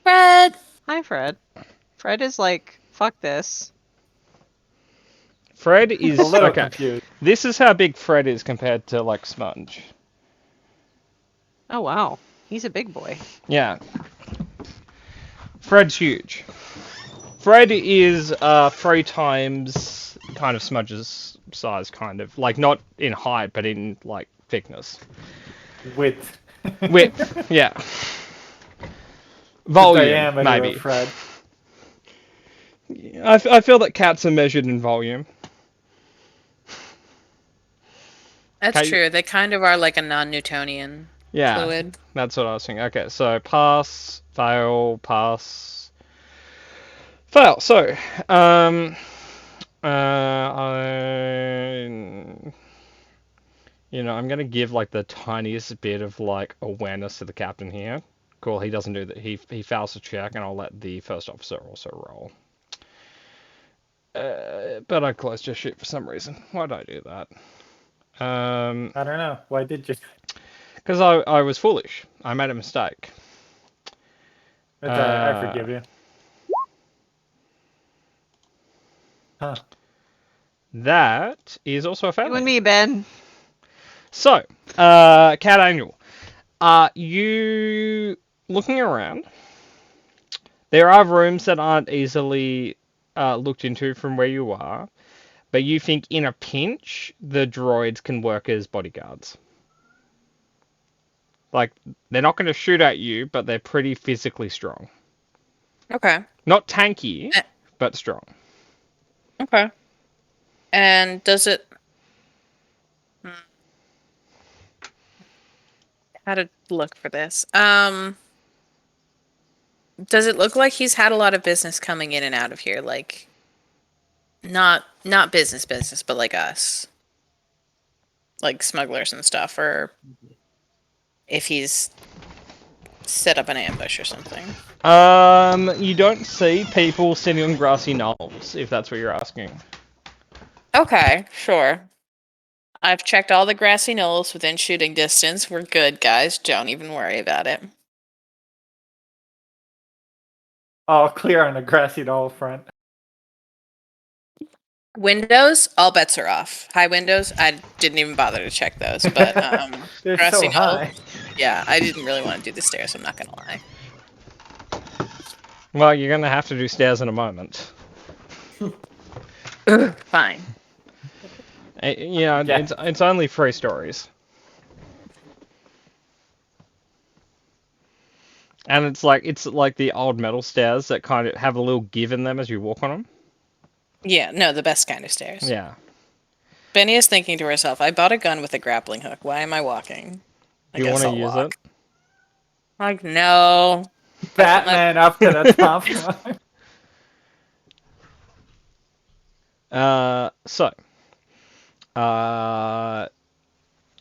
Fred! Hi, Fred. Fred is like, fuck this. Fred is A little okay. confused. This is how big Fred is compared to like Smudge. Oh, wow. He's a big boy. Yeah. Fred's huge. Fred is 3 times kind of Smudge's size, kind of. Like, not in height, but in, like, thickness. Width. Width, yeah. Volume, Diameter maybe. of Fred. I feel that cats are measured in volume. That's true. They kind of are like a non-Newtonian fluid. That's what I was thinking. Okay, so pass, fail, pass, fail. So, I'm gonna give like the tiniest bit of like awareness to the captain here. Cool, he doesn't do that. He fails the check, and I'll let the first officer also roll. But I closed your shit for some reason. Why did I do that? I don't know. Why did you? Because I was foolish. I made a mistake. But, I forgive you. Huh. That is also a failure. You and me, Ben. So, Cat Angel, you looking around? There are rooms that aren't easily looked into from where you are, but you think in a pinch the droids can work as bodyguards. Like, they're not going to shoot at you, but they're pretty physically strong. Okay. Not tanky, but strong. Okay. And does it... How to look for this? Does it look like he's had a lot of business coming in and out of here? Like, not business, but like us. Like smugglers and stuff, or if he's set up an ambush or something. You don't see people sitting on grassy knolls, if that's what you're asking. Okay, sure. I've checked all the grassy knolls within shooting distance. We're good, guys. Don't even worry about it. All clear on the grassy knoll front. Windows, all bets are off. High windows, I didn't even bother to check those. But They're grassy so knoll, high. yeah, I didn't really want to do the stairs. I'm not gonna lie. Well, you're gonna have to do stairs in a moment. Fine. You know, Yeah. it's only 3 stories. And it's like the old metal stairs that kind of have a little give in them as you walk on them. Yeah, no, the best kind of stairs. Yeah. Benny is thinking to herself, I bought a gun with a grappling hook. Why am I walking? Do you want to use it? Like, no. Batman up to the top. So,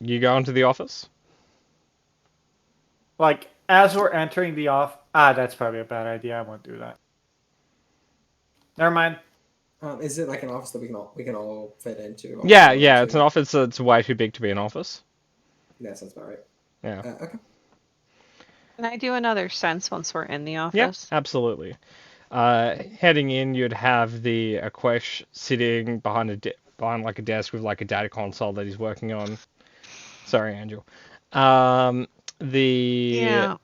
you go into the office. Like, as we're entering the that's probably a bad idea. I won't do that. Never mind. Is it like an office that we can all fit into? Yeah, it's an office that's way too big to be an office. That sounds about right. Yeah. Okay. Can I do another sense once we're in the Yeah, office? absolutely. Heading in, you'd have the Aquesh sitting behind behind like a desk with like a data console that he's working on. Sorry, Angel. The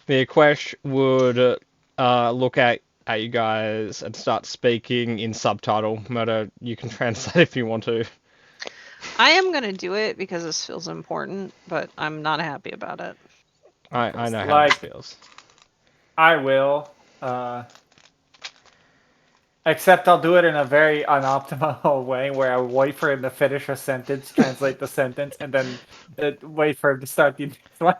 Aquesh would look at you guys and start speaking in subtitle. Murder, you can translate if you want to. I am gonna do it because this feels important, but I'm not happy about it. I know how Like- this feels. I will. Except I'll do it in a very unoptimal way where I'll wait for him to finish a sentence, translate the sentence, and then wait for him to start the next one.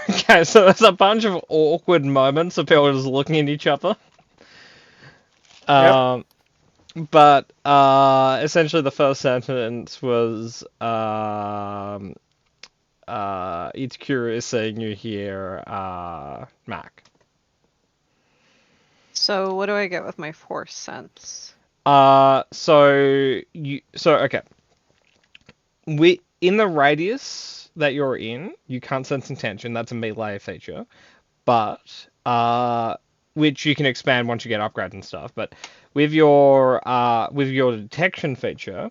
Okay, so there's a bunch of awkward moments of people just looking at each other. But essentially the first sentence was it's curious seeing you here, Mac. So what do I get with my force sense? So okay. In the radius that you're in, you can't sense intention. That's a melee feature, but which you can expand once you get upgrades and stuff. But with your detection feature,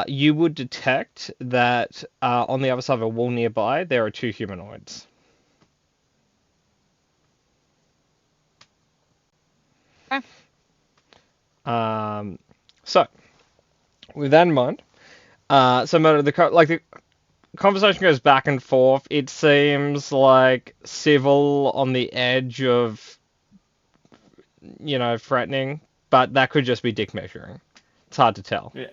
you would detect that on the other side of a wall nearby there are 2 humanoids. Okay. So with that in mind, the conversation goes back and forth. It seems like civil on the edge of, threatening, but that could just be dick measuring. It's hard to tell. Yeah.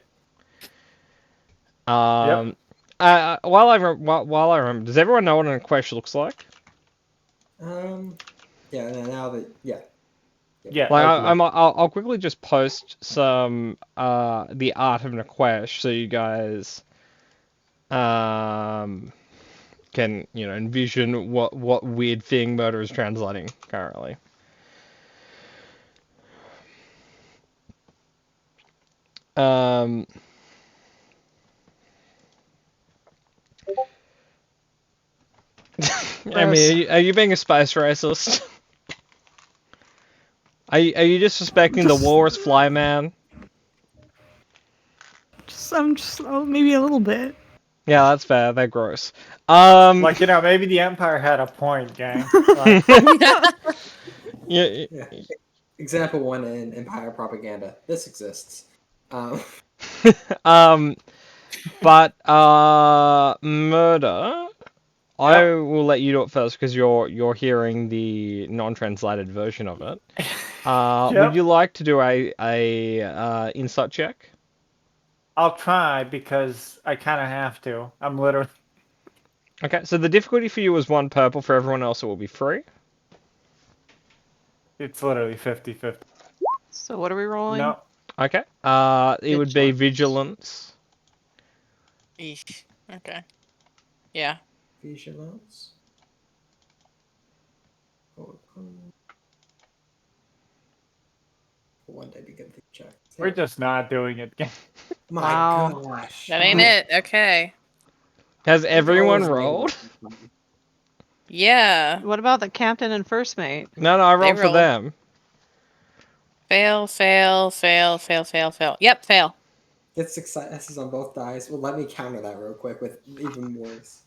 While I remember, does everyone know what an Aquesh looks like? Yeah. Now that Yeah. Like hopefully. I'll quickly just post some the art of an Aquesh so you guys can envision what weird thing Murder is translating currently. I mean, are you being a space racist? Are you just suspecting the walrus fly man? Maybe a little bit. Yeah, that's fair. They're gross. Like, maybe the Empire had a point, gang. Like, Yeah. example 1 in Empire propaganda. This exists. But Murder, I will let you do it first because you're hearing the non-translated version of it. Would you like to do a insight check? I'll try because I kind of have to. I'm literally. Okay, so the difficulty for you is 1 purple. For everyone else, it will be 3. It's literally 50-50. So what are we rolling? No. Okay. It would be vigilance. Eesh. Okay. Yeah. Vigilance. One day begin the check. We're just not doing it, gang. My Wow. gosh. That ain't it. Okay. Has everyone Always rolled? Yeah. What about the captain and first mate? No, I rolled for rolled. them. Fail, fail, fail, fail, fail, fail. Yep, fail. Get successes on both dice. Well, let me counter that real quick with even worse.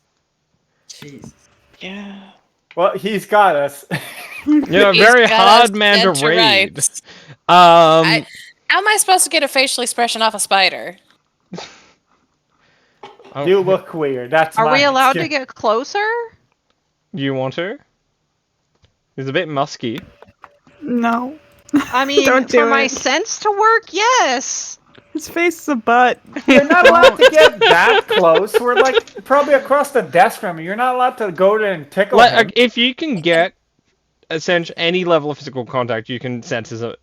Jesus. Yeah. Well, he's got us. You're a He's very got hard us man to dead to read. rights. Um, How am I supposed to get a facial expression off a spider? oh, You look weird. That's Are my we allowed to excuse. get closer? you want to? He's a bit musky. No. I mean, Don't for do my it. sense to work, yes. His face is a butt. You're not allowed to get that close. We're like probably across the desk from you. You're not allowed to go there and tickle him. Like, if you can get essentially any level of physical contact, you can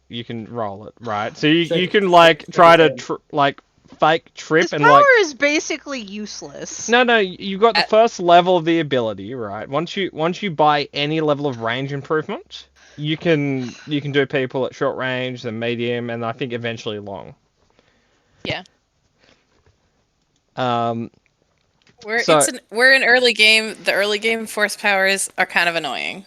you can roll it, right? So you can like try to like fake trip His and power like. is basically useless. No, you got the first level of the ability, right? Once you buy any level of range improvement, you can do people at short range, then medium, and I think eventually long. Yeah. So- We're in early game. The early game force powers are kind of annoying.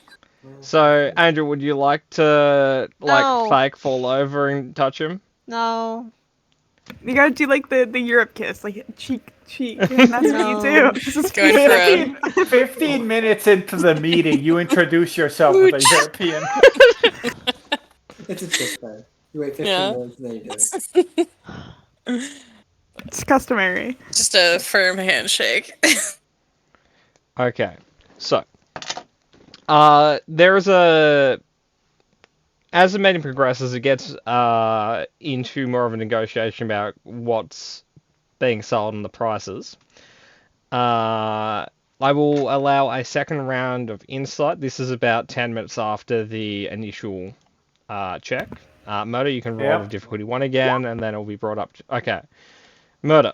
So, Andrew, would you like to No. fake fall over and touch him? No. You gotta do like the Europe kiss, like cheek, and that's what you do. This is Going for a- 15 minutes into the meeting, you introduce yourself with a European. It's a twist plan. You wait 15 Yeah. minutes and then you do it. It's customary. Just a firm handshake. Okay, so there's as the meeting progresses, it gets into more of a negotiation about what's being sold and the prices. I will allow a second round of insight. This is about 10 minutes after the initial check. Murder, you can roll Yep. with difficulty 1 again, and then it'll be brought up. Okay. Murder.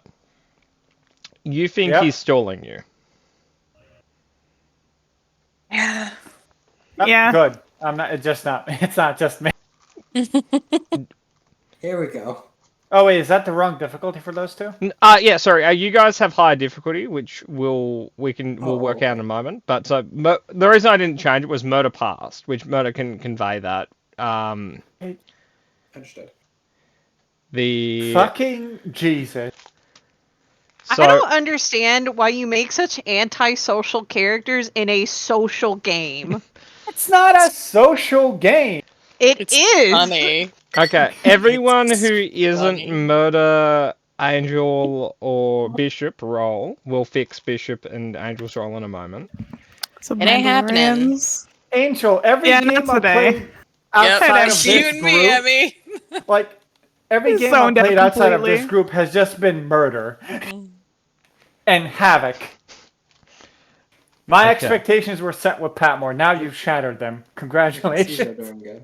You think Yep. he's stalling you? Yeah. Oh, Yeah. Good. I'm not. It's just not. It's not just me. Here we go. Oh wait, is that the wrong difficulty for those two? Yeah, sorry. You guys have higher difficulty, which we'll work out in a moment. But so the reason I didn't change it was murder passed, which murder can convey that. Understood. The Fucking Jesus. so I don't understand why you make such antisocial characters in a social game. It's not a social game. It is. Funny. okay, everyone who isn't funny. murder, angel, or bishop roll will fix bishop and angel's roll in a moment. Some It ain't happening. Mandalorians. Angel, every Yeah, game not I today. played outside of Just you this and group, me, Emmy. like every He's game I zoned out played outside of completely. this group has just been murder and havoc. My Okay. expectations were set with Patmore. Now you've shattered them. These are Congratulations. doing good.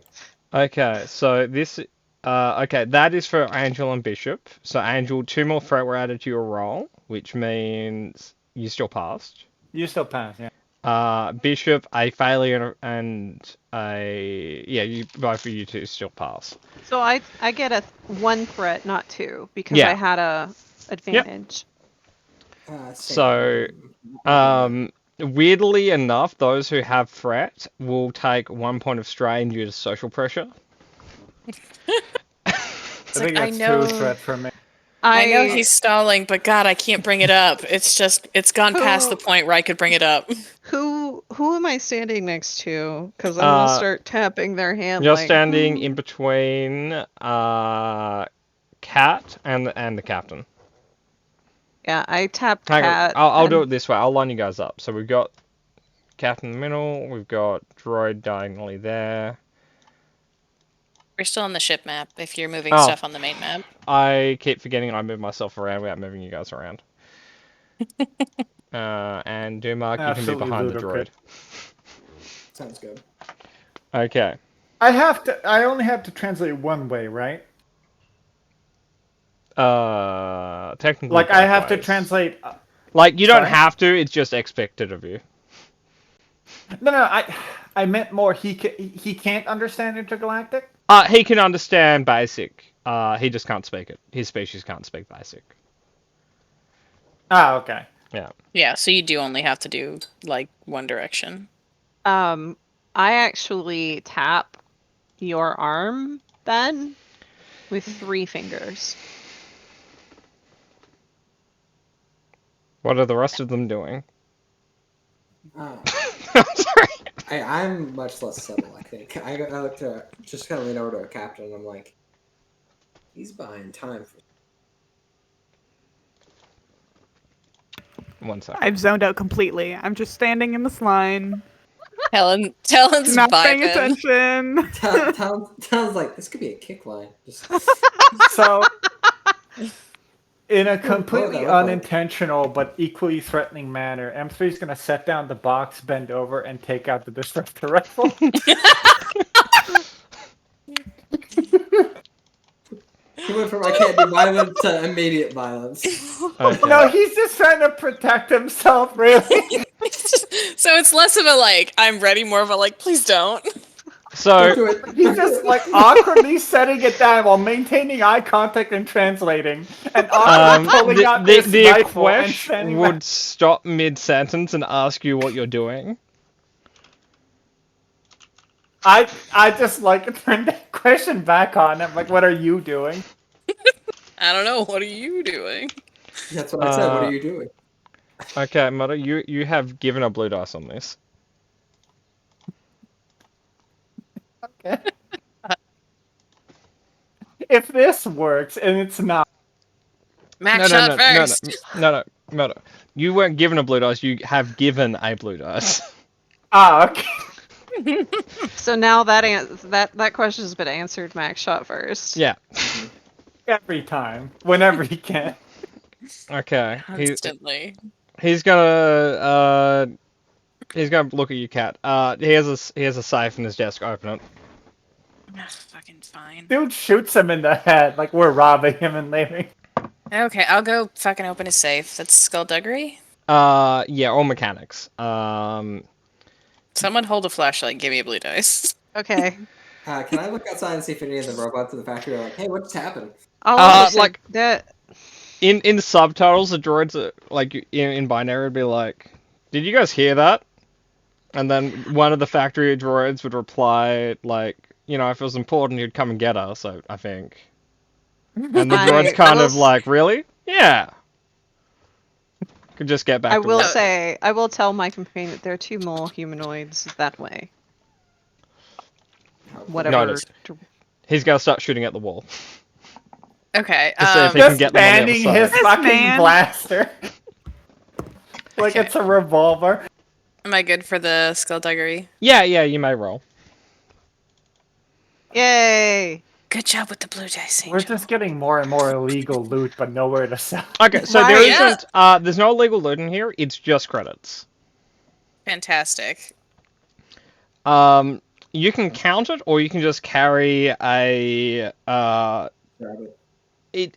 Okay, so this okay, that is for Angel and Bishop. So Angel, 2 more threat were added to your roll, which means you still passed. You still pass, yeah. Bishop, a failure and a both of you two still pass. So I get a 1 threat, not 2, because Yeah. I had a advantage. So, weirdly enough, those who have threat will take 1 point of strain due to social pressure. I think I that's know. 2 threat for me. I know he's stalling, but God, I can't bring it up. It's gone past the point where I could bring it up. Who am I standing next to? Because I'm gonna start tapping their hand. You're like, standing in between Cat and the captain. Yeah, I tapped Hang on, Cat. I'll do and- it this way. I'll line you guys up. So we've got Cat in the middle. We've got Droid diagonally there. We're still on the ship map if you're moving Oh. stuff on the main map. I keep forgetting I move myself around without moving you guys around. And Dumark, you can be Absolutely behind the ludicrous. droid. Sounds good. Okay. I only have to translate one way, right? Technically. Like I both have to ways. translate. Like you don't Sorry? have to. It's just expected of you. No. I meant more. He can't understand intergalactic. He can understand basic. He just can't speak it. His species can't speak basic. Ah, okay. Yeah, so you do only have to do like one direction. I actually tap your arm Ben with 3 fingers. What are the rest of them doing? Uh, I'm sorry. I'm much less subtle, I think. I look to just kind of lean over to a captain, and I'm like, he's buying time for. One second. I've zoned out completely. I'm just standing in this line, Talon's not paying vibing. attention. Sounds like this could be a kick line. Just So, in a what would completely that look like? unintentional but equally threatening manner, M3 is going to set down the box, bend over, and take out the disruptor rifle. He went from I can't do violence to immediate violence. Okay. No, he's just trying to protect himself, really. So it's less of a like, I'm ready, more of a like, please don't. So, Don't do it. He's just like awkwardly setting it down while maintaining eye contact and translating, and awkwardly pulling out this the rifle and Aquesh standing would back. stop mid-sentence and ask you what you're doing. I just like turned that question back on. I'm like, what are you doing? I don't know. What are you doing? That's what I said. What are you doing? Okay, Mother, you have given a blue dice on this. Okay. If this works and it's not, Max shot first. No, Mother. You weren't given a blue dice, you have given a blue dice. okay. So now that question has been answered. Max shot first. Yeah. Every time, whenever he can. Okay. Constantly. He's gonna look at you, Cat. He has a safe in his desk. Open it. Fucking fine. Dude shoots him in the head like we're robbing him and leaving. Okay, I'll go fucking open his safe. That's skullduggery. Yeah, all mechanics. Someone hold a flashlight. Give me a blue dice. Okay. Can I look outside and see if any of the robots in the factory are like, hey, what just happened? I'll also say like- that. In the subtitles, the droids are, like in binary would be like, "Did you guys hear that?" And then one of the factory droids would reply like, "You know, if it was important, you'd come and get us." So I think. And the droid's kind of like, "Really? Yeah." Could just get back. I to will work. say, I will tell my companion that there are 2 more humanoids that way. Whatever. Noted. He's gonna start shooting at the wall. Okay. To see if he can Just get them on the other banning side. his This fucking man. blaster. Like Okay. it's a revolver. Am I good for the skullduggery? Yeah, you may roll. Yay! Good job with the blue dice, We're Angel. just getting more and more illegal loot, but nowhere to sell. Okay, so Right. there Yeah. isn't. There's no illegal loot in here. It's just credits. Fantastic. You can count it, or you can just carry a. Grab it.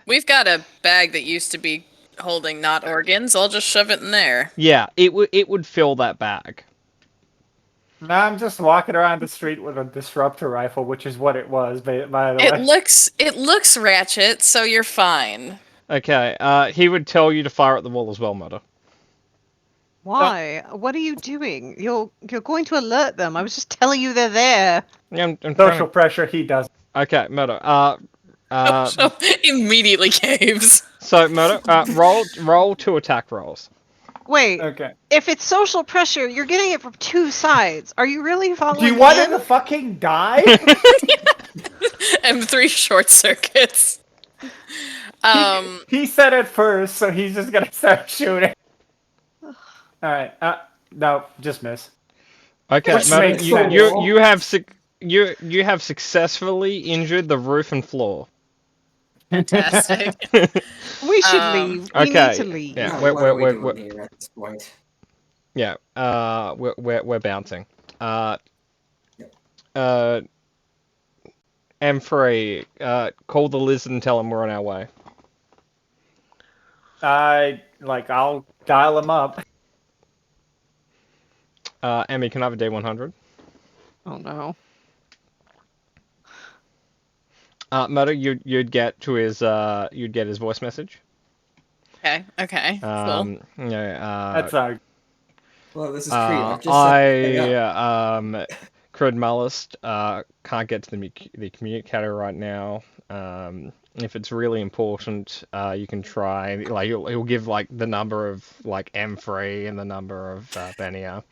We've got a bag that used to be holding not organs. I'll just shove it in there. Yeah, it would fill that bag. Now I'm just walking around the street with a disruptor rifle, which is what it was, by the It way. looks ratchet, so you're fine. Okay. He would tell you to fire at the wall as well, Mother. Why? What are you doing? You're going to alert them. I was just telling you they're there. Yeah, I'm trying Social pressure, he does. to- Okay, Mother. So immediately caves. So Mother, roll 2 attack rolls. Wait, Okay. if it's social pressure, you're getting it from 2 sides. Are you really following Do you want him in? to fucking die? M3 short circuits. He said it first, so he's just gonna start shooting. Alright, no, just miss. Okay, Which Mother, makes you, sense. you have successfully injured the roof and floor. Fantastic. We should leave. We okay, need to leave. yeah. Now, We're- what are we're- we we're- doing here at this point? Yeah, we're bouncing. M3, call the lizard and tell him we're on our way. I'll dial him up. Emmy, can I have a D100? Oh no. Mother, you'd get to his you'd get his voice message. Okay. Cool. You know, That's Well, this is Creed. I've just set everything up. Crud Mullist can't get to the communicator right now. If it's really important, you can try. Like he'll give like the number of like M3 and the number of Benia.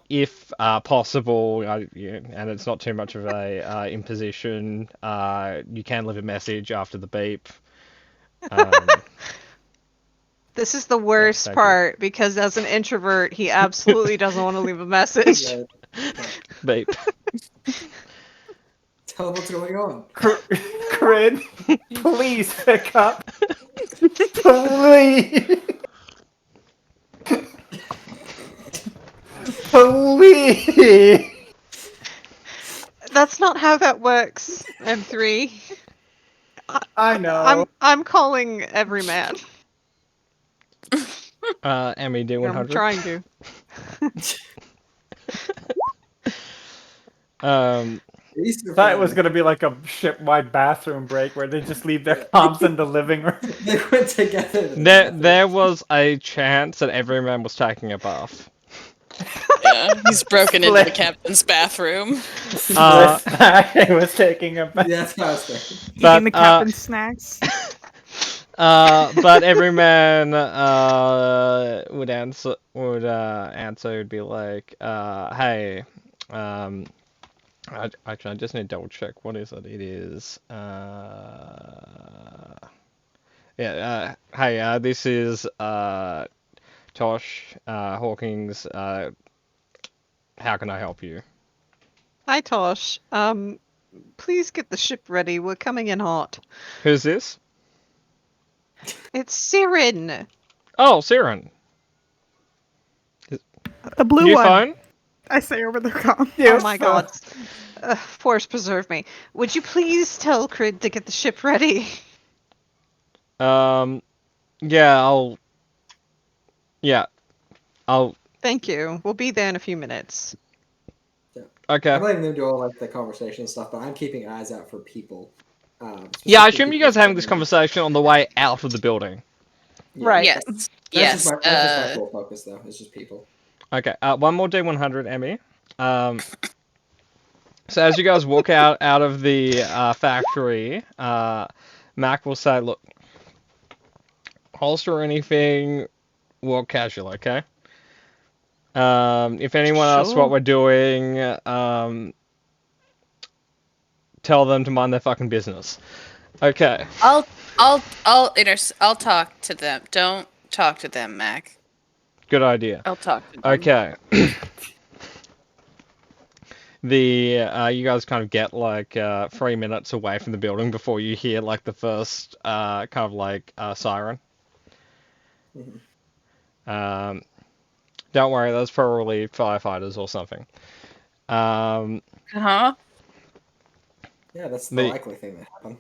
If possible, and it's not too much of a imposition, you can leave a message after the beep. This is the worst thank you. part because as an introvert, he absolutely doesn't want to leave a message. Beep. Tell them what's going on. Crid, please pick up. Please. Please. That's not how that works, M3. I know. I'm calling every man. MED 100. I'm trying to. Thought it was gonna be like a ship-wide bathroom break where they just leave their comms in the living room. They went together. There was a chance that every man was taking a bath. Yeah, he's broken into the captain's bathroom. I was taking a bath. Yeah, that's what I was thinking. Eating the captain's snacks. But every man would answer would be like, hey, I just need to double check. What is it? It is hey, this is Tosh Hawkins. How can I help you? Hi, Tosh. Please get the ship ready. We're coming in hot. Who's this? It's Siren. Oh, Siren. The blue New one. phone? I say over the comm. Oh my god. Force preserve me. Would you please tell Crid to get the ship ready? Yeah, I'll. Thank you. We'll be there in a few minutes. Okay. I'm letting them do all like the conversation and stuff, but I'm keeping eyes out for people. Yeah, I specifically assume you people guys are having this that- conversation on the way out of the building. Yeah. Right. Yes. That's Yes. just my full focus, though. It's just people. Okay, one more D100, Emmy. So as you guys walk out of the factory, Mac will say, look, holster anything, walk casual, okay? If anyone asks what Sure. we're doing, tell them to mind their fucking business. Okay. I'll talk to them. Don't talk to them, Mac. Good idea. I'll talk to them. Okay. You guys kind of get like 3 minutes away from the building before you hear like the first kind of like siren. Don't worry, that's probably firefighters or something. Uh-huh. Yeah, that's the The- likely thing that happened.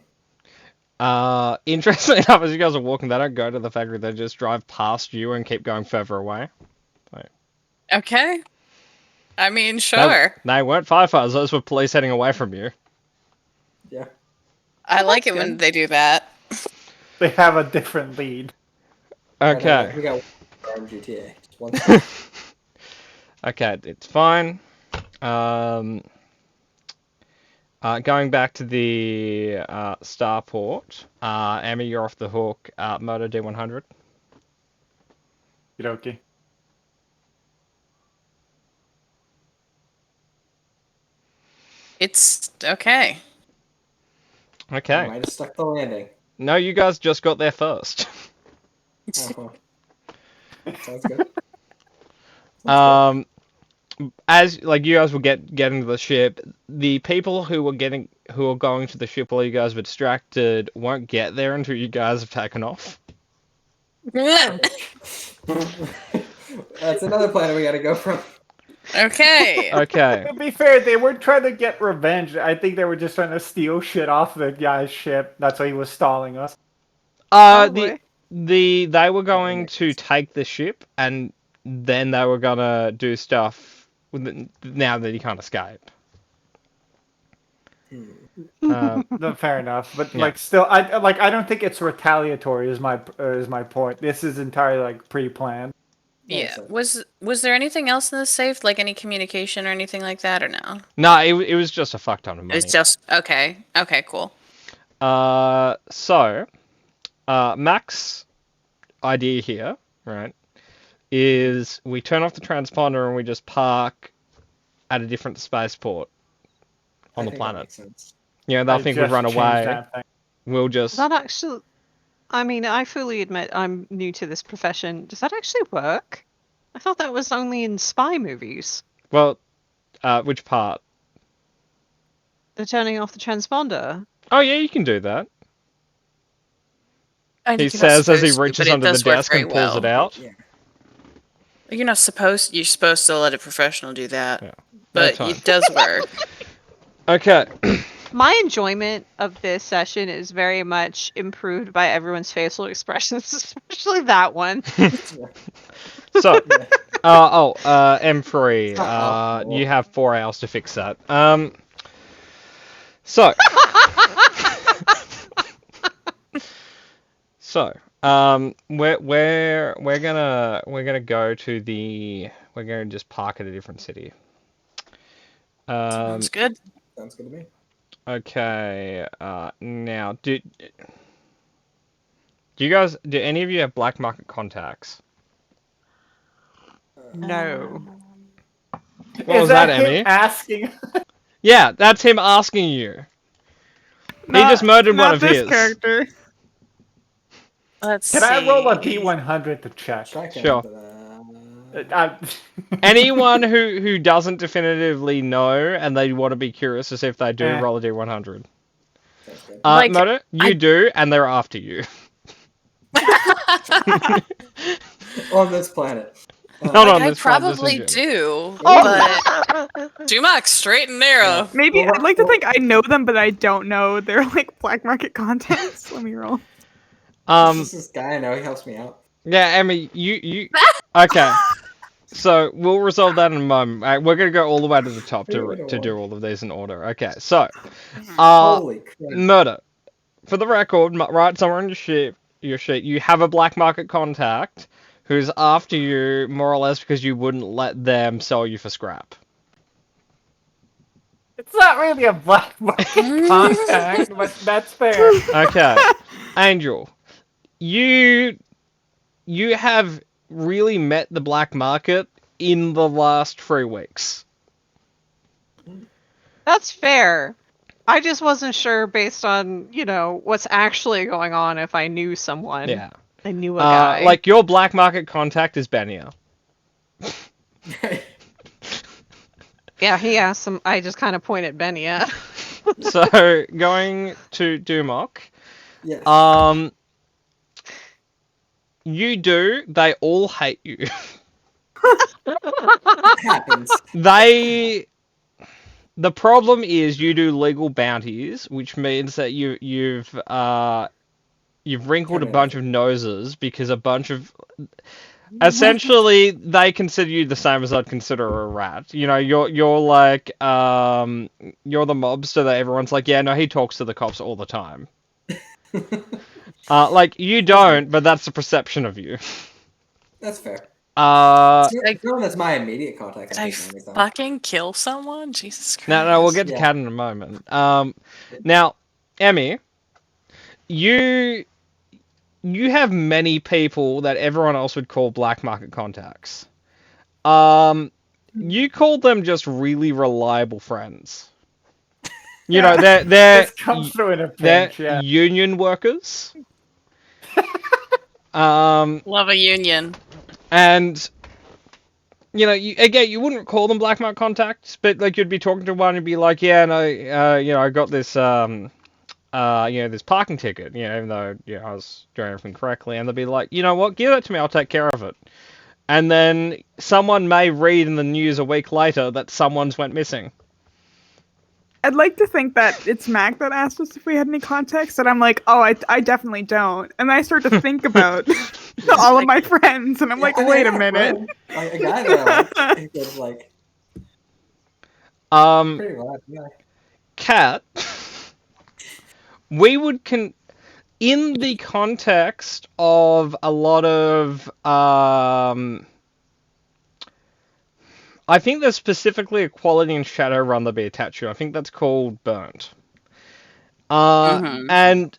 Interestingly enough, as you guys are walking, they don't go to the factory, they just drive past you and keep going further away. Okay. I mean, sure. They weren't firefighters, those were police heading away from you. Yeah. I like it that's when good. they do that. They have a different lead. Okay. We got one GTA. Just one. Okay, it's fine. Going back to the starport, Emmy, you're off the hook. Moto D100. Okie. It's okay. I Okay. might have stuck the landing. No, you guys just got there first. Oh, well. Sounds good. As like you guys will get into the ship, the people who are going to the ship while you guys were distracted won't get there until you guys have taken off. That's another planet we gotta go from. Okay. Okay. To be fair, they weren't trying to get revenge. I think they were just trying to steal shit off the guy's ship. That's why he was stalling us. Probably. They were going to take the ship and then they were gonna do stuff now that he can't escape. No, fair enough, but Yeah. like still, I don't think it's retaliatory. Is my point. This is entirely like pre-planned. Yeah. so- Was there anything else in the safe, like any communication or anything like that, or no? No, it was just a fuck ton of It money. was just okay. Okay, cool. So, Mac's idea here, right, is we turn off the transponder and we just park at a different spaceport on I the think that planet. makes sense. You know, they'll think we've just run changed away. that thing. We'll just. That actually, I mean, I fully admit I'm new to this profession. Does that actually work? I thought that was only in spy movies. Well, which part? The turning off the transponder. Oh yeah, you can do that. I He think you're not says as he supposed to, reaches but it under the does work desk very and pulls it well. out. Yeah. You're not supposed. You're supposed to let a professional do that, Yeah. but That's it does work. Okay. My enjoyment of this session is very much improved by everyone's facial expressions, especially that one. So, Yeah. M3, not awful. you have 4 hours to fix that. So, we're gonna go to we're gonna just park at a different city. Sounds good. Sounds good to me. Okay. Now, do any of you have black market contacts? No. What Is was that, him Emmy? asking? Yeah, that's him asking you. He Not- just murdered not one of this his. character. Let's Can see. I roll a D100 to check? Sure. I- Anyone who doesn't definitively know and they want to be curious to see if they do, Eh. roll a D100. Sounds good. Like, Murder, you I- do, and they're after you. On this planet. No, Like, no, I this one, this probably is do, Oh, but Dumac, straight and narrow. Maybe Well, I'd like to well- think I know them, but I don't know they're like black market contacts. Let me roll. This guy I know, he helps me out. Yeah, Emmy, you. Okay. So we'll resolve that in a moment. We're gonna go all the way to the top to do all of these in order. Okay. So, Holy crap. murder. For the record, right somewhere in your sheet, you have a black market contact who's after you more or less because you wouldn't let them sell you for scrap. It's not really a black market contact, but that's fair. Okay. Angel, you have really met the black market in the last 3 weeks. that's fair. I just wasn't sure based on, what's actually going on if I knew someone. Yeah. I knew a guy. Like your black market contact is Benia. Yeah, he asked some. I just kind of point at Benny. Yeah. So going to Dumok. Yes. You do. They all hate you. It happens. The problem is you do legal bounties, which means that you've wrinkled a bunch of noses because a bunch of essentially they consider you the same as I'd consider a rat. You know, you're like you're the mobster that everyone's like, yeah, no, he talks to the cops all the time. Like you don't, but that's the perception of you. That's fair. Like- No one that's my immediate contact. Did I think anything. fucking kill someone? Jesus Christ. No, we'll get to Yeah. Cat in a moment. Now, Emmy, you have many people that everyone else would call black market contacts. You call them just really reliable friends. You know, they're This comes through in a they're pinch, yeah. union workers. Love a union. And you know, you wouldn't call them black market contacts, but like you'd be talking to one and be like, yeah, no, I got this, this parking ticket, even though, I was doing everything correctly, and they'd be like, you know what, give it to me, I'll take care of it. And then someone may read in the news a week later that someone's went missing. I'd like to think that it's Mac that asked us if we had any contacts, and I'm like, oh, I definitely don't. And then I start to think about all of my friends, and I'm like, Yeah, wait I a have minute. a guy that I like, he was like Um, pretty reliable guy. Cat, we would in the context of a lot of I think there's specifically a quality in Shadowrun that be attached to. I think that's called Burnt. Mhm. And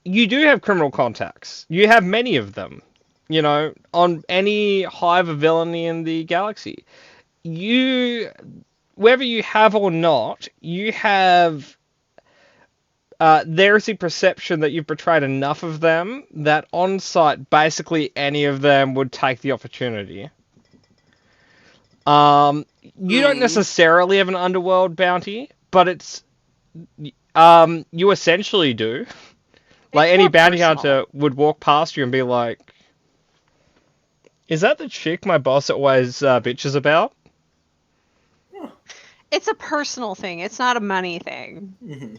you do have criminal contacts. You have many of them. You know, on any hive of villainy in the galaxy. Whether you have or not, you have. There's the perception that you've betrayed enough of them that on site, basically any of them would take the opportunity. You don't necessarily have an underworld bounty, but you essentially do. Like, any more bounty personal. hunter would walk past you and be like, is that the chick my boss always bitches about? It's a personal thing. It's not a money thing, Mhm.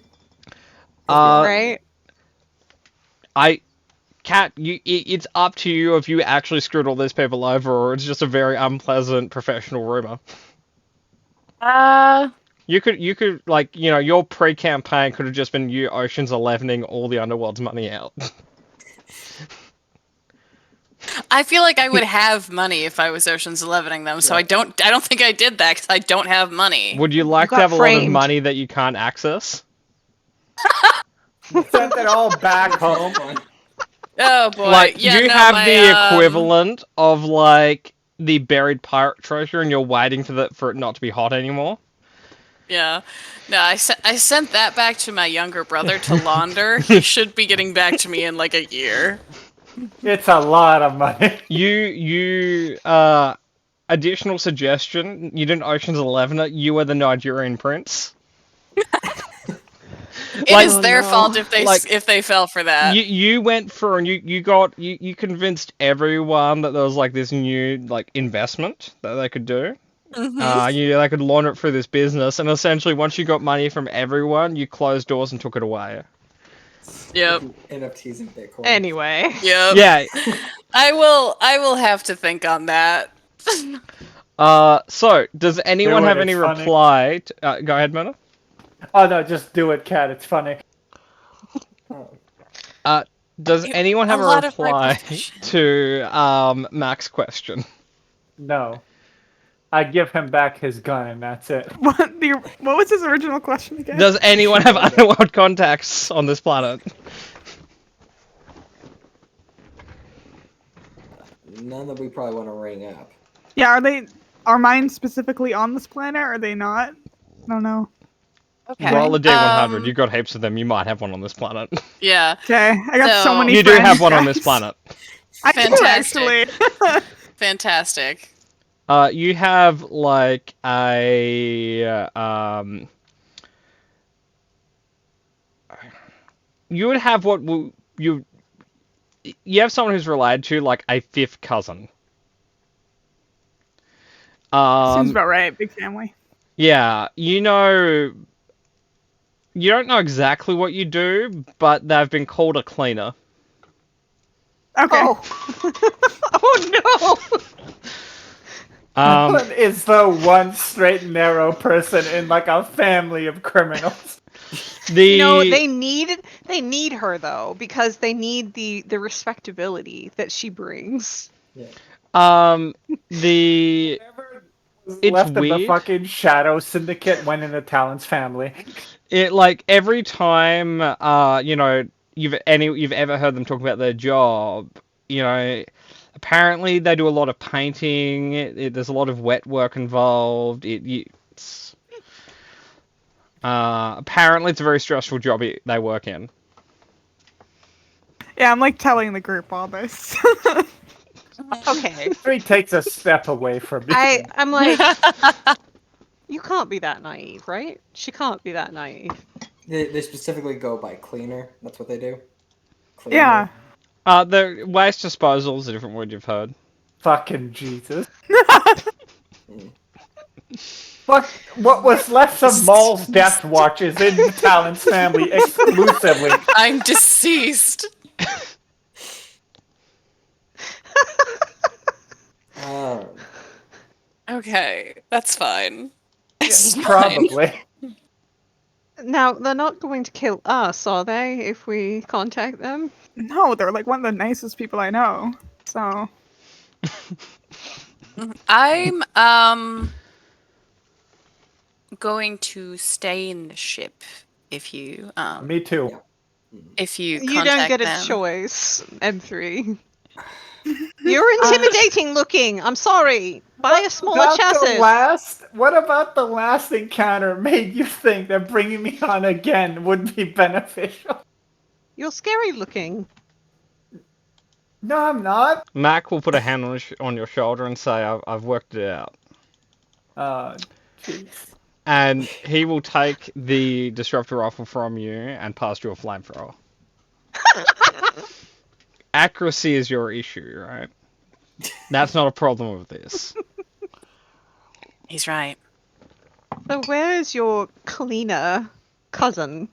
right? Kat, it's up to you if you actually screwed all these people over, or it's just a very unpleasant professional rumor. You could like, you know, your pre-campaign could have just been you Ocean's 11ing all the Underworld's money out. I feel like I would have money if I was Ocean's 11ing them, so I don't think I did that because I don't have money. Would you like to got have a lot of framed. money that you can't access? Sent it all back home. Oh boy! Like, yeah, you no, have my, the equivalent of like the buried pirate treasure, and you're waiting for it not to be hot anymore. Yeah, no, I sent that back to my younger brother to launder. He should be getting back to me in like a year. It's a lot of money. Additional suggestion: you didn't Ocean's 11 it. You were the Nigerian prince. It Like- is their no. fault if they Like, if they fell for that. You went for and you convinced everyone that there was like this new like investment that they could do. Mhm. They could launder it through this business, and essentially once you got money from everyone, you closed doors and took it away. Yep. NFTs and Bitcoin. Anyway. Yep. Yeah. I will have to think on that. So does anyone Do it, have any it's funny. reply? Go ahead, Mona. Oh no, just do it, Cat. It's funny. Oh. Does anyone have A a lot of my reply position. to Mac's question? No. I give him back his gun and that's it. What was his original question again? Does anyone have underworld contacts on this planet? None that we probably want to ring up. Yeah, are mine specifically on this planet? Or are they not? I don't know. Okay. Roll a D100. You got heaps of them. You might have one on this planet. Yeah. Okay, I got so So- many. You do friends, have one on guys. this planet. I do Fantastic. actually. Fantastic. You have like you would have you have someone who's related to like a fifth cousin. Seems about right. Big family. Yeah, you don't know exactly what you do, but they've been called a cleaner. Okay. Oh. Oh no. What is the one straight and narrow person in like a family of criminals? No, they need her though, because they need the respectability that she brings. the It's Left of the weird. fucking Shadow Syndicate went into Talon's family. It like every time you've ever heard them talk about their job, apparently they do a lot of painting. There's a lot of wet work involved. Apparently it's a very stressful job they work in. Yeah, I'm like telling the group all this. Okay. He takes a step away from me. I'm like, you can't be that naive, right? She can't be that naive. They specifically go by cleaner. That's what they do. Cleaner. Yeah. The waste disposal is a different word you've heard. Fucking Jesus. What was left of Maul's death watches in Talon's family exclusively? I'm deceased. Okay, that's fine. It's fine. Probably. Now, they're not going to kill us, are they, if we contact them? No, they're like one of the nicest people I know. So I'm going to stay in the ship if you Me too. Yeah. if you You don't contact get a them. choice, M3. You're intimidating looking. I'm sorry. Buy a smaller chassis. What about the last encounter made you think that bringing me on again would be beneficial? You're scary looking. No, I'm not. Mac will put a hand on your shoulder and say, I've worked it out. Jeez. And he will take the disruptor rifle from you and pass you a flamethrower. Accuracy is your issue, right? That's not a problem with this. He's right. So where is your cleaner cousin?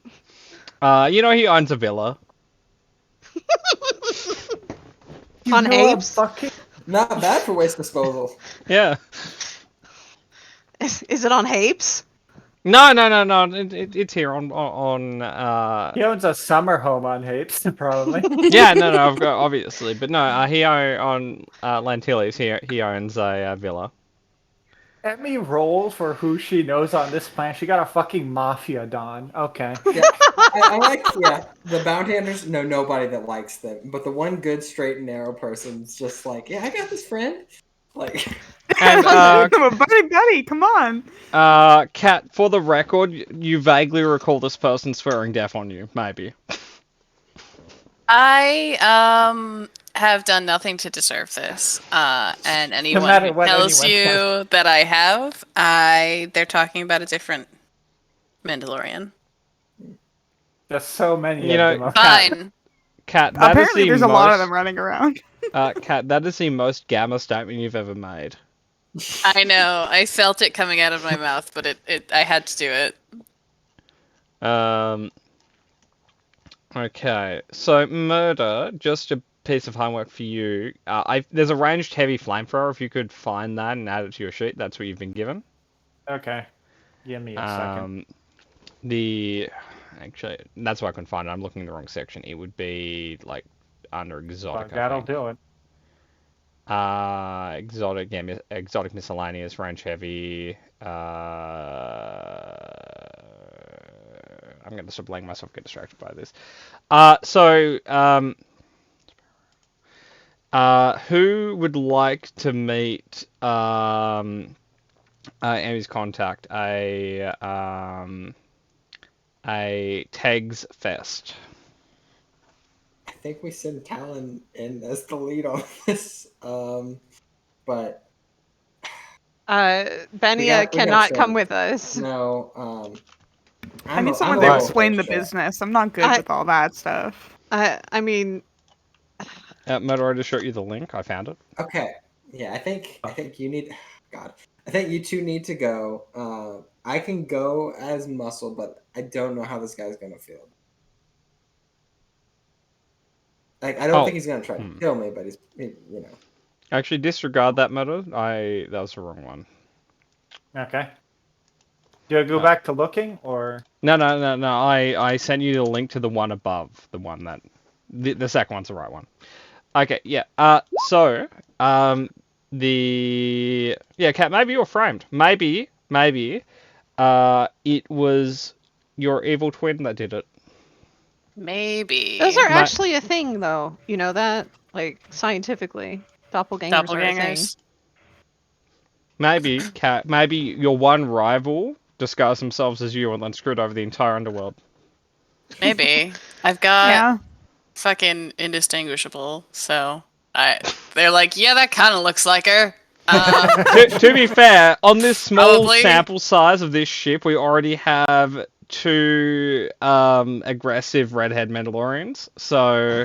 You know he owns a villa. On You know a Apes? bucket- Not bad for waste disposal. Yeah. Is it on Apes? No. It's here on. He owns a summer home on Hapes, probably. Yeah, no. I've got obviously, but no. He on Lantilles. He owns a villa. Let me roll for who she knows on this planet. She got a fucking mafia don. Okay. Yeah, I like the bounty hunters know nobody that likes them, but the one good straight and narrow person's just like, yeah, I got this friend. Like, And buddy, come on. Kat, for the record, you vaguely recall this person swearing death on you, maybe. I have done nothing to deserve this. And anyone matter who what tells anyone you that I have, they're talking about a different Mandalorian. There's so many You of know, them. Okay. Fine. Kat, that Apparently, is the there's a most, lot of them running around. Kat, that is the most gamma statement you've ever made. I know. I felt it coming out of my mouth, but I had to do it. Okay, so murder, just a piece of homework for you. There's a ranged heavy flamethrower. If you could find that and add it to your sheet, that's what you've been given. Okay. Give me a second. Actually, that's why I couldn't find it. I'm looking in the wrong section. It would be like under exotic. I That'll think. do it. Exotic, yeah, exotic miscellaneous, range heavy. I'm going to stop letting myself get distracted by this. Who would like to meet Amy's contact? A Tegs Fest. I think we send Talon in as the lead on this, but Bania we gotta cannot send- come with us. no. I need I'm someone a to Right. little explain the upset. business. I'm not good with all that stuff. I mean, Murder, I just showed you the link. I found it. Okay. Yeah, I think you need. God, I think you two need to go. I can go as Muscle, but I don't know how this guy's gonna feel. Like, I don't Oh, think he's gonna try to kill me, but you know. Actually, disregard that murder. That was the wrong one. Okay. Do I go back to looking, or? No. I sent you the link to the one above, the one that the second one's the right one. Okay, yeah. Kat, maybe you're framed. Maybe, it was your evil twin that did it. Maybe. those are My- actually a thing, though. You know that? Like, scientifically. Doppelgangers are a thing. Doppelgangers. Maybe, Kat. Maybe your one rival disguised themselves as you and then screwed over the entire underworld. Maybe. I've got Yeah. fucking indistinguishable, so they're like, yeah, that kind of looks like her. to be fair, on this small Probably. sample size of this ship, we already have 2 aggressive redhead Mandalorians. So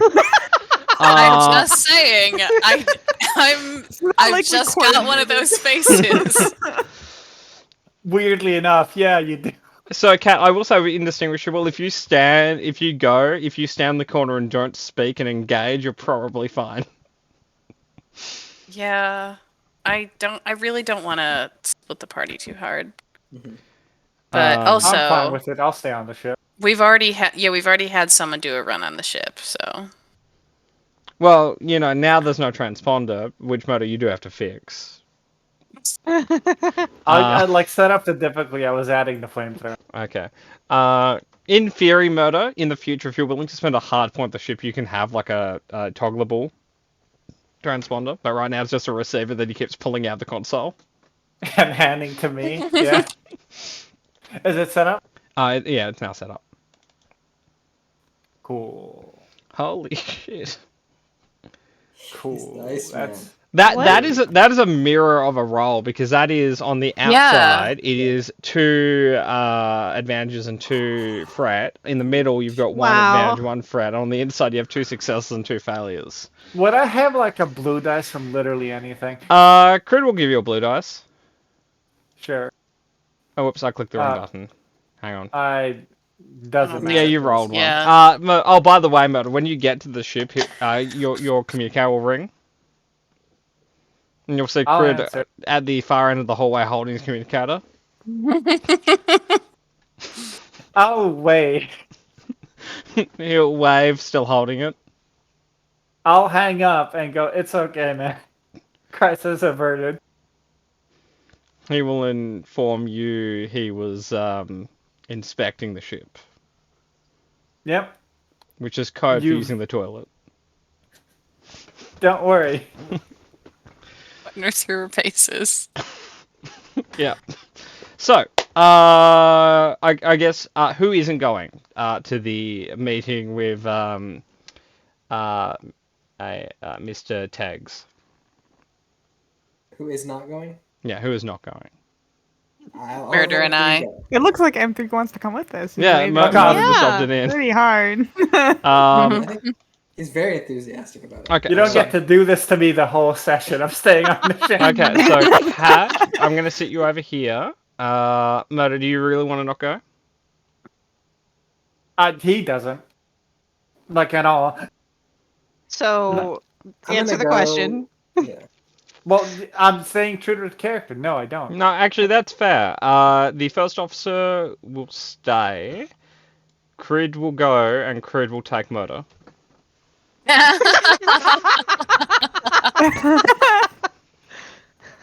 I'm just saying, I've like just recording got one of those faces. Weirdly enough, yeah, you do. So, Kat, I will say we're indistinguishable. If you stand in the corner and don't speak and engage, you're probably fine. Yeah, I really don't want to split the party too hard. Mhm. But I'm also, I'm fine with it. I'll stay on the ship. we've already had someone do a run on the ship, so Well, now there's no transponder, which motor you do have to fix. I'd like set up the difficulty. I was adding the flamethrower. Okay. In theory, Murder, in the future, if you're willing to spend a hard point on the ship, you can have like a toggleable transponder. But right now, it's just a receiver that he keeps pulling out of the console. And handing to me. Yeah. Is it set up? Yeah, it's now set up. Cool. Holy shit. Cool. nice, man. That's That is a mirror of a roll, because that is on the outside. It is 2 advantages and 2 threat. In the middle, you've got 1 Wow. advantage, 1 threat. On the inside, you have 2 successes and 2 failures. Would I have like a blue dice from literally anything? Crit will give you a blue dice. Sure. Oh, whoops! I clicked the wrong button. Hang on. I doesn't Oh, matter. Yeah, you rolled one. Yeah. Oh, by the way, Murder, when you get to the ship, your communicator will ring. And you'll see I'll Crid answer. at the far end of the hallway holding his communicator. Oh wait. He'll wave, still holding it. I'll hang up and go. It's okay, man. Crisis averted. He will inform you he was inspecting the ship, Yep. which is code for You- using the toilet. Don't worry. Nurse your paces. Yeah. So, I guess who isn't going to the meeting with Mr. Tags? Who is not going? Yeah, who is not going? I'll Murder let and three I. go. It looks like M3 wants to come with us. He's Yeah, waving Murder God. just Yeah. opted in. pretty hard. Um, I think he's very enthusiatic about it. okay, You don't so, get to do this to me the whole session. I'm staying on the ship. okay, so Kat, I'm gonna sit you over here. Murder, do you really want to not go? He doesn't. Like at all. So, I'm answer the gonna go- question. Yeah. Well, I'm saying true to the character. No, I don't. No, actually, that's fair. The first officer will stay. Crid will go, and Crid will take Murder.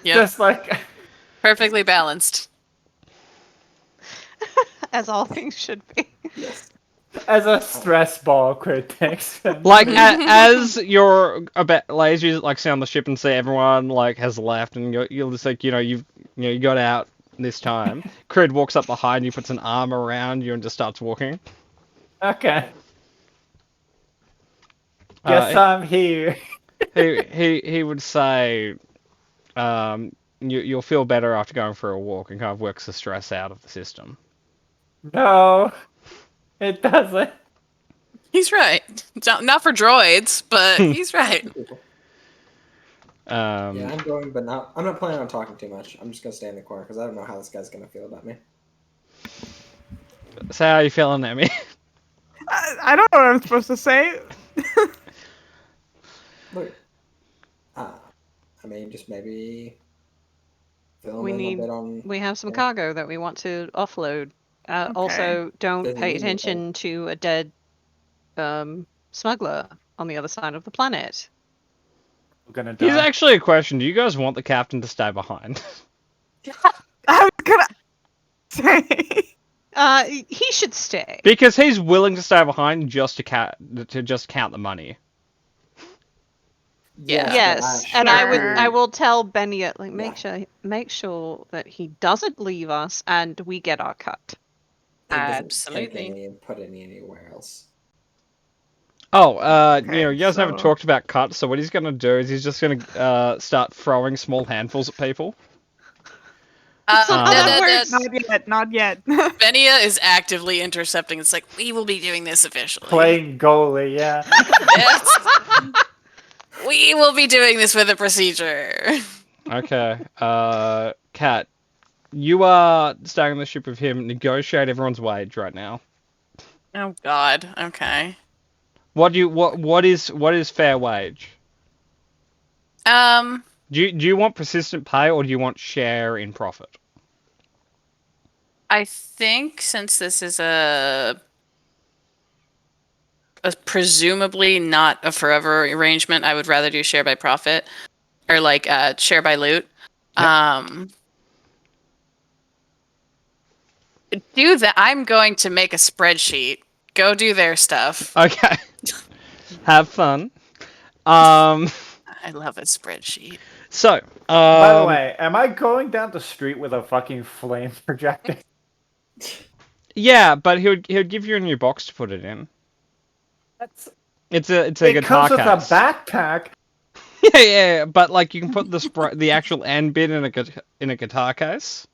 Yep. Just like Perfectly balanced. As all things should be. Yes. as a stress ball critics. Like as you're about lazy, like sit on the ship and see everyone like has left, and you're just like you got out this time. Crid walks up behind you, puts an arm around you, and just starts walking. Okay. Guess I'm here. He would say, you'll feel better after going for a walk, and kind of works the stress out of the system. No, it doesn't. He's right. Not for droids, but he's right. Yeah, I'm going, but I'm not planning on talking too much. I'm just gonna stay in the corner because I don't know how this guy's gonna feel about me. So how are you feeling, Emmy? I don't know what I'm supposed to say. Look, I mean, just maybe film We in need- a bit on. We have some Yeah. cargo that we want to offload. Okay. Also, don't Doesn't pay mean attention to a dead smuggler on the other side of the planet. We're gonna Here's die. actually a question. Do you guys want the captain to stay behind? I was gonna say. He should stay. Because he's willing to stay behind just to count the money. Yeah. Yes, but and Sure. I will tell Benny like Yeah. make sure that he doesn't leave us and we get our cut. He doesn't Absolutely. take any and put any anywhere else. Oh, Okay, you guys haven't so- talked about cuts, so what he's gonna do is he's just gonna start throwing small handfuls at people. That's not how that works. Not yet. Benia is actively intercepting. It's like, we will be doing this officially. Playing goalie, yeah. Yes. We will be doing this with a procedure. Okay, Kat, you are staying on the ship with him. Negotiate everyone's wage right now. Oh God. Okay. What is fair wage? Do you want persistent pay or do you want share in profit? I think since this is a presumably not a forever arrangement, I would rather do share by profit or like share by loot. Do that. I'm going to make a spreadsheet. Go do their stuff. Okay. Have fun. Um. I love a spreadsheet. So. By the way, am I going down the street with a fucking flame projector? Yeah, but he would give you a new box to put it in. That's. It's a It guitar comes with case. a backpack. Yeah, but like you can put the actual end bit in a guitar case.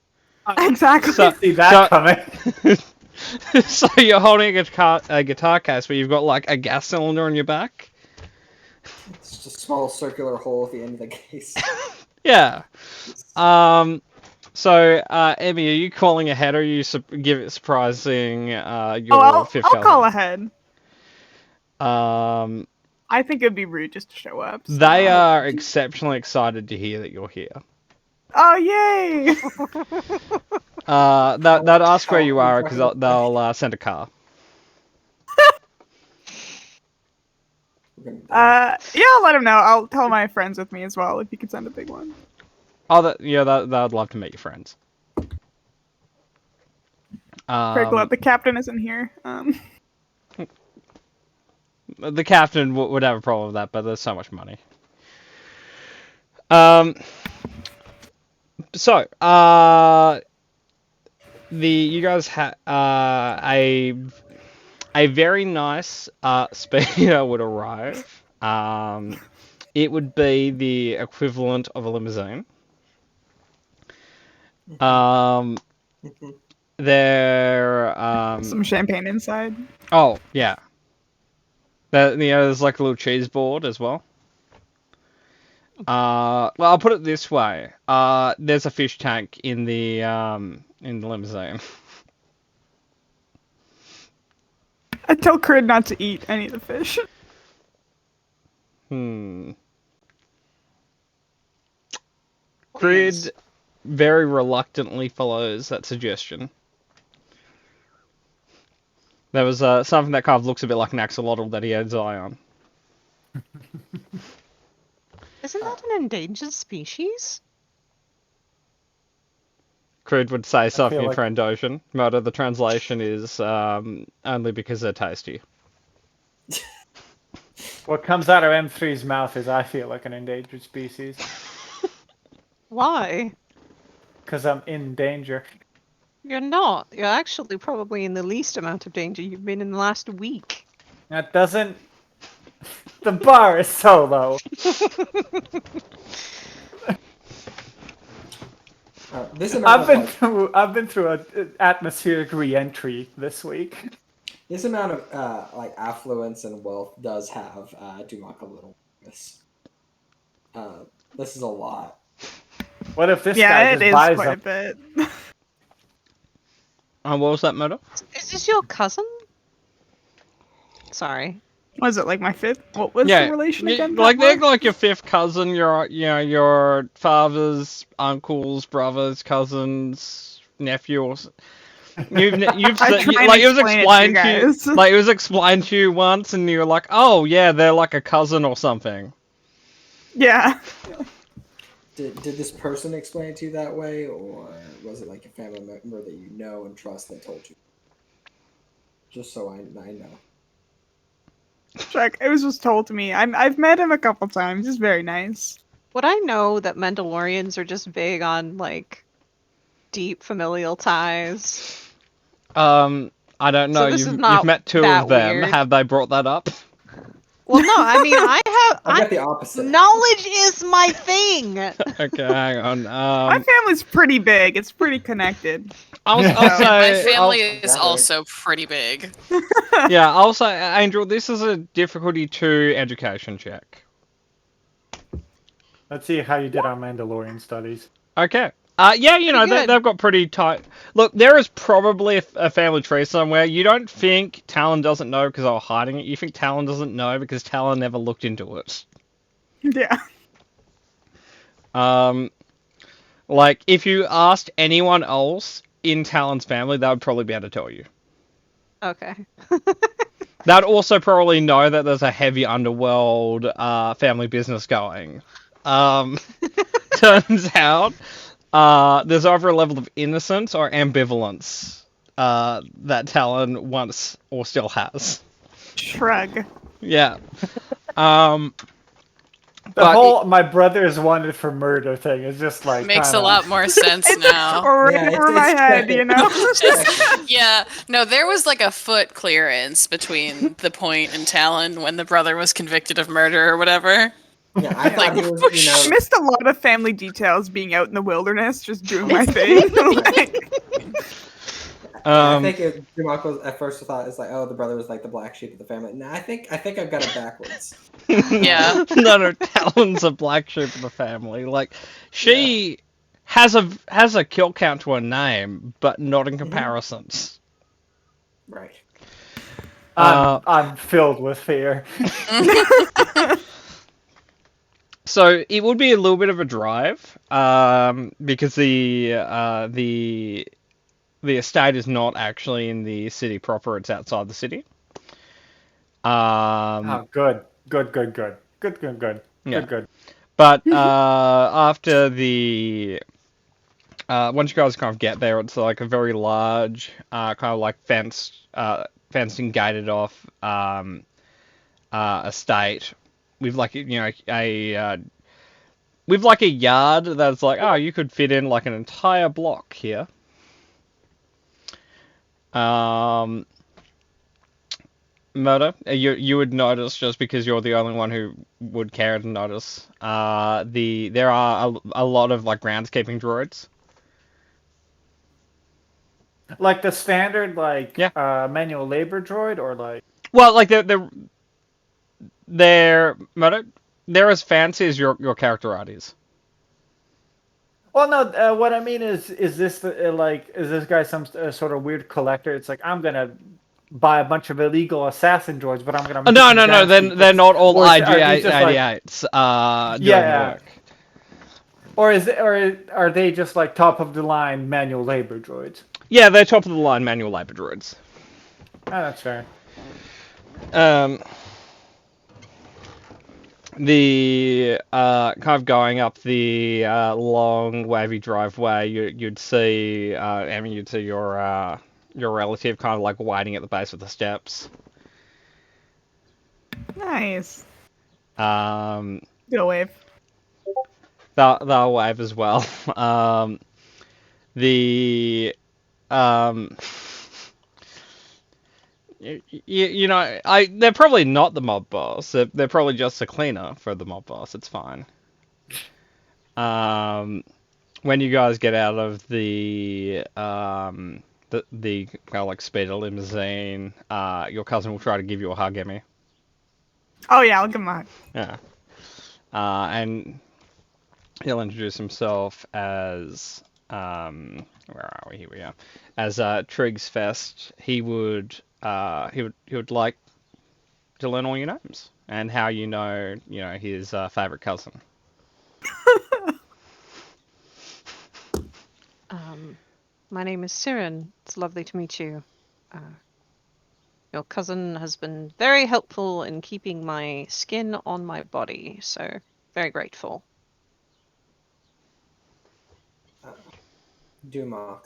Exactly. So- See that coming. So you're holding a guitar case where you've got like a gas cylinder on your back. It's just a small circular hole at the end of the case. Yeah. So, Emmy, are you calling ahead, or are you surprising your I'll fifth call cousin? ahead. Um, I think it'd be rude just to show up. so- they are exceptionally excited to hear that you're here. Oh yay! They'd ask where you are because they'll send a car. Yeah, I'll let him know. I'll tell my friends with me as well if you could send a big one. Oh, they'd love to meet your friends. Very glad the captain isn't here. The captain would have a problem with that, but there's so much money. So, you guys had a very nice speeder would arrive. It would be the equivalent of a limousine. Some champagne inside. Oh yeah. There's like a little cheese board as well. Well, I'll put it this way. There's a fish tank in the limousine. I tell Crid not to eat any of the fish. Crid very reluctantly follows that suggestion. There was something that kind of looks a bit like an axolotl that he had his eye on. Isn't that an endangered species? Crid would say something in like- Trandoshan. Moto, the translation is only because they're tasty. What comes out of M3's mouth is I feel like an endangered species. Why? Because I'm in danger. You're not. You're actually probably in the least amount of danger you've been in the last week. That doesn't... The bar is so low. This amount I've been through an atmospheric re-entry this week. This amount of like affluence and wealth does have Dumaka little. This is a lot. What if this Yeah, guy it just is buys quite a them? bit. What was that, Moto? Is this your cousin? Sorry. Was it like my fifth? What was Yeah, the relation again? like they're Pablo? like your fifth cousin, your father's uncles, brothers, cousins, nephews. You've I try and like it was explain it to you explained to you, guys. like it was explained to you once, and you were like, oh yeah, they're like a cousin or something. Yeah. Did this person explain it to you that way, or was it like a family member that you know and trust that told you? Just so I know. Chuck, it was just told to me. I've met him a couple times. He's very nice. Would I know that Mandalorians are just big on, like, deep familial ties? I don't know. this is You've not met two that of them. weird. Have they brought that up? Well, no, I mean, I got the opposite. knowledge is my thing! Okay, hang on. My family's pretty big. It's pretty connected. I'll My say, family is Gather. also pretty big. I'll say, Angel, this is a difficulty 2 education check. Let's see how you did on Mandalorian studies. Okay. Yeah, good. they've got pretty tight. Look, there is probably a family tree somewhere. You don't think Talon doesn't know because they were hiding it. You think Talon doesn't know because Talon never looked into it. Yeah. Like, if you asked anyone else in Talon's family, they would probably be able to tell you. Okay. They'd also probably know that there's a heavy underworld family business going. turns out there's either a level of innocence or ambivalence that Talon once or still has. Shrug. Yeah. The But whole "my brother is wanted for murder" thing is just like Makes a kinda- lot more sense now. Right Yeah, over my it's head, you know? Yeah, no, there was like a foot clearance between the point and Talon when the brother was convicted of murder or whatever. Yeah, I thought he was, I missed a lot of family details being out in the wilderness, just doing my thing. Like, I think Dumak was at first thought it's like, oh, the brother was like the black sheep of the family. No, I think I've got it backwards. Yeah. no, Talon's a black sheep of the family. Like, she has a kill count to her name, but not in comparisons. Right. I'm filled with fear. So it would be a little bit of a drive, because the estate is not actually in the city proper; it's outside the city. Oh, good. Yeah. Good. But after once you guys kind of get there, it's like a very large, kind of like fenced and gated off estate with like with like a yard that's like, oh, you could fit in like an entire block here. Murder, you would notice, just because you're the only one who would care to notice. There are a lot of like groundskeeping droids. Like the standard, like Yeah. manual labor droid, or like Well, like they're Murder, they're as fancy as your character art is. Well, no. What I mean is this is this guy some sort of weird collector? It's like, I'm gonna buy a bunch of illegal assassin droids, but I'm gonna. No. They're not all Or are these just, like- IG-88s doing Yeah. work. Or are they just like top of the line manual labor droids? Yeah, they're top of the line manual labor droids. Oh, that's fair. The kind of going up the long wavy driveway, you'd see your relative kind of like waiting at the base of the steps. nice. Um, Go wave. they'll wave as well. The they're probably not the mob boss. They're probably just a cleaner for the mob boss. It's fine. When you guys get out of the kind of like speeder limousine, your cousin will try to give you a hug, Emmy. Oh yeah, I'll give him a hug. Yeah. And he'll introduce himself as where are we? Here we are. As Triggs Fest. He would like to learn all your names and how you know his favorite cousin. My name is Siren. It's lovely to meet you. Your cousin has been very helpful in keeping my skin on my body, so very grateful. Dumak,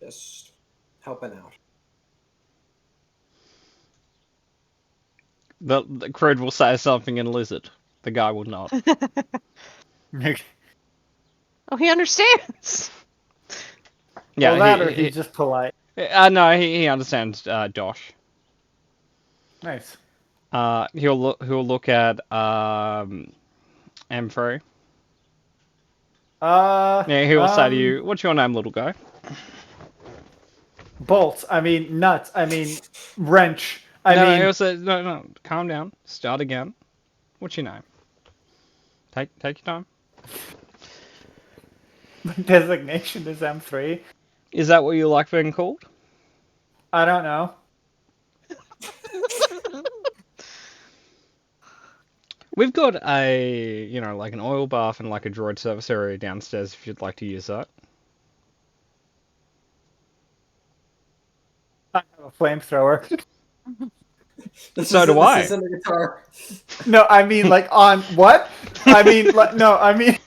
just helping out. The Crude will say something in Lizard. The guy will not. Oh, he understands! Yeah, Well, that or he's just polite. no, he understands Dosh. Nice. He'll look at M3. Yeah, he will say to you, "What's your name, little guy?" Bolts. I mean nuts. I mean wrench. I No, mean he'll say, no, calm down. Start again. What's your name? Take your time. designation is M3. Is that what you like being called? I don't know. We've got a, like an oil bath and like a droid service area downstairs if you'd like to use that. I have a flamethrower. So do I. This isn't a guitar. No, I mean like on what? I mean no, I mean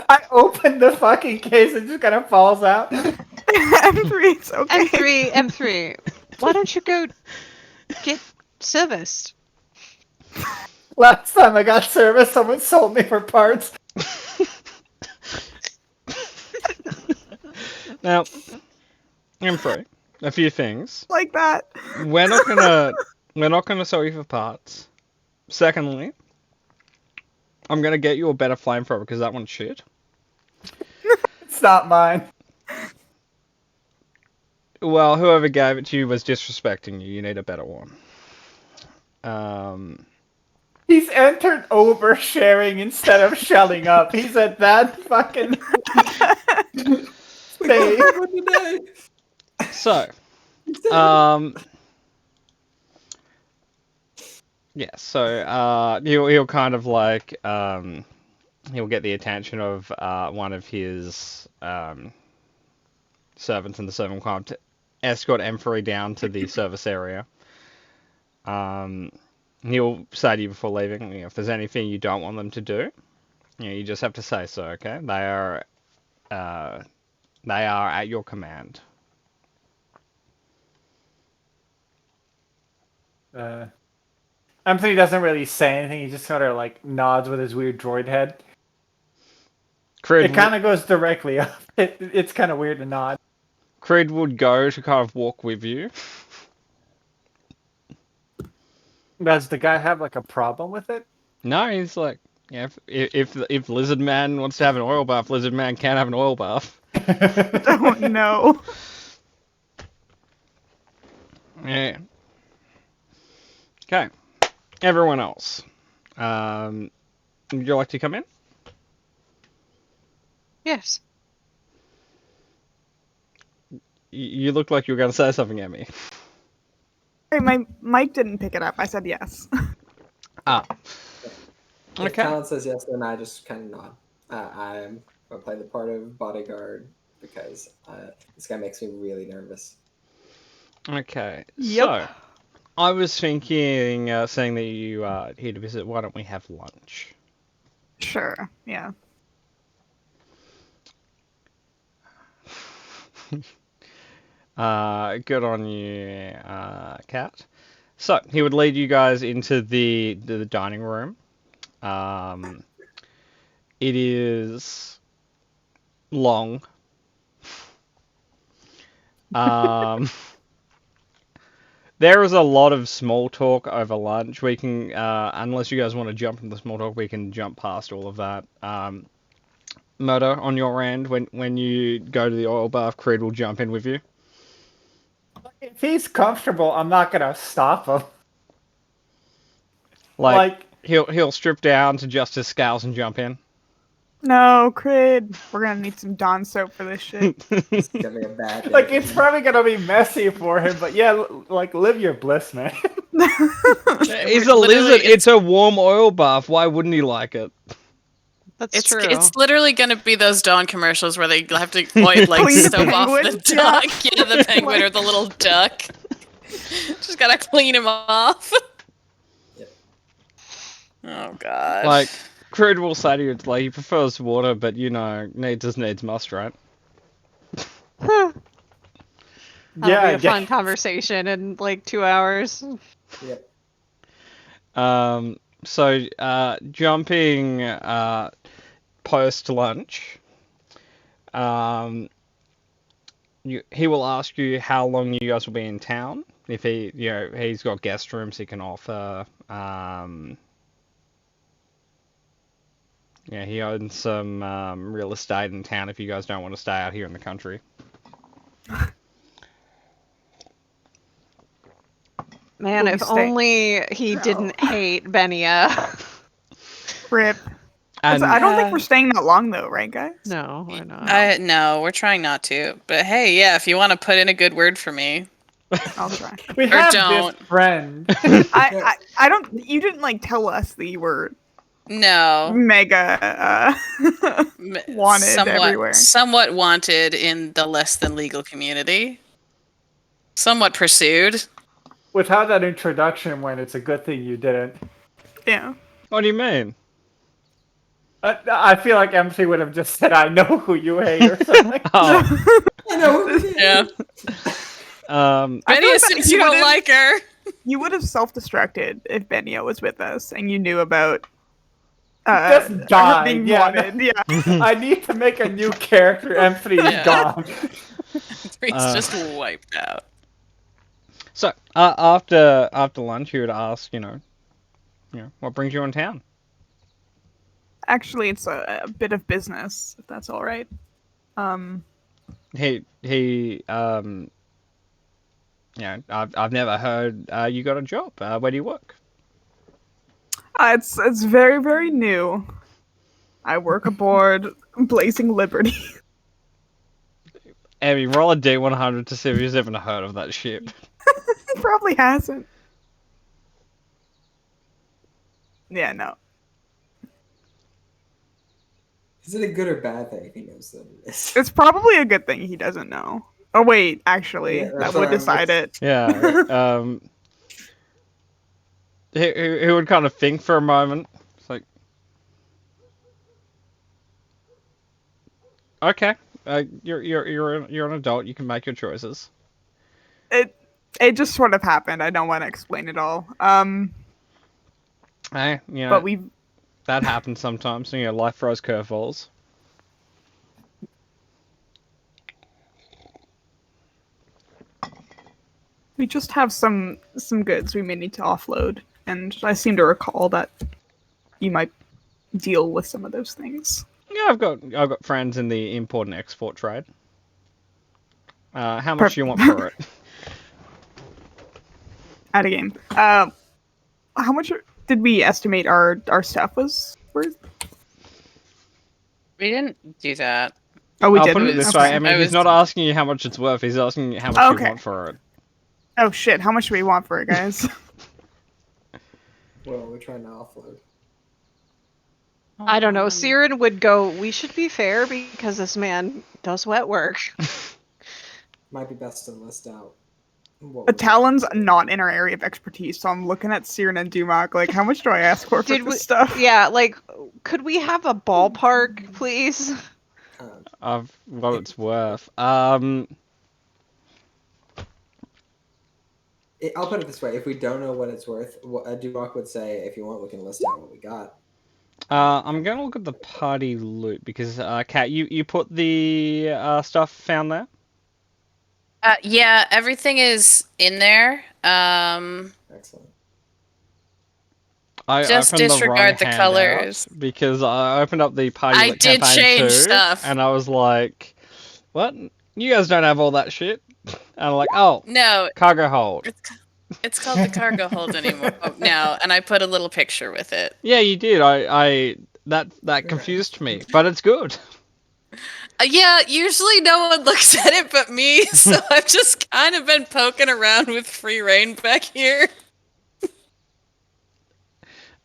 I opened the fucking case and just kind of falls out. M3, it's okay. M3. Why don't you go get serviced? Last time I got service, someone sold me for parts. Now, M3, a few things. Like that. We're not gonna sell you for parts. Secondly, I'm gonna get you a better flamethrower because that one's shit. It's not mine. Well, whoever gave it to you was disrespecting you. You need a better one. He's entered oversharing instead of shelling up. He's at that fucking stage. So, yeah. So, he'll kind of like he'll get the attention of one of his servants in the servant club to escort M3 down to the service area. He'll say to you before leaving, you know, if there's anything you don't want them to do, you know, you just have to say so. Okay, they are at your command. Anthony doesn't really say anything. He just sort of like nods with his weird droid head. Creed, It kind of goes directly up. It's kind of weird to nod. Creed would go to kind of walk with you. Does the guy have like a problem with it? No, he's like, yeah, if Lizard Man wants to have an oil bath, Lizard Man can have an oil bath. Oh no. Yeah. Okay. Everyone else. Would you like to come in? Yes. You look like you were going to say something at me. Hey, my mic didn't pick it up. I said yes. Ah. If Okay. Talon says yes, then I just kind of nod. I'm going to play the part of bodyguard because this guy makes me really nervous. Okay. Yep. So, I was thinking, saying that you are here to visit, why don't we have lunch? Sure. Yeah. Good on you, Cat. So, he would lead you guys into the dining room. It is long. There is a lot of small talk over lunch. We can, unless you guys want to jump into the small talk, we can jump past all of that. Murder on your end, when you go to the oil bath, Creed will jump in with you. If he's comfortable, I'm not gonna stop him. Like he'll strip down to just his scales and jump in. No, Crid. We're gonna need some Dawn soap for this shit. It's going to be a bad day. like it's probably gonna be messy for him, but yeah, like live your bliss, man. He's a Literally, lizard. It's a warm oil bath. Why wouldn't he like it? That's true. It's literally gonna be those Dawn commercials where they have to like Clean the soap off the penguin, duck. Yeah, the penguin or the little duck. Just gotta clean him off. Yep. Oh god. Like, Creed will say to you, it's like, he prefers water, but you know, needs must, right? That'll Yeah, be a fun conversation in like 2 hours. Yep. So, jumping, post lunch, he will ask you how long you guys will be in town. If he's got guest rooms he can offer. Yeah, he owns some real estate in town if you guys don't want to stay out here in the country. Man, Will if we stay- only he didn't hate Benia. Rip. And I don't think we're staying that long though, right, guys? No, we're not. No, we're trying not to. But hey, yeah, if you want to put in a good word for me. I'll try. We Or have don't. this friend. I don't. You didn't like tell us that you were No. mega wanted everywhere. Somewhat wanted in the less than legal community. Somewhat pursued. With how that introduction went, it's a good thing you didn't. Yeah. what do you mean? I feel like MC would have just said, "I know who you hate" or something. Oh, I know. Yeah. I Benny feel like assumes that you you don't would've- like her. You would have self-destructed if Benya was with us and you knew about Just her died, being yeah. wanted. Yeah. I need to make a new character. M3 is Yeah. gone. He's just wiped out. So after lunch, you would ask, what brings you in town? Actually, it's a bit of business, if that's all right. I've never heard you got a job. Where do you work? It's very, very new. I work aboard Blazing Liberty. Abby, roll a D100 to see if he's ever heard of that ship. He probably hasn't. Yeah, no. Is it a good or bad thing if he knows that it is? It's probably a good thing he doesn't know. Oh wait, actually, Yeah, that that's would what I'm- decide it. Yeah. He would kind of think for a moment. It's like, okay, you're an adult. You can make your choices. It just sort of happened. I don't want to explain it all. Hey, But we that happens sometimes. Life throws curveballs. just have some goods we may need to offload, and I seem to recall that you might deal with some of those things. Yeah, I've got friends in the import and export trade. How much do you want for it? At a game. How much did we estimate our stuff was worth? We didn't do that. Oh, we I'll didn't. put it this Okay. way. I mean, I he's was- not asking you how much it's worth. He's asking you how much Okay. you want for it. Oh shit! How much do we want for it, guys? Well, we're trying to offload. I don't know. Siren would go, we should be fair because this man does wet work. Might be best to list out. what The we- Talon's not in our area of expertise, so I'm looking at Siren and Dumac like, how much do I ask for Did this we- stuff? Yeah, like, could we have a ballpark, please? Of what it's worth. I'll put it this way: if we don't know what it's worth, Dumac would say, "If you want, we can list out what we got." I'm gonna look at the party loot because, Kat, you put the stuff found there. Yeah, everything is in there. Excellent. I Just opened disregard wrong the handout colors. because I opened up the party I loot did campaign change 2, stuff. and I was like, "What? You guys don't have all that shit?" And I'm like, "Oh, No, cargo hold." it's called the cargo hold anymore now, and I put a little picture with it. Yeah, you did. That confused me, but it's good. Yeah, usually no one looks at it but me, so I've just kind of been poking around with free reign back here.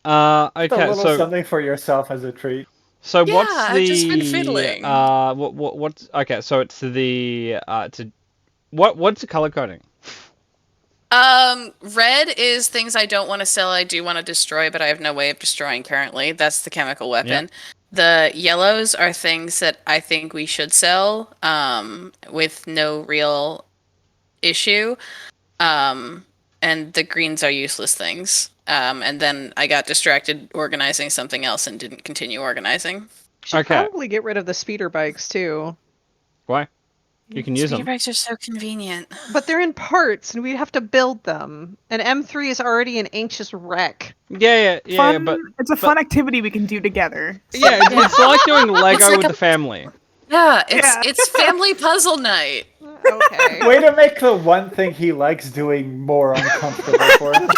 A Okay, little so something for yourself as a treat. so Yeah, what's I've the just been fiddling. what's okay? So it's the what's the color coding? Red is things I don't want to sell, I do want to destroy, but I have no way of destroying currently. That's the chemical weapon. The yellows are things that I think we should sell, with no real issue. And the greens are useless things. And then I got distracted organizing something else and didn't continue organizing. Should Okay. probably get rid of the speeder bikes too. Why? You can use Speeder them. bikes are so convenient. But they're in parts and we'd have to build them. And M3 is already an anxious wreck. Yeah, Fun, but it's a fun activity we can do together. yeah, it's like doing Lego like with a- the family. Yeah, Yeah. it's family puzzle night. Okay. Way to make the one thing he likes doing more uncomfortable for him.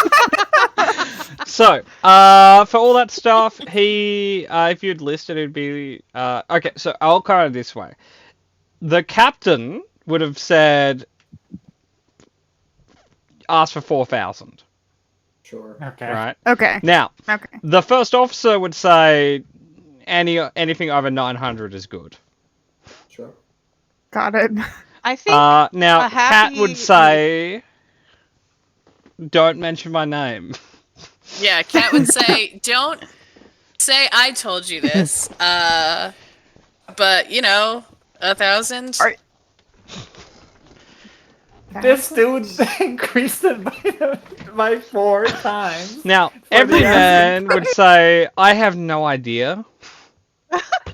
So, for all that stuff, if you'd listed, it'd be okay. So I'll kind of this way. The captain would have said, ask for 4,000, Sure. Okay. right? Okay. Now, Okay. the first officer would say, anything over 900 is good. Sure. Got it. I think Now, a Kat happy- would say, don't mention my name. Yeah, Kat would say, don't say I told you this. But you know, 1,000. Alright. This dude increased it by 4 times. Now, For every the man would say, I have no idea.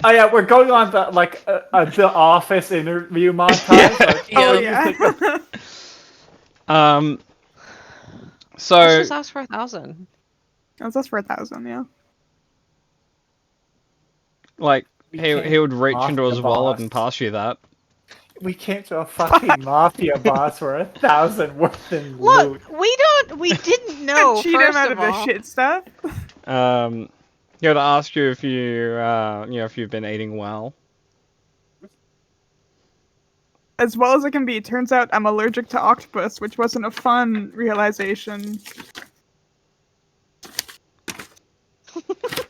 Oh yeah, we're going on the the Office interview montage. Like, Oh Yo. yeah. Let's So, just ask for 1,000. That's us for 1,000. Yeah. like, we he can't would reach into mafia his wallet boss. and pass you that. We can't do a fucking mafia boss for 1,000 worth in loot. Look, we didn't know. Cheat him first out of of his all. shit stuff. He would ask you if if you've been eating well. As well as it can be. Turns out I'm allergic to octopus, which wasn't a fun realization.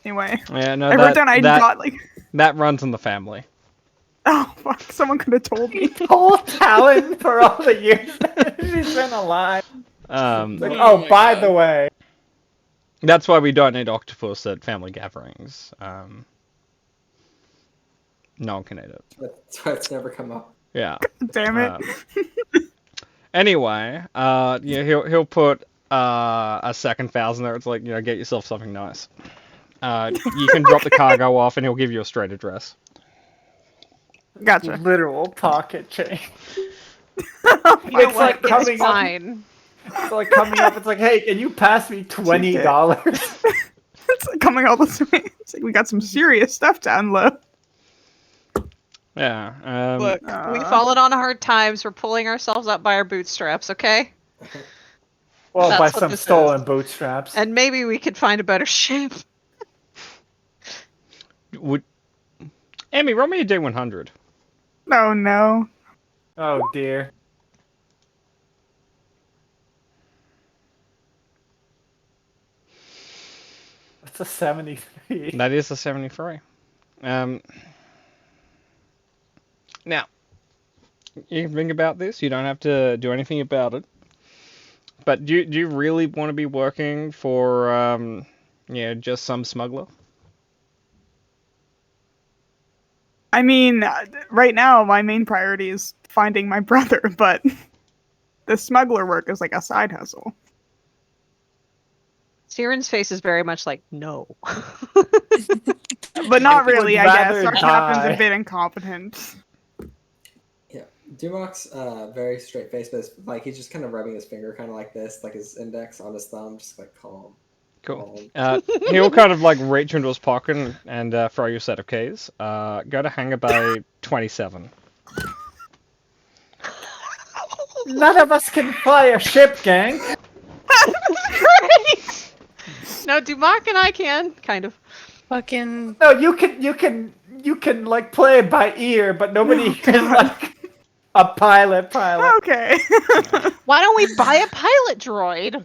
Anyway, Yeah, no, I wrote down I got like. that runs in the family. Oh fuck! Someone could have told me. Whole talent for all the years that she's been alive. Like, Oh my by God. the way, That's why we don't need octopus at family gatherings. No one can eat it. That's why it's never come up. Yeah. Damn it. Anyway, he'll put a second 1,000 there. It's like, get yourself something nice. You can drop the cargo off, and he'll give you a straight address. Gotcha. literal pocket change. You know It's what? like It's coming up. fine. It's like coming up. It's like, hey, can you pass me $20? It's like coming all this way. It's like we got some serious stuff to unload. Yeah. Look, we've fallen on hard times. We're pulling ourselves up by our bootstraps, okay? Well, That's by what some this stolen bootstraps. And maybe we could find a better ship. Would Emmy, roll me a D100. Oh no. Oh dear. That's a 73. That is a 73. Now, you can think about this. You don't have to do anything about it. But do you really want to be working for, just some smuggler? I mean, right now my main priority is finding my brother, but the smuggler work is like a side hustle. Siren's face is very much like, no. But not Would really, I guess. rather Our captain's die. a bit incompetent. Yeah, Dumoc's very straight faced, but like he's just kind of rubbing his finger, kind of like this, like his index on his thumb, just like calm. Cool. He'll kind of like reach into his pocket and throw you a set of keys. Go to hangar bay 27. None of us can fly a ship, gang. Great! No, Dumark and I can, kind of. Fucking. No, you can like play it by ear, but nobody can like a pilot. Okay. Why don't we buy a pilot droid?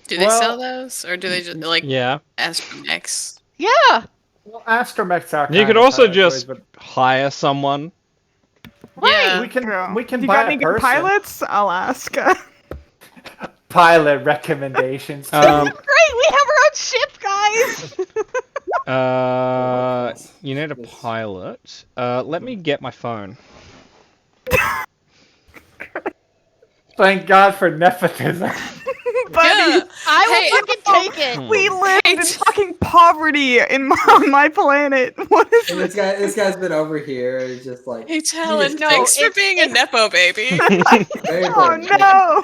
Do they Well- sell those, or do they just like Yeah. Astromechs? Yeah. Well, astromechs are. You kind could of also pilot just droids, hire someone. Yeah. but True. we can You buy got a any good person. pilots? I'll ask. Pilot recommendations. Too. Great, we have our own ship, guys! You need a pilot. Let me get my phone. Thank God for nepotism. Buddy, Yeah. I will Hey, fucking take it! we live in Hey, fucking poverty on my planet. What is And this? this guy's been over here, and he's just like, Hey, Talon, No, thanks for it's- being a nepo baby. very Oh important. no!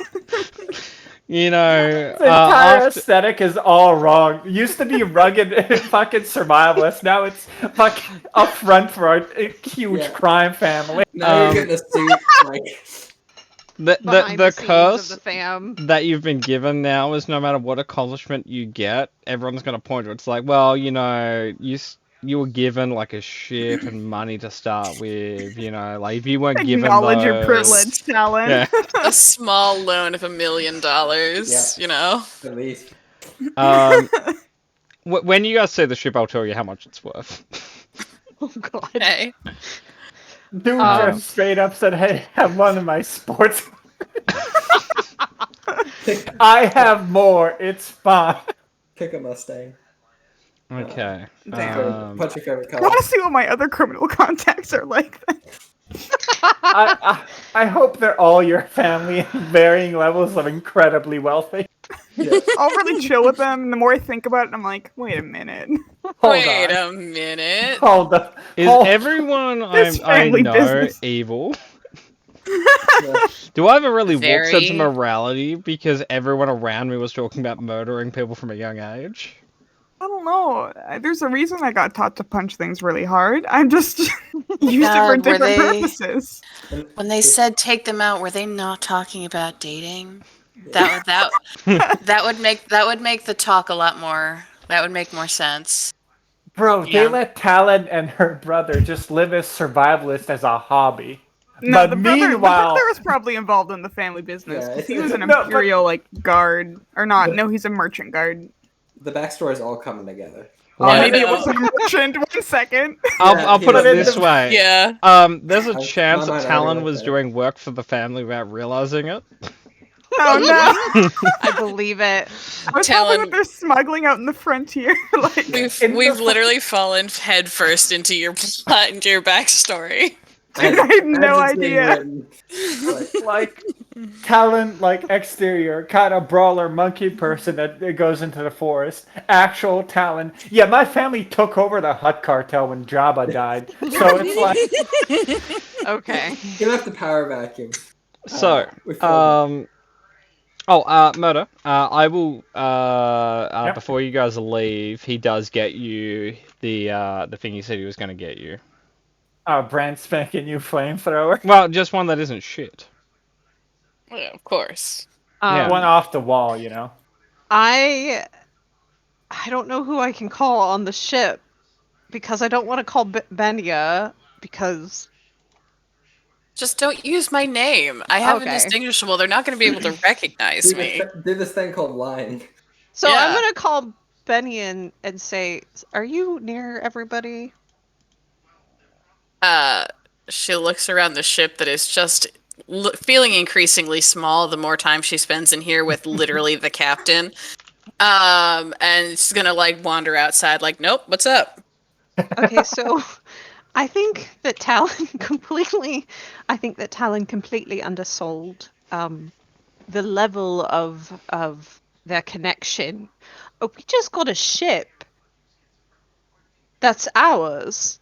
You know, The entire after, aesthetic is all wrong. It used to be rugged and fucking survivalist. Now it's fucking upfront for our huge Yeah. crime family. Now you're Um, getting a suit, like, Behind the scenes curse of the fam. that you've been given now is no matter what accomplishment you get, everyone's gonna point to it. It's like, well, you were given like a ship and money to start with, like if you weren't given Acknowledge your those- privilege, Talon. Yeah. A small loan of $1 million. Yeah. You know. at least. When you guys see the ship, I'll tell you how much it's worth. Oh god. Hey. Dude just straight up said, "Hey, have one of my sports. I have more. It's fine." Pick a Mustang. Okay. Damn. What's your favorite I color? want to see what my other criminal contacts are like. I hope they're all your family in varying levels of incredibly wealthy. Yeah. I'll really chill with them, and the more I think about it, I'm like, wait a minute. Hold Wait on. a minute. Hold on. Is Hold- everyone This I family know business. evil? Yeah. Do I have a really warped sense of Very. morality because everyone around me was talking about murdering people from a young age? I don't know. There's a reason I got taught to punch things really hard. I'm just used it for God, were different they- purposes. When they said take them out, were they not talking about dating? That would make the talk a lot more. That would make more sense. Bro, Yeah. they let Talon and her brother just live as survivalists as a hobby. No, But the brother meanwhile- was probably involved in the family business Yeah, because he it's- was an No, but- imperial like guard or not. But- No, he's a merchant guard. The backstory is all coming together. Oh, Like- maybe it wasn't a merchant. 1 second. I'll he put it was- this way. Yeah. There's a My chance mind that already Talon went was there. doing work for the family without realizing it. Oh no! I believe it. I was Talon- probably what they're smuggling out in the frontier. Like, We've literally fallen headfirst into your plot and your backstory. dude, I had no As it's being idea. written. like Talon, like exterior, kind of brawler monkey person that goes into the forest. Actual Talon. Yeah, my family took over the Hut cartel when Jabba died. So it's like Okay. He left the power vacuum. So, we found Murder. I will. Yep. Before you guys leave, he does get you the thing he said he was going to get you. a brand spanking new flamethrower. Well, just one that isn't shit. Yeah, of course. Yeah. One off the wall, you know. I don't know who I can call on the ship because I don't want to call Benya because Just don't use my name. I have Okay. indistinguishable. They're not going to be able to recognize me. do this thing called lying. so I'm Yeah. gonna call Benya and say, "Are you near everybody?" She looks around the ship that is just feeling increasingly small the more time she spends in here with literally the captain. And she's gonna like wander outside like, nope, what's up? Okay, so I think that Talon completely undersold the level of their connection. Oh, we just got a ship that's ours,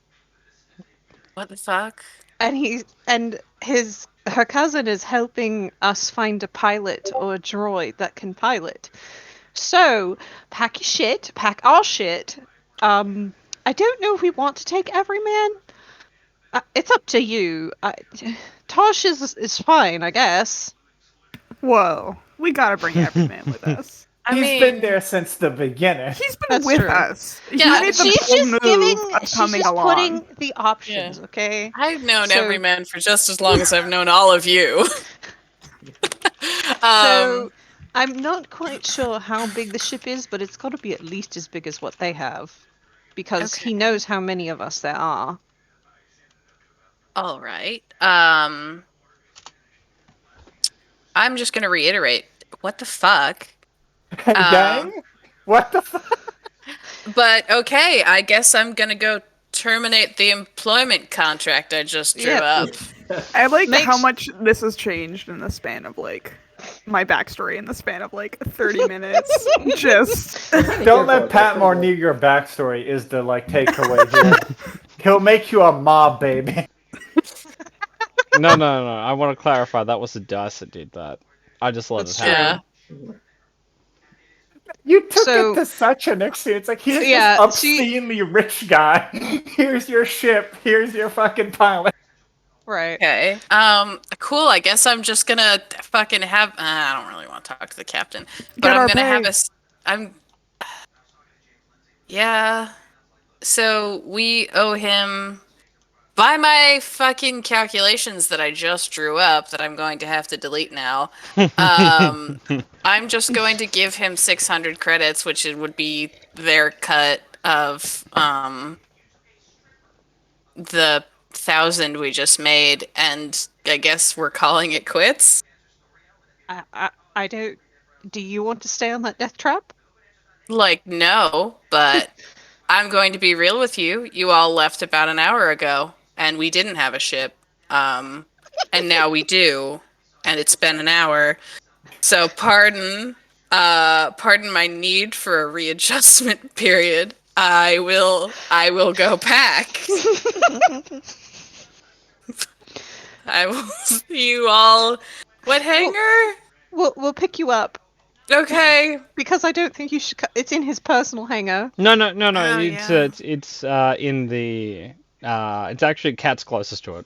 What the fuck? and her cousin is helping us find a pilot or a droid that can pilot. So pack your shit, pack our shit. I don't know if we want to take every man. It's up to you. Tosh is fine, I guess. Whoa, we gotta bring every man with us. He's been there since the beginning. He's been That's with true. us. Yeah, he made the She's bold just move giving. of She's coming just along. putting the options. Yeah. Okay. I've known So- every man for just as long as I've known all of you. So I'm not quite sure how big the ship is, but it's got to be at least as big as what they have, because Okay. he knows how many of us there are. All right. I'm just gonna reiterate. What the fuck? Gang? What the fuck? But okay, I guess I'm gonna go terminate the employment contract I just drew Yep. up. I like Makes- how much this has changed in the span of like my backstory in the span of like 30 minutes. Just Don't let Patmore know your backstory is the like takeaway here. He'll make you a mob, baby. No. I want to clarify. That was the dice that did that. I just let That's it happen. Yeah. You took So- it to such an extent. It's like here's Yeah, this she- obscenely rich guy. Here's your ship. Here's your fucking pilot. right. Okay. Cool. I guess I'm just gonna fucking have. I don't really want to talk to the captain, but Get I'm our gonna have pay. I'm. Yeah. So we owe him. By my fucking calculations that I just drew up, that I'm going to have to delete now. I'm just going to give him 600 credits, which it would be their cut of the 1,000 we just made, and I guess we're calling it quits. I don't. Do you want to stay on that death trap? Like, no, but I'm going to be real with you. You all left about an hour ago, and we didn't have a ship. And now we do, and it's been an hour. So pardon my need for a readjustment period. I will go pack. I will see you all. What hangar? We'll pick you up Okay. because I don't think you should. It's in his personal hangar. No. Oh, It's yeah. it's in the it's actually Cat's closest to it.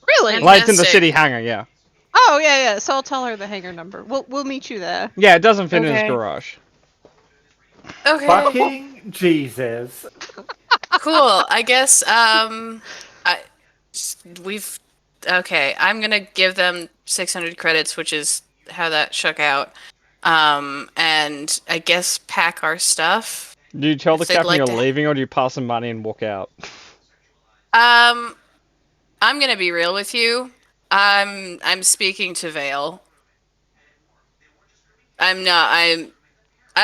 Really? Like- Like it's in the Fantastic. city hangar. Yeah. Oh yeah. So I'll tell her the hangar number. We'll meet you there. Yeah. It doesn't fit in his Okay. garage. Okay. Fucking Jesus. Cool. I guess we've okay. I'm gonna give them 600 credits, which is how that shook out. And I guess pack our stuff. Do you tell the If they'd captain like you're to- leaving, or do you pass some money and walk out? I'm gonna be real with you. I'm speaking to Vale. I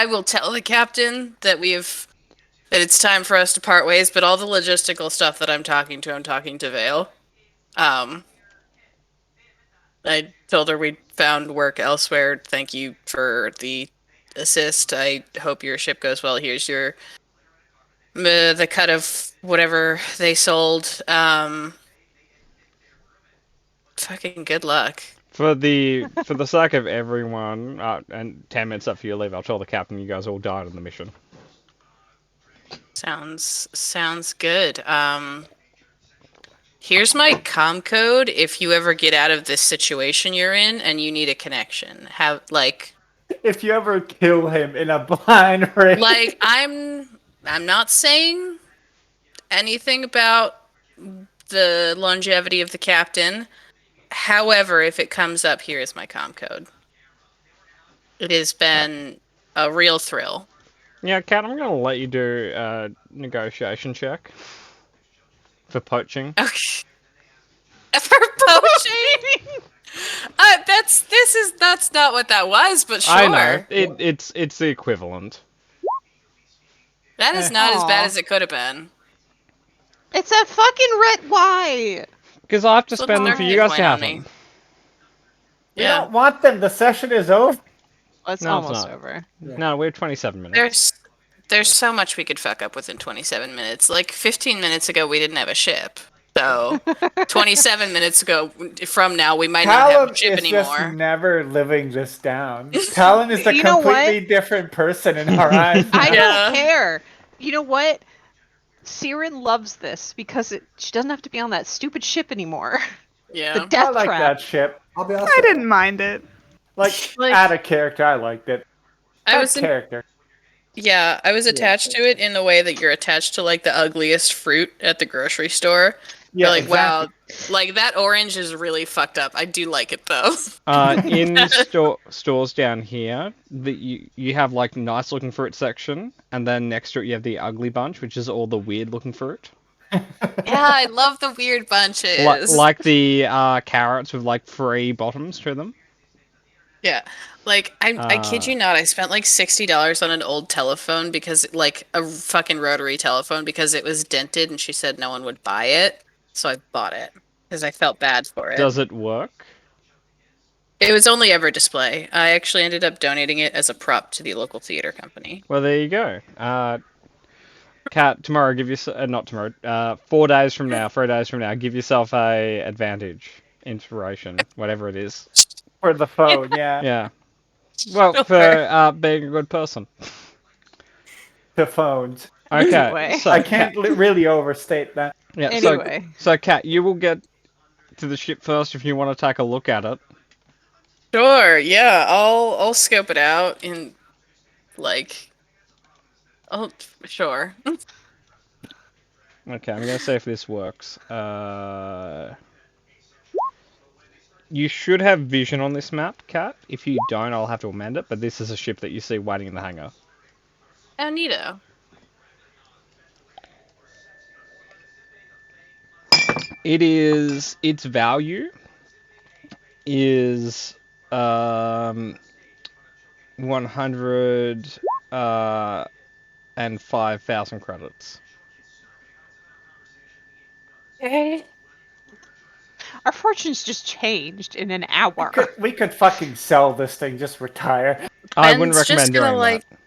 will tell the captain that that it's time for us to part ways, but all the logistical stuff that I'm talking to Vale. I told her we'd found work elsewhere. Thank you for the assist. I hope your ship goes well. Here's your the cut of whatever they sold. Fucking good luck. For the sake of everyone, and 10 minutes after you leave, I'll tell the captain you guys all died on the mission. Sounds good. Here's my comm code if you ever get out of this situation you're in and you need a connection. If you ever kill him in a blind race. Like I'm not saying anything about the longevity of the captain. However, if it comes up, here is my comm code. It has been a real thrill. Yeah, Cat, I'm gonna let you do a negotiation check for poaching. Okay. For poaching? That's not what that was, but sure. I know it's the equivalent. That is not as bad Aw. as it could have been. It's a fucking red. Why? Because I have to So spend them don't for you guys to point on have me. them. We Yeah. don't want them. The session is over. Well, it's No, it's almost not. over. No, we're 27 minutes. There's so much we could fuck up within 27 minutes. Like 15 minutes ago, we didn't have a ship. So 27 minutes ago from now, we might not have Talon a ship is anymore. just never living this down. Talon is a You know what? completely different person in our eyes. I now. Yeah. don't care. You know what? Siren loves this because she doesn't have to be on that stupid ship anymore. Yeah. The death I like trap. that ship. I'll be honest. I didn't mind it. Like, Like- add a character, I liked it. I Add was character. I was attached to it in the way that you're attached to like the ugliest fruit at the grocery store. Yeah, You're like, exactly. wow, like that orange is really fucked up. I do like it though. In stores down here, you have like nice looking fruit section, and then next to it you have the ugly bunch, which is all the weird looking fruit. Yeah, I love the weird bunches. Like the carrots with like 3 bottoms to them. Yeah. Like I kid you not, I spent like $60 on an old telephone because like a fucking rotary telephone because it was dented and she said no one would buy it. So I bought it because I felt bad for it. Does it work? It was only ever display. I actually ended up donating it as a prop to the local theater company. Well, there you go. Kat, tomorrow give you not tomorrow. 4 days from now, 3 days from now, give yourself a advantage, inspiration, whatever it is. For the phone, yeah. Yeah. Well, Sure. for being a good person. The phones. Okay. Anyway. So, I can't really overstate that. Yeah. Anyway. So Kat, you will get to the ship first if you want to take a look at it. Sure, yeah, I'll scope it out in like sure. Okay, I'm gonna see if this works. You should have vision on this map, Kat. If you don't, I'll have to amend it. But this is a ship that you see waiting in the hangar. Oh, neato. Its value is 100 and 5,000 credits. Okay. Our fortunes just changed in an hour. We could fucking sell this thing, just retire. I wouldn't Ben's just recommend gonna, doing like, that.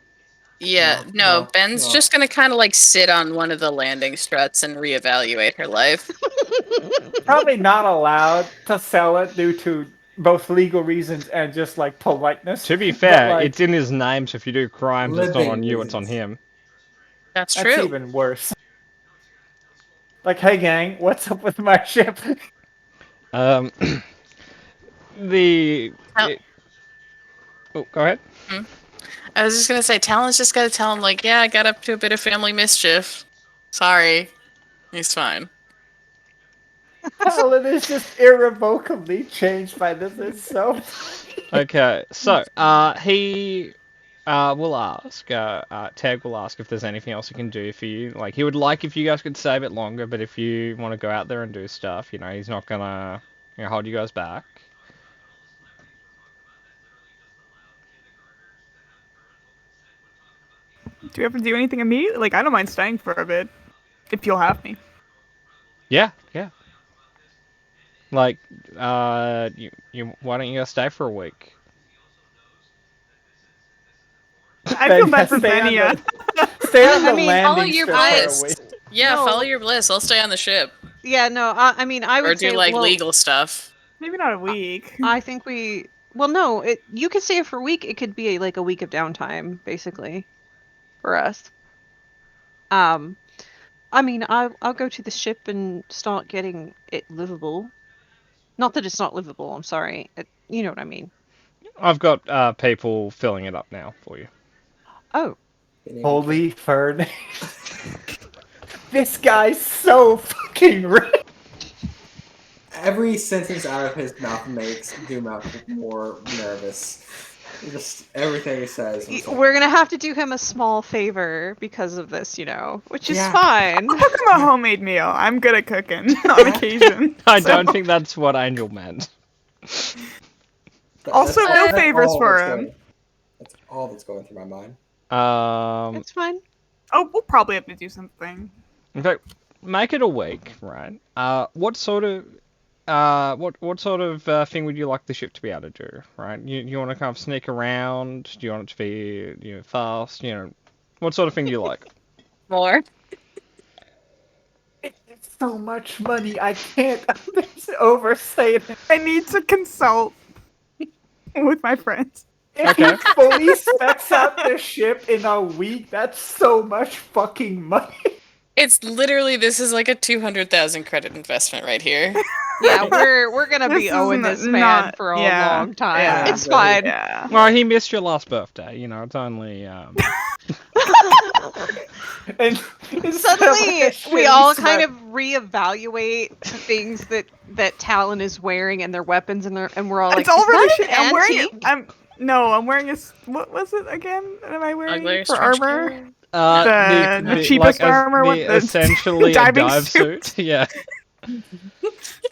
Yeah, no, Ben's just gonna kind of like sit on one of the landing struts and reevaluate her life. Probably not allowed to sell it due to both legal reasons and just like politeness. To be But, fair, like, it's in his name, so if you do crimes, it's not Living on you, it's on reasons. him. That's that's true. even worse. Like, hey gang, what's up with my ship? Um, the... Oh. Oh, go ahead. I was just gonna say, Talon's just gotta tell him, like, yeah, I got up to a bit of family mischief. Sorry. He's fine. Talon is just irrevocably changed by this. It's so. Okay, so, he... will ask, Tag will ask if there's anything else he can do for you. Like, he would like if you guys could stay a bit longer, but if you want to go out there and do stuff, you know, he's not gonna, you know, hold you guys back. Do we have to do anything immediately? Like, I don't mind staying for a bit, if you'll have me. Yeah, yeah. Like, why don't you guys stay for a week? I feel bad for Stay on Benia. Stay on the I mean, follow landing your strip for a bliss. week. Yeah, No. follow your bliss. I'll stay on the ship. Yeah, no, I mean, I would Or do, say, like, well, legal stuff. Maybe not a week. I think we. Well, no, you could stay for a week. It could be like a week of downtime, basically, for us. I mean, I'll go to the ship and start getting it livable. Not that it's not livable. I'm sorry. You know what I mean. I've got, people filling it up now for you. Oh, Holy fern. This guy's so fucking rich. Every sentence out of his mouth makes Doom out more nervous. Just everything he says. I'm sorry. we're gonna have to do him a small favor because of this, you know, which is Yeah. fine. I'll cook him a homemade meal. I'm good at cooking on occasion. I so- don't think that's what Angel meant. Also, no That's favors all for that's him. going- That's all that's going through my mind. It's fine. Oh, we'll probably have to do something. In fact, make it a week, right? What sort of thing would you like the ship to be able to do, right? You want to kind of sneak around? Do you want it to be, you know, fast? You know, what sort of thing do you like? More. It's so much money. I can't overstate it. I need to consult with my friends. If Okay. he fully specs out the ship in a week, that's so much fucking money. It's literally, this is like a 200,000 credit investment right here. Yeah, we're gonna be This owing is this man not- for a yeah, long time. yeah. It's fine. Yeah. Well, he missed your last birthday. You know, it's only And Suddenly, we all kind of reevaluate the things that Talon is wearing and their weapons and we're all like, It's all "Is really that shit. an I'm wearing antique?" it. I'm wearing what was it again? Am I wearing Ugly for trench armor? coat. The cheapest armor with the essentially a diving dive suit. suit. Yeah. And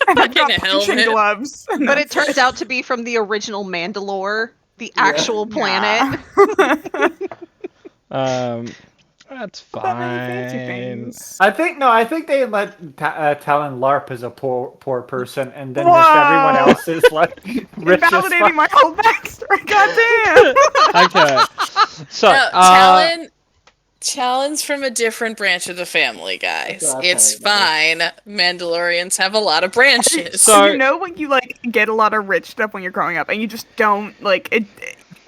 I've Fucking got punching helmet. gloves. But it turns out to be from the original Mandalore, the actual planet. That's Not many fancy fine. things. I think they let Talon LARP as a poor person, and then just everyone Whoa. else is like rich as Invalidating fuck. my whole backstory. Goddamn. Okay. So, No, Talon's from a different branch of the family, guys. That's It's fine. fine. Mandalorians have a lot of branches. So- You know when you like get a lot of rich stuff when you're growing up, and you just don't like it.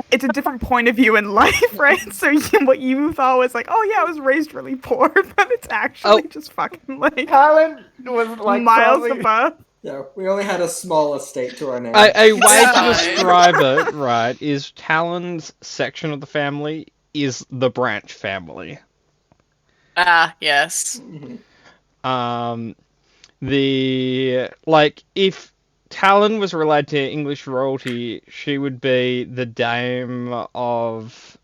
It's a different point of view in life, right? So what you thought was like, oh yeah, I was raised really poor, but it's actually just fucking like Talon was like miles probably- above. Yeah, we only had a small estate to our name. a way to fine. describe it, right, is Talon's section of the family is the branch family. Ah, yes. If Talon was related to English royalty, she would be the dame of,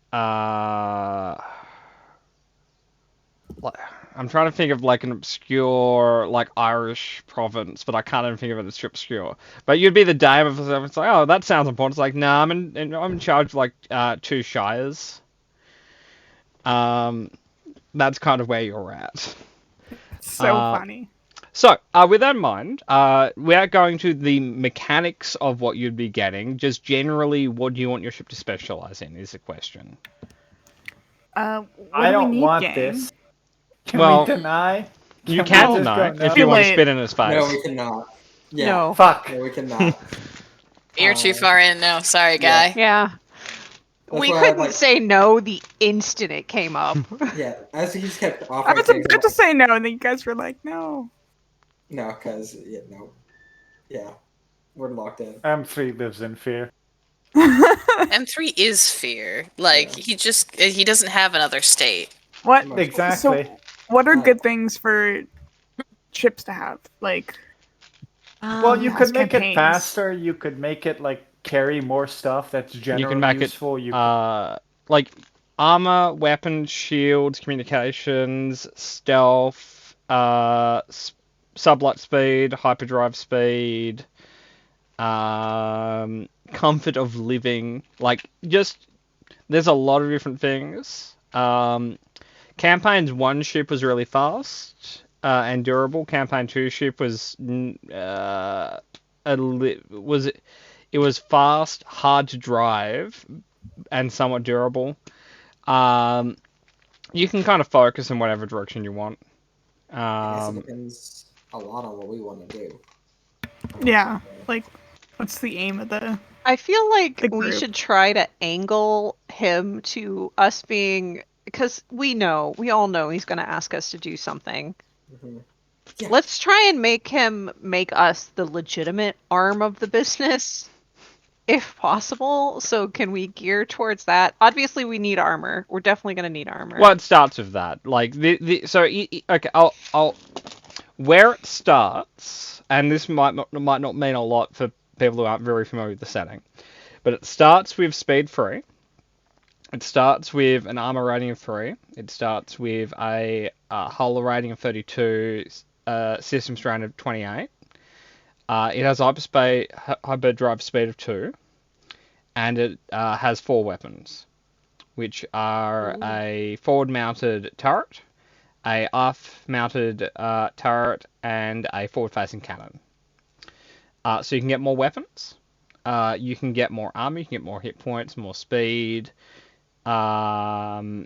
I'm trying to think of like an obscure like Irish province, but I can't even think of it as obscure. But you'd be the dame of something. It's like, oh, that sounds important. It's like, I'm in charge of like 2 shires. that's kind of where you're at. So Uh, funny. So, with that in mind, we are going to the mechanics of what you'd be getting. Just generally, what do you want your ship to specialize in is the question. What I do we don't need, want gang? this. Can Well, we deny? You we can just deny go if no? you want to Late. spit in his face. No, we cannot. Yeah. No. Fuck. No, we cannot. You're too far in now. Sorry, guy. Yeah. That's We why I couldn't like- say no the instant it came up. Yeah, as he just kept I offering was things. about to say no, and then you guys were like, no. No, because yeah, we're locked in. M3 lives in fear. M3 is fear. Like he doesn't have another state. What? Exactly. So, what are good things for ships to have? Like, Well, you has could make campaigns. it faster. You could make it like carry more stuff that's generally You can make useful. it You like armor, weapons, shields, communications, stealth, sublight speed, hyperdrive speed, comfort of living. Like, just there's a lot of different things. Campaign's 1 ship was really fast and durable. Campaign 2 ship was it was fast, hard to drive, and somewhat durable. You can kind of focus in whatever direction you want. I guess it depends a lot on what we want to do. yeah, like, what's the aim of the? I feel like The we group. should try to angle him to us being, because we all know he's going to ask us to do something. Mm-hmm. Yeah. Let's try and make him make us the legitimate arm of the business, if possible. So can we gear towards that? Obviously, we need armor. We're definitely going to need armor. Well, it starts with that. Like okay, I'll where it starts, and this might not mean a lot for people who aren't very familiar with the setting, but it starts with speed 3. It starts with an armor rating of 3. It starts with a hull rating of 32, system strain of 28. It has hyperdrive speed of 2, and it has 4 weapons, which are a forward-mounted turret, a aft-mounted turret, and a forward-facing cannon. So you can get more weapons, you can get more armor, you can get more hit points, more speed, better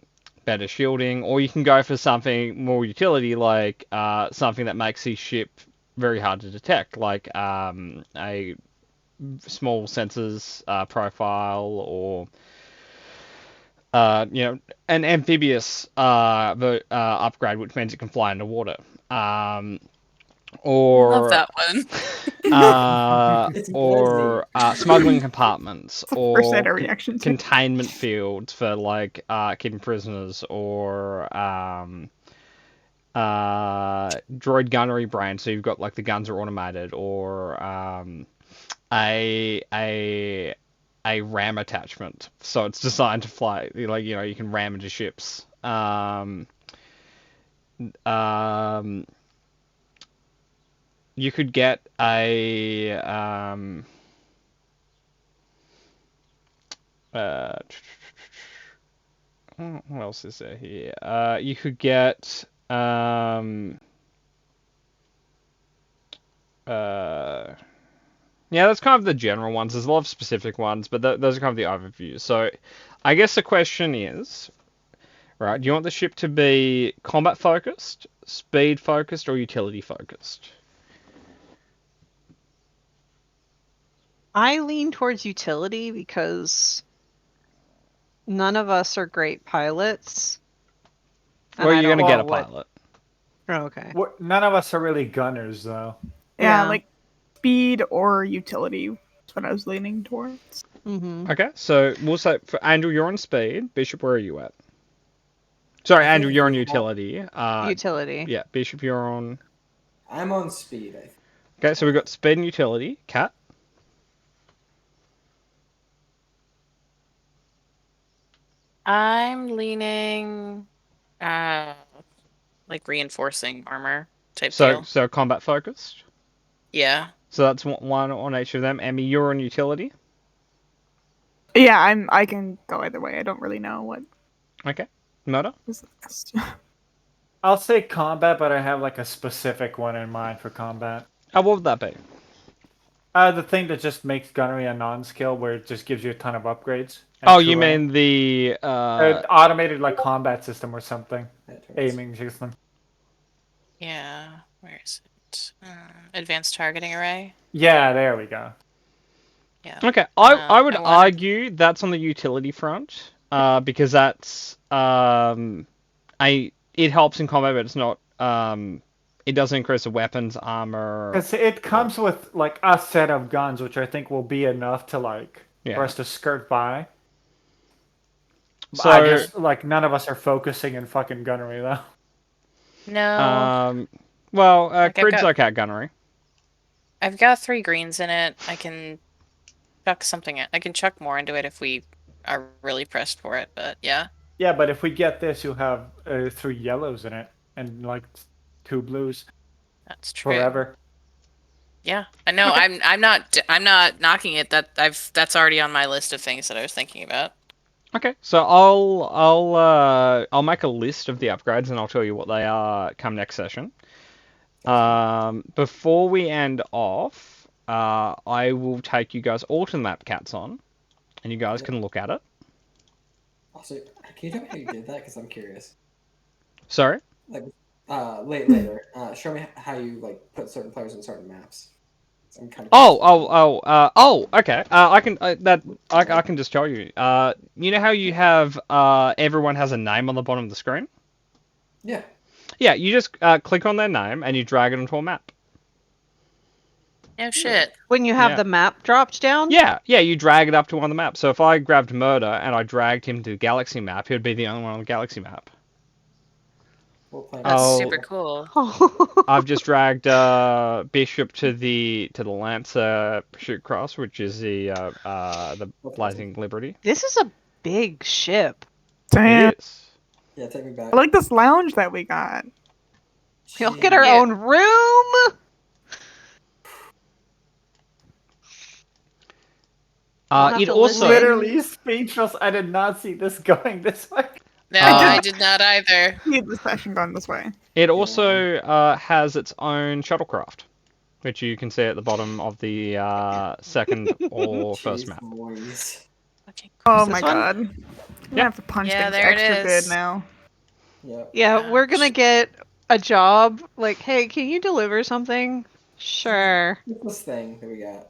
shielding, or you can go for something more utility, like something that makes his ship very hard to detect, like a small sensors profile, or an amphibious upgrade, which means it can fly underwater. Or Love that one. It's or smuggling compartments, or First I had a reaction to. containment fields for like keeping prisoners, or droid gunnery brain, so you've got like the guns are automated, or a ram attachment, so it's designed to fly, like, you can ram into ships. You could get a what else is there here? You could get yeah, that's kind of the general ones. There's a lot of specific ones, but those are kind of the overviews. So I guess the question is, right, do you want the ship to be combat focused, speed focused, or utility focused? I lean towards utility because none of us are great pilots. and Well, I you're don't gonna get a know what- pilot. Oh, okay. none of us are really gunners, though. Yeah, Yeah. like speed or utility. That's what I was leaning towards. Mm-hmm. Okay, so we'll say for Andrew, you're on speed. Bishop, where are you at? Sorry, Andrew, you're on utility. Utility. Yeah, Bishop, you're on. I'm on speed, I think. Okay, so we've got speed and utility. Cat. I'm leaning, like reinforcing armor type deal. So combat focused. Yeah. So that's one on each of them. Emmy, you're on utility. Yeah, I can go either way. I don't really know what Okay. Murder. is the best. I'll say combat, but I have like a specific one in mind for combat. Oh, what would that be? The thing that just makes gunnery a non-skill, where it just gives you a ton of upgrades. and Oh, you terrain. mean the Automated like combat system or something, That turns. aiming system. Yeah, where is it? Advanced targeting array. Yeah, there we go. Yeah. Okay, I would I wanted- argue that's on the utility front, because that's it helps in combat, but it's not it doesn't increase the weapons armor. Because it comes with like a set of guns, which I think will be enough to like Yeah. for us to skirt by. So I just like none of us are focusing in fucking gunnery though. No, well, Like, I've Crid's got- okay at gunnery. I've got 3 greens in it. I can chuck something. I can chuck more into it if we are really pressed for it. But yeah, Yeah, but if we get this, you'll have 3 yellows in it and like 2 blues that's true. forever. Yeah, I know. I'm not knocking it. That's already on my list of things that I was thinking about. Okay, so I'll make a list of the upgrades and I'll tell you what they are come next session. Before we end off, I will take you guys all to the map Cat's on, and you guys can look at it. Also, can you tell me how you did that? Because I'm curious. Sorry. Like, later. Show me how you like put certain players on certain maps. I'm kind of. Okay. I can just tell you. You know how you have everyone has a name on the bottom of the screen? Yeah. Yeah, you just click on their name and you drag it onto a map. No shit. When you have Yeah. the map dropped down? Yeah, you drag it up to one of the maps. So if I grabbed Murder and I dragged him to the Galaxy map, he would be the only one on the Galaxy map. We'll play That's Oh. super cool. I've just dragged Bishop to the Lancer Pursuit Cross, which is the Blazing Liberty. This is a big ship. Damn. It is. Yeah, take me back. I like this lounge that we got. We'll get our Yeah. own room. I'll have It to also listen. Literally speechless. I did not see this going this way. No, Uh, I did not either. Need the session going this way. It also has its own shuttlecraft, which you can see at the bottom of the second or first Jeez map. Louise. Okay, Oh this my one? god. I'm gonna Yeah. have to punch Yeah, things there it extra is. good now. Yep. Yeah, we're gonna get a job. Like, hey, can you deliver something? Sure. What's this thing that we got?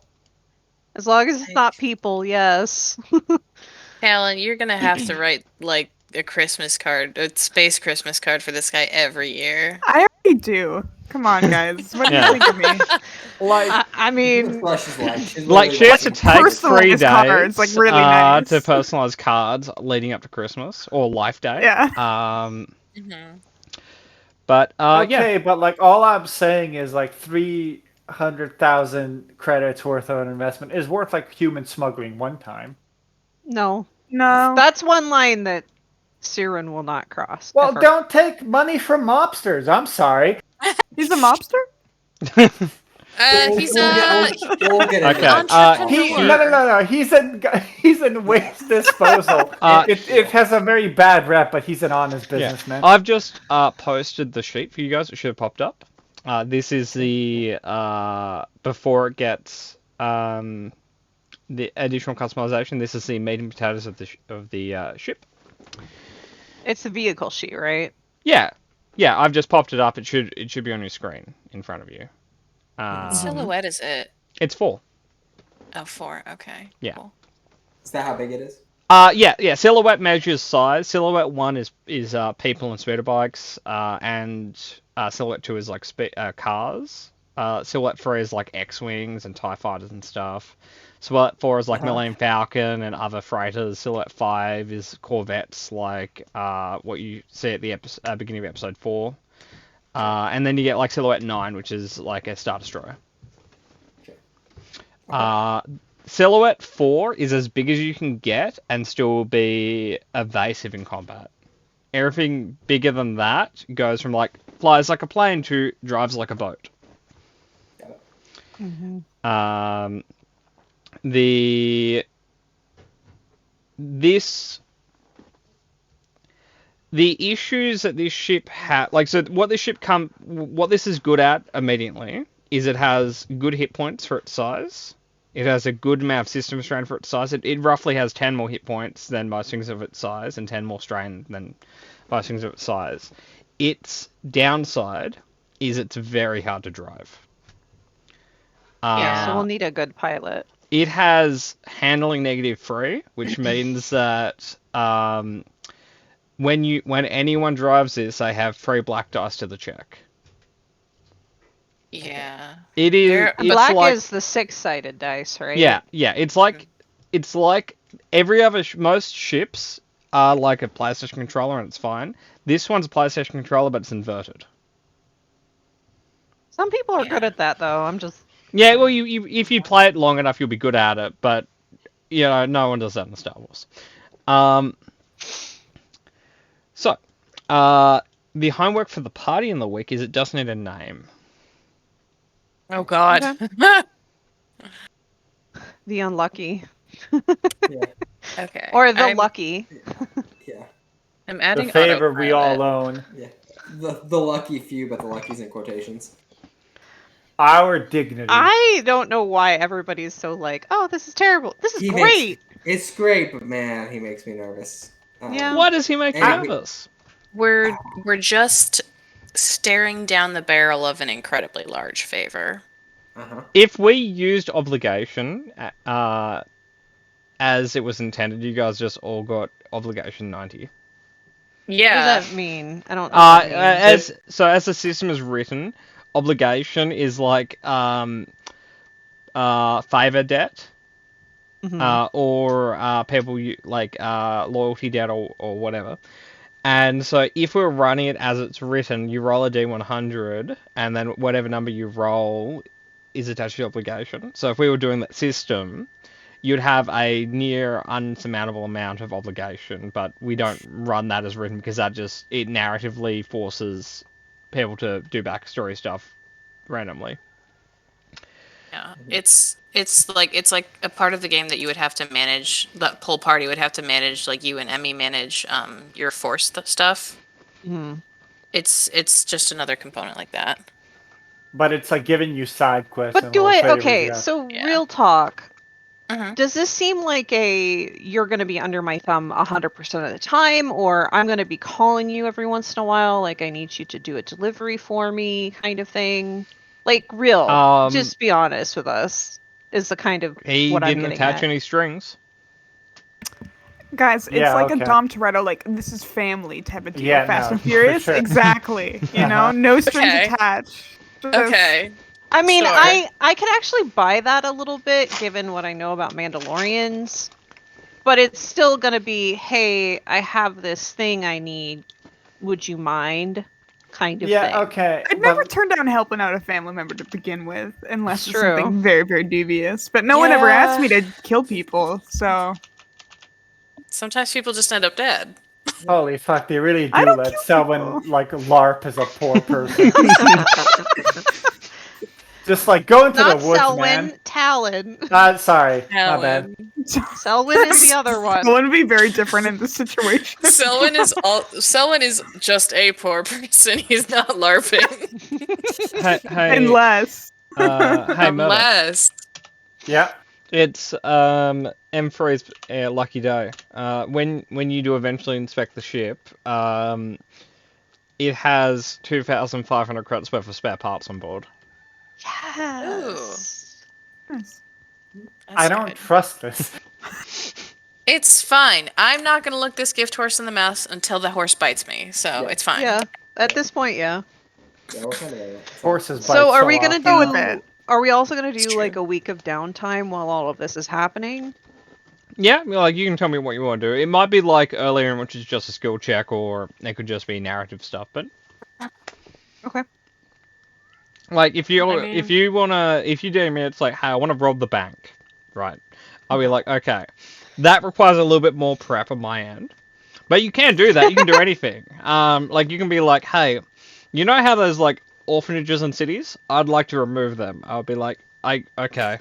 As long as it's not people, yes. Alan, you're gonna have to write like a Christmas card, a space Christmas card for this guy every year. I already do. Come on, guys. What do Yeah. you think of me? Like I mean, Flush is like. She's Like she literally has to like- take 3 personalized days cards, like, really nice. to personalize cards leading up to Christmas or Life Day. Yeah. Mm-hmm. But yeah. okay, but like all I'm saying is like 300,000 credits worth of an investment is worth like human smuggling one time. no. No. That's one line that Siren will not cross. Well, ever. don't take money from mobsters. I'm sorry. He's a mobster? He's We'll get into Okay, that. entrepreneur. He's in waste disposal. It has a very bad rep, but he's an honest businessman. I've just posted the sheet for you guys. It should have popped up. This is the before it gets the additional customization. This is the meat and potatoes of the ship. It's the vehicle sheet, right? Yeah. I've just popped it up. It should be on your screen in front of you. Silhouette is it? It's 4. Oh, 4. Okay. Yeah. Cool. Is that how big it is? Yeah. Silhouette measures size. Silhouette 1 is people and speeder bikes, and Silhouette 2 is like cars. Silhouette 3 is like X-wings and TIE fighters and stuff. Silhouette 4 is like Millennium Falcon and other freighters. Silhouette 5 is corvettes, like what you see at the beginning of episode 4. And then you get like Silhouette 9, which is like a Star Destroyer. Silhouette 4 is as big as you can get and still be evasive in combat. Everything bigger than that goes from like flies like a plane to drives like a boat. Mm-hmm. The issues that this ship so what this is good at immediately is it has good hit points for its size. It has a good amount of system strain for its size. It roughly has 10 more hit points than most things of its size, and 10 more strain than most things of its size. Its downside is it's very hard to drive. Yeah, so we'll need a good pilot. It has handling -3, which means that when anyone drives this, they have 3 black dice to the check. Yeah. It is. There- It's Black like, is the 6-sided dice, right? yeah. It's like every other most ships are like a PlayStation controller, and it's fine. This one's a PlayStation controller, but it's inverted. Some people are good Yeah. at that, though. I'm just. Yeah, well, you if you play it long enough, you'll be good at it. But no one does that in Star Wars. So, the homework for the party in the week is it does need a name. Oh God. The unlucky. Yeah. Okay. Or the I'm, lucky. Yeah. I'm The adding favor we all autopilot. own. Yeah. The lucky few, but the lucky's in quotations. Our dignity. I don't know why everybody's so like, oh, this is terrible. This is He great. It's great, but man, he makes me nervous. Yeah. Why does he make you And- nervous? We're just staring down the barrel of an incredibly large favor. Uh-huh. If we used obligation as it was intended, you guys just all got obligation 90. Yeah. What does that mean? I don't know. What that means. As the system is written, obligation is like favor debt, Mhm. or people loyalty debt or whatever. And so if we're running it as it's written, you roll a D100, and then whatever number you roll is attached to the obligation. So if we were doing that system, you'd have a near unsurmountable amount of obligation, but we don't run that as written because it narratively forces people to do backstory stuff randomly. Yeah. It's like a part of the game that you would have to manage. The whole party would have to manage, like you and Emmy manage your force stuff. Mhm. It's just another component like that. But it's like giving you side quests. But and do little I? favors Okay, you have. so Yeah. real talk. Mhm. Does this seem like you're going to be under my thumb 100% of the time, or I'm going to be calling you every once in a while, like I need you to do a delivery for me, kind of thing? Like real, just be honest with us. Is the kind of He what I'm didn't getting attach at. any strings. Guys, it's Yeah, like okay. a Dom Toretto, like, this is family type of deal. Yeah, Fast no, and for Furious. sure. Exactly. You know, Uh-huh. no strings Okay. attached. Just- Okay. I mean, Sure. I can actually buy that a little bit, given what I know about Mandalorians. But it's still going to be, hey, I have this thing I need. Would you mind? Kind of Yeah, thing. okay. I'd never turn down helping out a family member to begin with, unless It's it's true. something very, very dubious. But no one ever asked me to kill people, so Sometimes people just end up dead. Holy fuck, they really I do don't let kill someone people. like LARP as a poor person. Just like go into Not the woods, Selwyn, man. Talon. Sorry, my bad. Alan. Selwyn is the other one. One would be very different in this situation. Selwyn is just a poor person. He's not LARPing. Hey, Unless hey, Murdoch. Unless Yeah. It's M3's lucky day. When you do eventually inspect the ship, it has 2,500 credits worth of spare parts on board. Yes. Yes. I don't good. trust this. It's fine. I'm not gonna look this gift horse in the mouth until the horse bites me. So Yeah. it's fine. Yeah. At this point, yeah. Yeah, what kind of Horses bite So are we gonna often. Go with do? it. Are we also gonna It's do true. like a week of downtime while all of this is happening? Yeah, like you can tell me what you want to do. It might be like earlier, in which is just a skill check, or it could just be narrative stuff. But Okay. like if you I mean- if you do me, it's like, hey, I want to rob the bank, right? I'll be like, okay, that requires a little bit more prep on my end, but you can do that. You can do anything. Like you can be like, hey, you know how there's like orphanages in cities? I'd like to remove them. I'll be like, okay.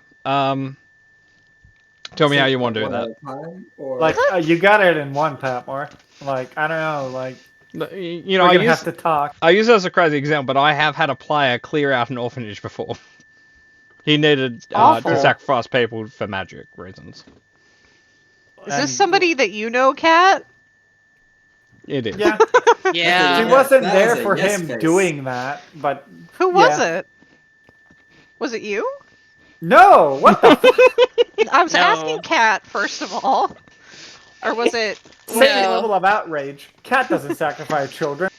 Tell me how you want to do that. Time, or... Like you got it in one, Patmore. Like I don't know. Like You know, We're I gonna use have to talk. I use it as a crazy example, but I have had a player clear out an orphanage before. He needed to Awful. sacrifice people for magic reasons. Is this somebody that you know, Kat? It is. Yeah, Yeah. she Yeah, wasn't that there was a for yes him face. doing that, but Who was Yeah. it? Was it you? no, what the fuck? I was No. asking Kat first of all, or was it? Same No. level of outrage. Cat doesn't sacrifice children.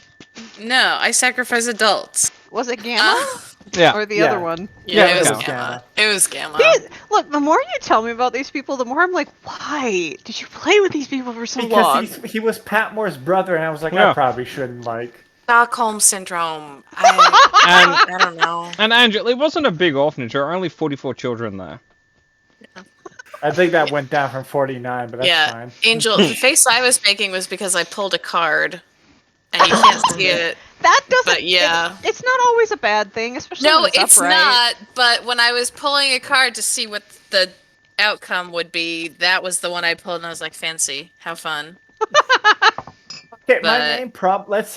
No, I sacrifice adults. Was it Gamma Yeah. or the Yeah. other one? Yeah, Yeah, it was Gamma. Gamma. It was Gamma. Look, the more you tell me about these people, the more I'm like, why did you play with these people for so long? Because he was Patmore's brother, and I was like, Yeah. I probably shouldn't Stockholm syndrome. I don't know. And Angel, it wasn't a big orphanage. There were only 44 children there. I think that went down from 49, but that's Yeah, fine. Angel, the face I was making was because I pulled a card, and you can't see it. That doesn't. But yeah. it's not always a bad thing, especially No, when it's upright. not. But when I was pulling a card to see what the outcome would be, that was the one I pulled, and I was like, "Fancy, how fun!" Okay, my But- main problem. Let's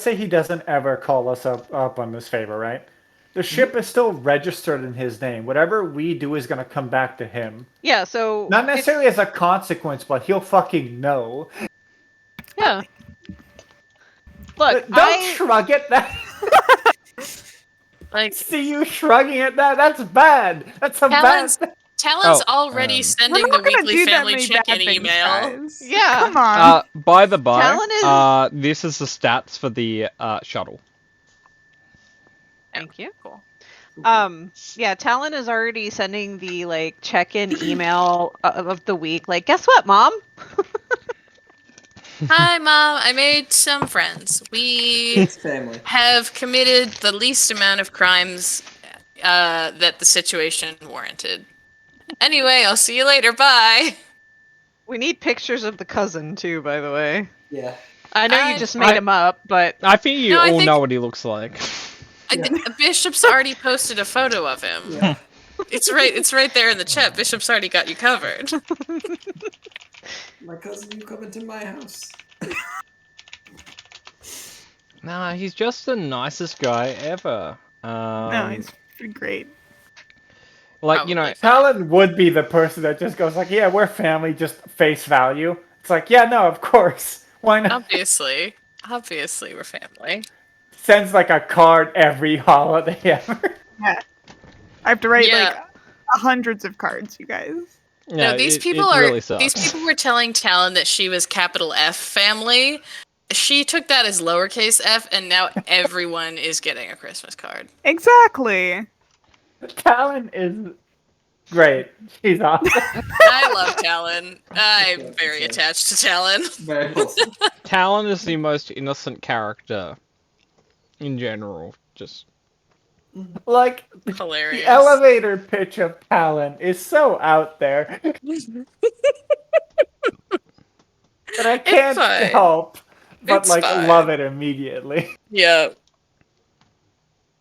say he doesn't ever call us up on this favor, right? The ship is still registered in his name. Whatever we do is gonna come back to him. Yeah, so Not necessarily as a consequence, but he'll fucking know. yeah. Look, Don't shrug at that. Like See you shrugging at that. That's bad. That's a Talon's, bad. Talon's Oh, already We're sending not the gonna weekly do that family many bad check-in things, email. guys. Yeah. Come on. By the by, Talon is- this is the stats for the shuttle. Thank you. Cool. Yeah, Talon is already sending the like check-in email of the week. Like, guess what, Mom? Hi, Mom. I made some friends. We It's family. have committed the least amount of crimes that the situation warranted. Anyway, I'll see you later. Bye. We need pictures of the cousin too, by the way. Yeah. I know you just made him up, but I think you No, I all think- know what he looks like. Bishop's already posted a photo of him. Yeah. It's right there in the chat. Bishop's already got you covered. My cousin, you come into my house. Nah, he's just the nicest guy ever. No, he's pretty great. Like, you know, Probably. Talon would be the person that just goes like, "Yeah, we're family, just face value." It's like, yeah, no, of course. Why not? Obviously we're family. Sends like a card every holiday ever. I have to write Yeah. like hundreds of cards, you guys. yeah, No, these it people really are. sucks. These people were telling Talon that she was capital F family. She took that as lowercase f, and now everyone is getting a Christmas card. Exactly. Talon is great. She's awesome. I love Talon. I'm very attached to Talon. Very wholesome. Talon is the most innocent character in general. Just Like Hilarious. the elevator pitch of Talon is so out there that I can't fine. help but It's like fine. love it immediately. Yeah.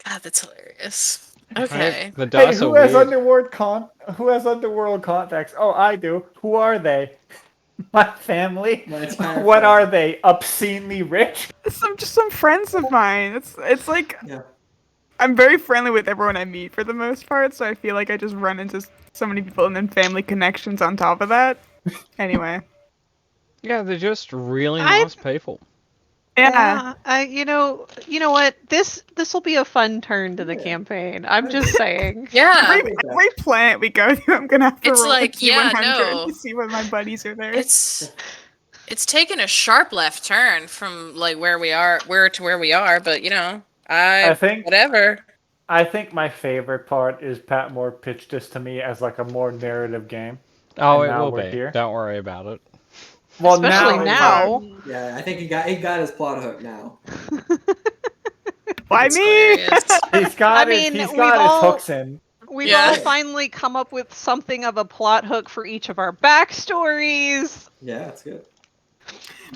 God, that's hilarious. Okay. the Hey, dice who are has weird. who has underworld contacts? Oh, I do. Who are they? My family. My entire What family. are they? Obscenely rich? Some friends of mine. It's like Yeah. I'm very friendly with everyone I meet for the most part, so I feel like I just run into so many people and then family connections on top of that. Anyway. Yeah, they're just really I- nice people. Yeah. you know what? This will be a fun turn to the Yeah. campaign. I'm just saying. Yeah. Every planet we go to, I'm gonna have to It's roll like, a T100 yeah, no. to see what my buddies are there. It's taken a sharp left turn from like where we are but you know, I think whatever. I think my favorite part is Pat Moore pitched this to me as like a more narrative game. Oh, And it now will we're be. here. Don't worry about it. Well, Especially now. Yeah, I think he got his plot hook now. Why It's me? hilarious. he's got I mean, his we've all- hooks in. We've Yeah. all finally come up with something of a plot hook for each of our backstories. Yeah, that's good.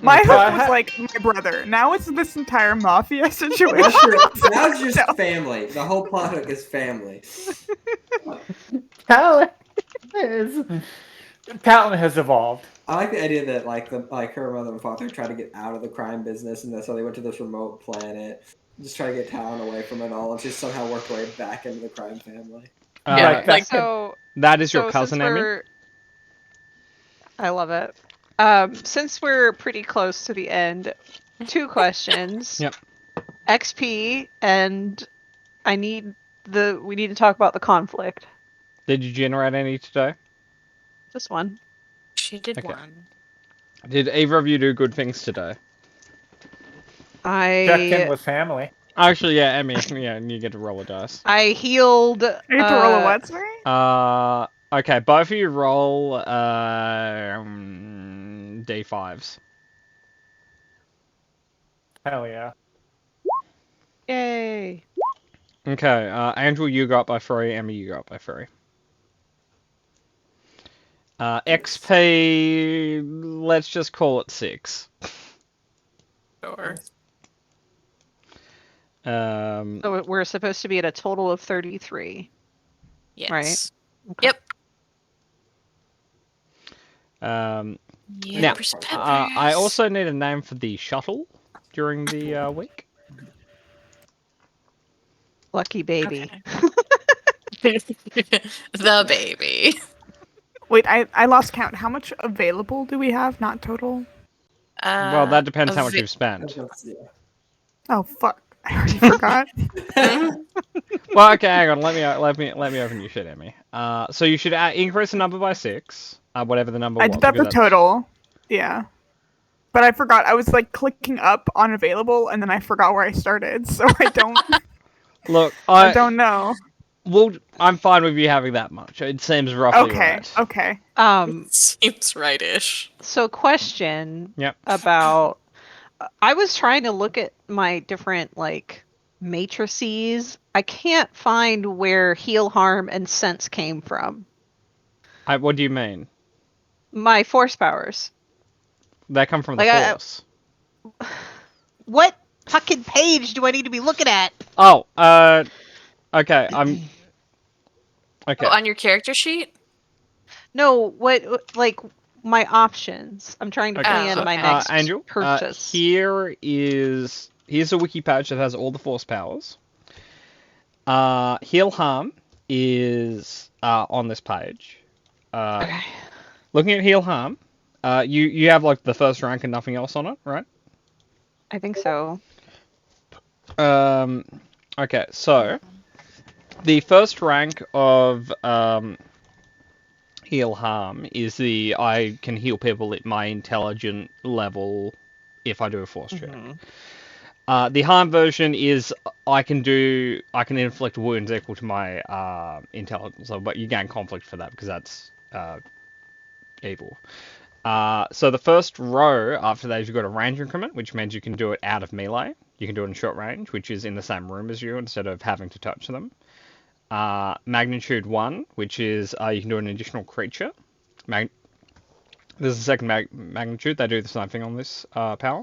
My Well, I hook was ha- like my brother. Now it's this entire mafia situation. Now it's just family. The whole plot hook is family. Talon has evolved. I like the idea that her mother and father tried to get out of the crime business, and so they went to this remote planet, just try to get Talon away from it all, and she somehow worked her way back into the crime family. Yeah, Like that. So That is your so cousin, Amy? I love it. Since we're pretty close to the end, 2 questions. Yep. XP, and we need to talk about the conflict. Did you generate any today? Just one. she did Okay. one. Did either of you do good things today? Checked in I with family. Actually, yeah, Emmy. Yeah, you get to roll a dice. healed. I get to roll a what, sorry? Okay, both of you roll d5s. Hell yeah. Yay! Okay, Andrew, you go up by 3. Emmy, you go up by 3. XP, let's just call it 6. Sure. So we're supposed to be at a total of 33. Yes. Right. Okay. Yep. Now, Jeepers I peppers. also need a name for the shuttle during the week. Lucky baby. Okay. The baby. Wait, I lost count. How much available do we have? Not total. Well, that depends how much avai- you've spent. Oh fuck! I already forgot. Well, okay, hang on. Let me open your shit, Emmy. So you should increase the number by 6, whatever the number I was. did that for because that's- total. Yeah. But I forgot. I was like clicking up on available, and then I forgot where I started, so I don't. Look, I don't know. Well, I'm fine with you having that much. It seems roughly Okay. right. Okay. Seems right-ish. So question Yep. about I was trying to look at my different like matrices. I can't find where heal, harm, and sense came from. What do you mean? My force powers. They come from the Like, Force. What fucking page do I need to be looking at? Oh, okay, Okay. Oh, on your character sheet? No, what like my options. I'm trying to Okay, plan so, my next Angel, purchase. here's a wiki page that has all the Force powers. Heal harm is on this page. Okay. Looking at heal harm, you have like the first rank and nothing else on it, right? I think so. Okay, so the first rank of heal harm is I can heal people at my intelligent level if I do a force check. The harm version is I can inflict wounds equal to my intelligence level, but you gain conflict for that because that's evil. So the first row after that is you've got a range increment, which means you can do it out of melee. You can do it in short range, which is in the same room as you instead of having to touch them. Magnitude 1, which is you can do an additional creature. There's a second magnitude. They do the same thing on this power.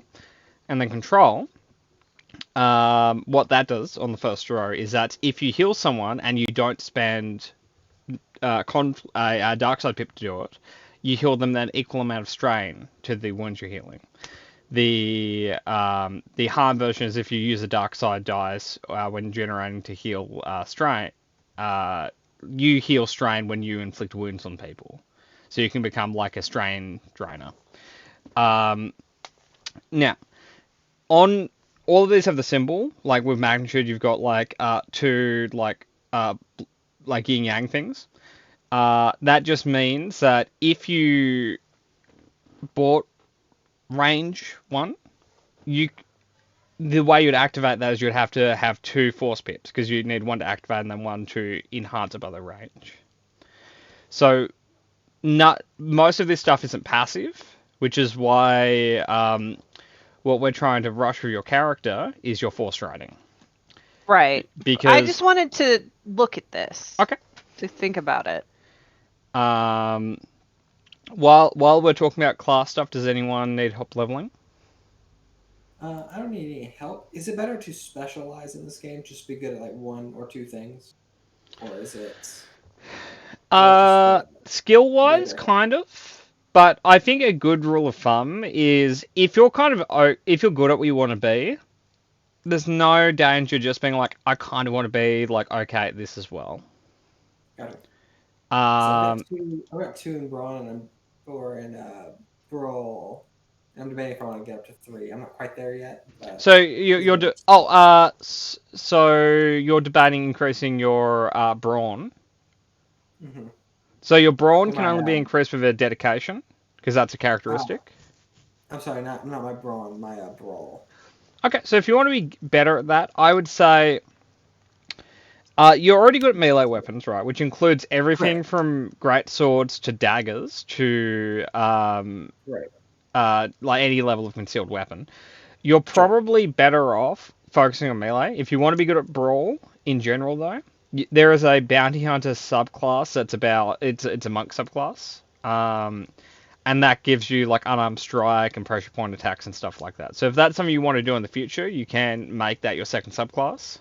And then control. What that does on the first row is that if you heal someone and you don't spend a dark side pip to do it, you heal them that equal amount of strain to the wounds you're healing. The harm version is if you use a dark side dice when generating to heal strain. You heal strain when you inflict wounds on people, so you can become like a strain drainer. Now, on all of these have the symbol. Like with magnitude, you've got like two like yin yang things. That just means that if you bought range 1, the way you'd activate that is you'd have to have 2 force pips because you'd need 1 to activate and then 1 to enhance above the range. So most of this stuff isn't passive, which is why what we're trying to rush with your character is your force riding. Right. Because I just wanted to look at this. Okay. To think about it. While we're talking about class stuff, does anyone need help leveling? I don't need any help. Is it better to specialize in this game, just be good at like 1 or 2 things, or is it? Skill wise, better? kind of. But I think a good rule of thumb is if you're if you're good at what you want to be, there's no danger just being like, I kind of want to be like okay at this as well. Got it. So I've Um, got 2 in Brawn and I'm 4 in Brawl. I'm debating if I want to get up to 3. I'm not quite there yet. But so so you're debating increasing your brawn. hmm So your brawn So can my only be increased with a dedication because that's a characteristic. I'm sorry, not my Brawn, my Brawl. Okay, so if you want to be better at that, I would say you're already good at melee weapons, right? Which includes everything Correct. from great swords to daggers to Right. like any level of concealed weapon. You're Sure. probably better off focusing on melee. If you want to be good at brawl in general, though, there is a bounty hunter subclass that's it's a monk subclass. And that gives you like unarmed strike and pressure point attacks and stuff like that. So if that's something you want to do in the future, you can make that your second subclass.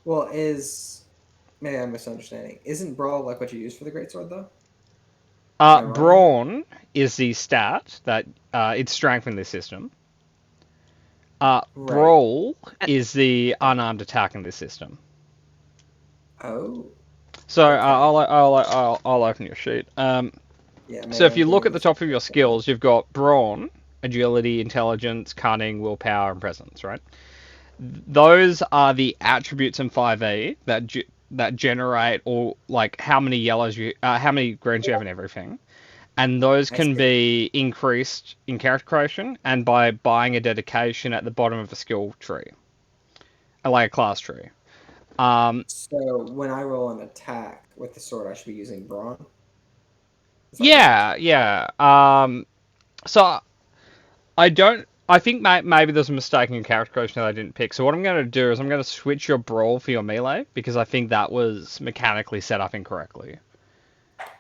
Well, maybe I'm misunderstanding. Isn't Brawl like what you use for the Greatsword though? Am I wrong? Brawn is the stat that it's strength in this system. Right. Brawl is the unarmed attack in this system. Oh. So Okay. I'll open your sheet. Yeah. So if maybe you I'm look doing at the this top of your incorrectly. skills, you've got brawn, agility, intelligence, cunning, willpower, and presence, right? Those are the attributes in 5e that generate or like how many how many greens you have in everything, and those I can see. be increased in character creation and by buying a dedication at the bottom of a skill tree, like a class tree. So when I roll an attack with the sword, I should be using Brawn. Is that Yeah, yeah. So I don't. I think maybe there's a mistake in your character creation that I didn't pick. So what I'm going to do is I'm going to switch your brawl for your melee because I think that was mechanically set up incorrectly.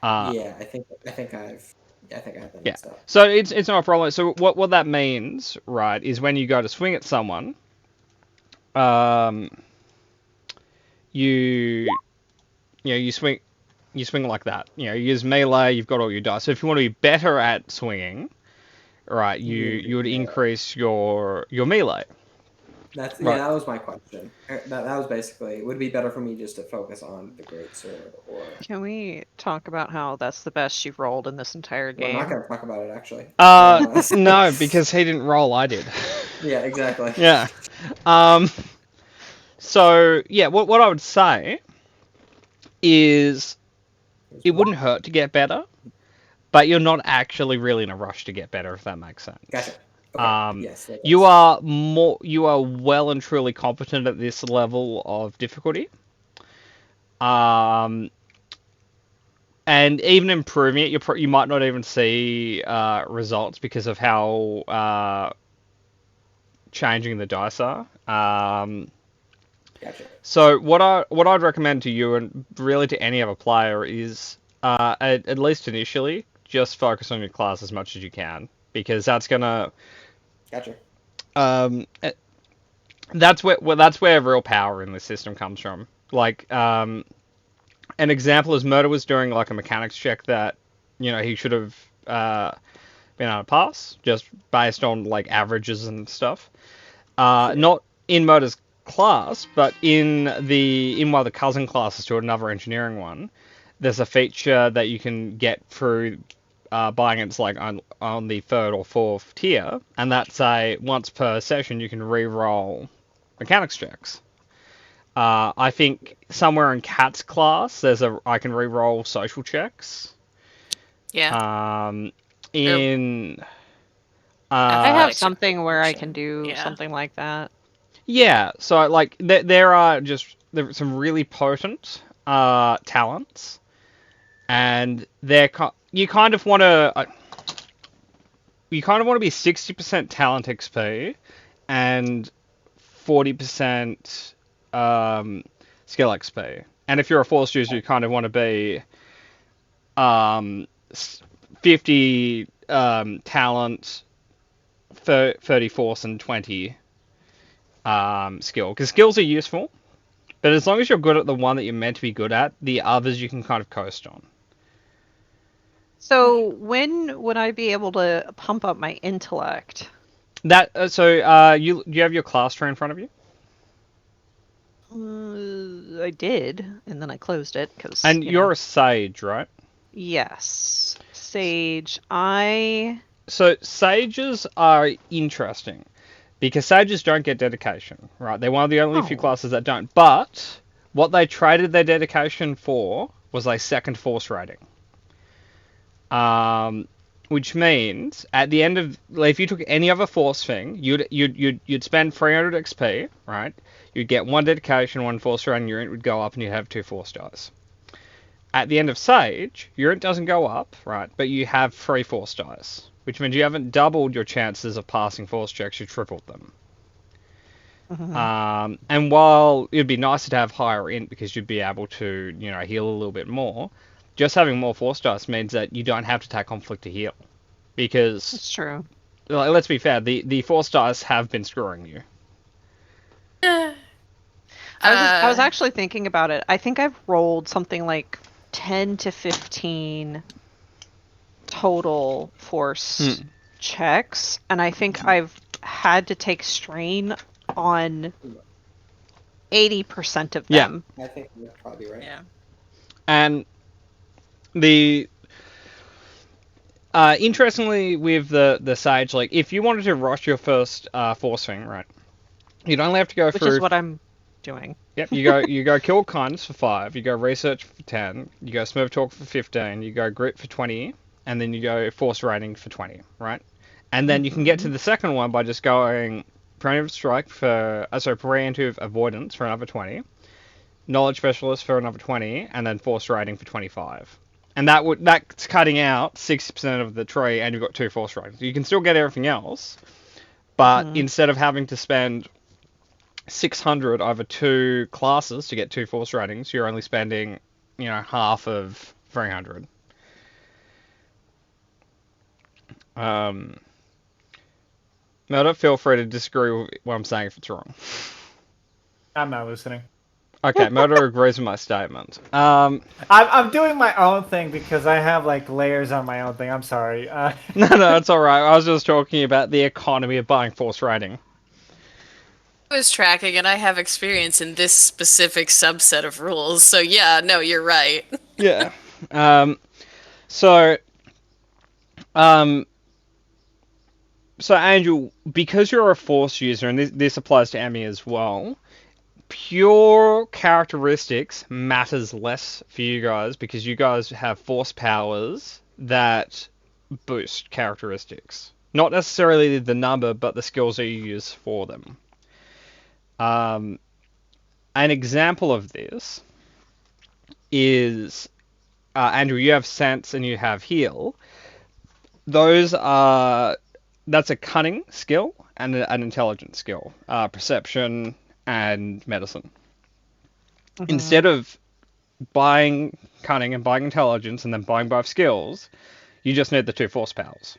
correct? Yeah, I think I have that Yeah. mixed up. So it's not a problem. So what that means, right, is when you go to swing at someone, um, you you swing like that. You use melee. You've got all your dice. So if you want to be better at swinging, right, you would Yeah. increase your melee. Right. That was my question. That was basically, it would be better for me just to focus on the Greatsword or. Can we talk about how that's the best you've rolled in this entire Well, I'm not game? going to talk about it actually. No, because he didn't roll. I did. Yeah, exactly. Yeah. So yeah, what I would say is it wouldn't hurt to get better, but you're not actually really in a rush to get better, if that makes sense. Gotcha. Okay. Yes. that You does. are well and truly competent at this level of difficulty. And even improving it, you might not even see results because of how changing the dice are. Gotcha. So what I'd recommend to you and really to any other player is at least initially just focus on your class as much as you can because that's gonna Gotcha. that's where real power in this system comes from. Like an example is Murder was doing like a mechanics check that he should have been able to pass just based on like averages and stuff. Not in Murder's class, but in one of the cousin classes to another engineering one, there's a feature that you can get through buying it's like on the third or fourth tier, and that's a once per session you can re-roll mechanics checks. I think somewhere in Cat's class I can re-roll social checks. Yeah. In I have Athletics something where I action. can do Yeah. something like that. Yeah, so like there are some really potent talents, and you kind of want to be 60% talent XP and 40% skill XP. And if you're a force user, you kind of want to be 50 talent, 30 force, and 20 skill. Because skills are useful, but as long as you're good at the one that you're meant to be good at, the others you can kind of coast on. So when would I be able to pump up my intellect? That you have your class tree in front of you, I did, and then I closed it because. and you're a sage, right? Yes, sage. I. So sages are interesting because sages don't get dedication, right? They're one of the only few Oh. classes that don't. But what they traded their dedication for was a second force rating. Which means at the end of, like, if you took any other force thing, you'd spend 300 XP, right? You'd get 1 dedication, 1 force rating, your int would go up, and you'd have 2 force dice. At the end of Sage, your int doesn't go up, right? But you have 3 force dice, which means you haven't doubled your chances of passing force checks, you tripled them. Mhm. And while it'd be nicer to have higher int because you'd be able to, heal a little bit more, just having more force dice means that you don't have to take conflict to heal. Because, It's true. like, let's be fair, the force dice have been screwing you. I was actually thinking about it. I think I've rolled something like 10 to 15 total force checks, and I think I've had to take strain on 80% of Yeah. them. I think you're probably right. Yeah. And interestingly, with the Sage, like, if you wanted to rush your first force thing, right, you'd only have to go Which through. is what I'm doing. Yep, you go kill kindness for 5, you go research for 10, you go smooth talk for 15, you go grit for 20, and then you go force rating for 20, right? And then you can get to the second one by just going preemptive strike for preemptive avoidance for another 20, knowledge specialist for another 20, and then force rating for 25. And that's cutting out 60% of the tree, and you've got 2 force ratings. You can still get everything else, but instead of having to spend 600 over 2 classes to get 2 force ratings, you're only spending, half of 300. Murder, feel free to disagree with what I'm saying if it's wrong. I'm not listening. Okay, Murder agrees with my statement. I'm doing my own thing because I have like layers on my own thing. I'm sorry. No, it's alright. I was just talking about the economy of buying force rating. I was tracking, and I have experience in this specific subset of rules. So yeah, no, you're right. Yeah. So Angel, because you're a force user, and this applies to Emmy as well, pure characteristics matters less for you guys because you guys have force powers that boost characteristics. Not necessarily the number, but the skills that you use for them. An example of this is, Andrew, you have sense and you have heal. That's a cunning skill and an intelligence skill. Perception and medicine. Instead of buying cunning and buying intelligence and then buying both skills, you just need the 2 force powers.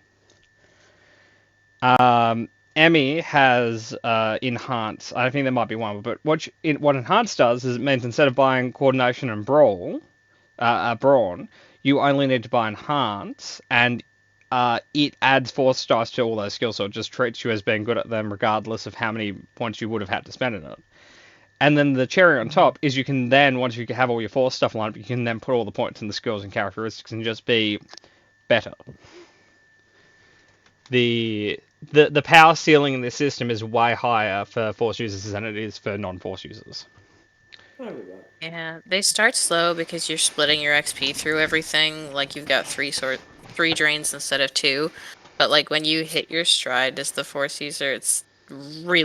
Emmy has enhance. I think there might be one, but what enhance does is it means instead of buying coordination and brawn, you only need to buy enhance, and it adds force dice to all those skills, so it just treats you as being good at them regardless of how many points you would have had to spend in it. And then the cherry on top is you can then, once you have all your force stuff lined up, you can then put all the points in the skills and characteristics and just be better. The power ceiling in this system is way higher for force users than it is for non-force users. Yeah, they start slow because you're splitting your XP through everything. Like you've got 3 drains instead of 2. But like when you hit your stride as the force user, it's really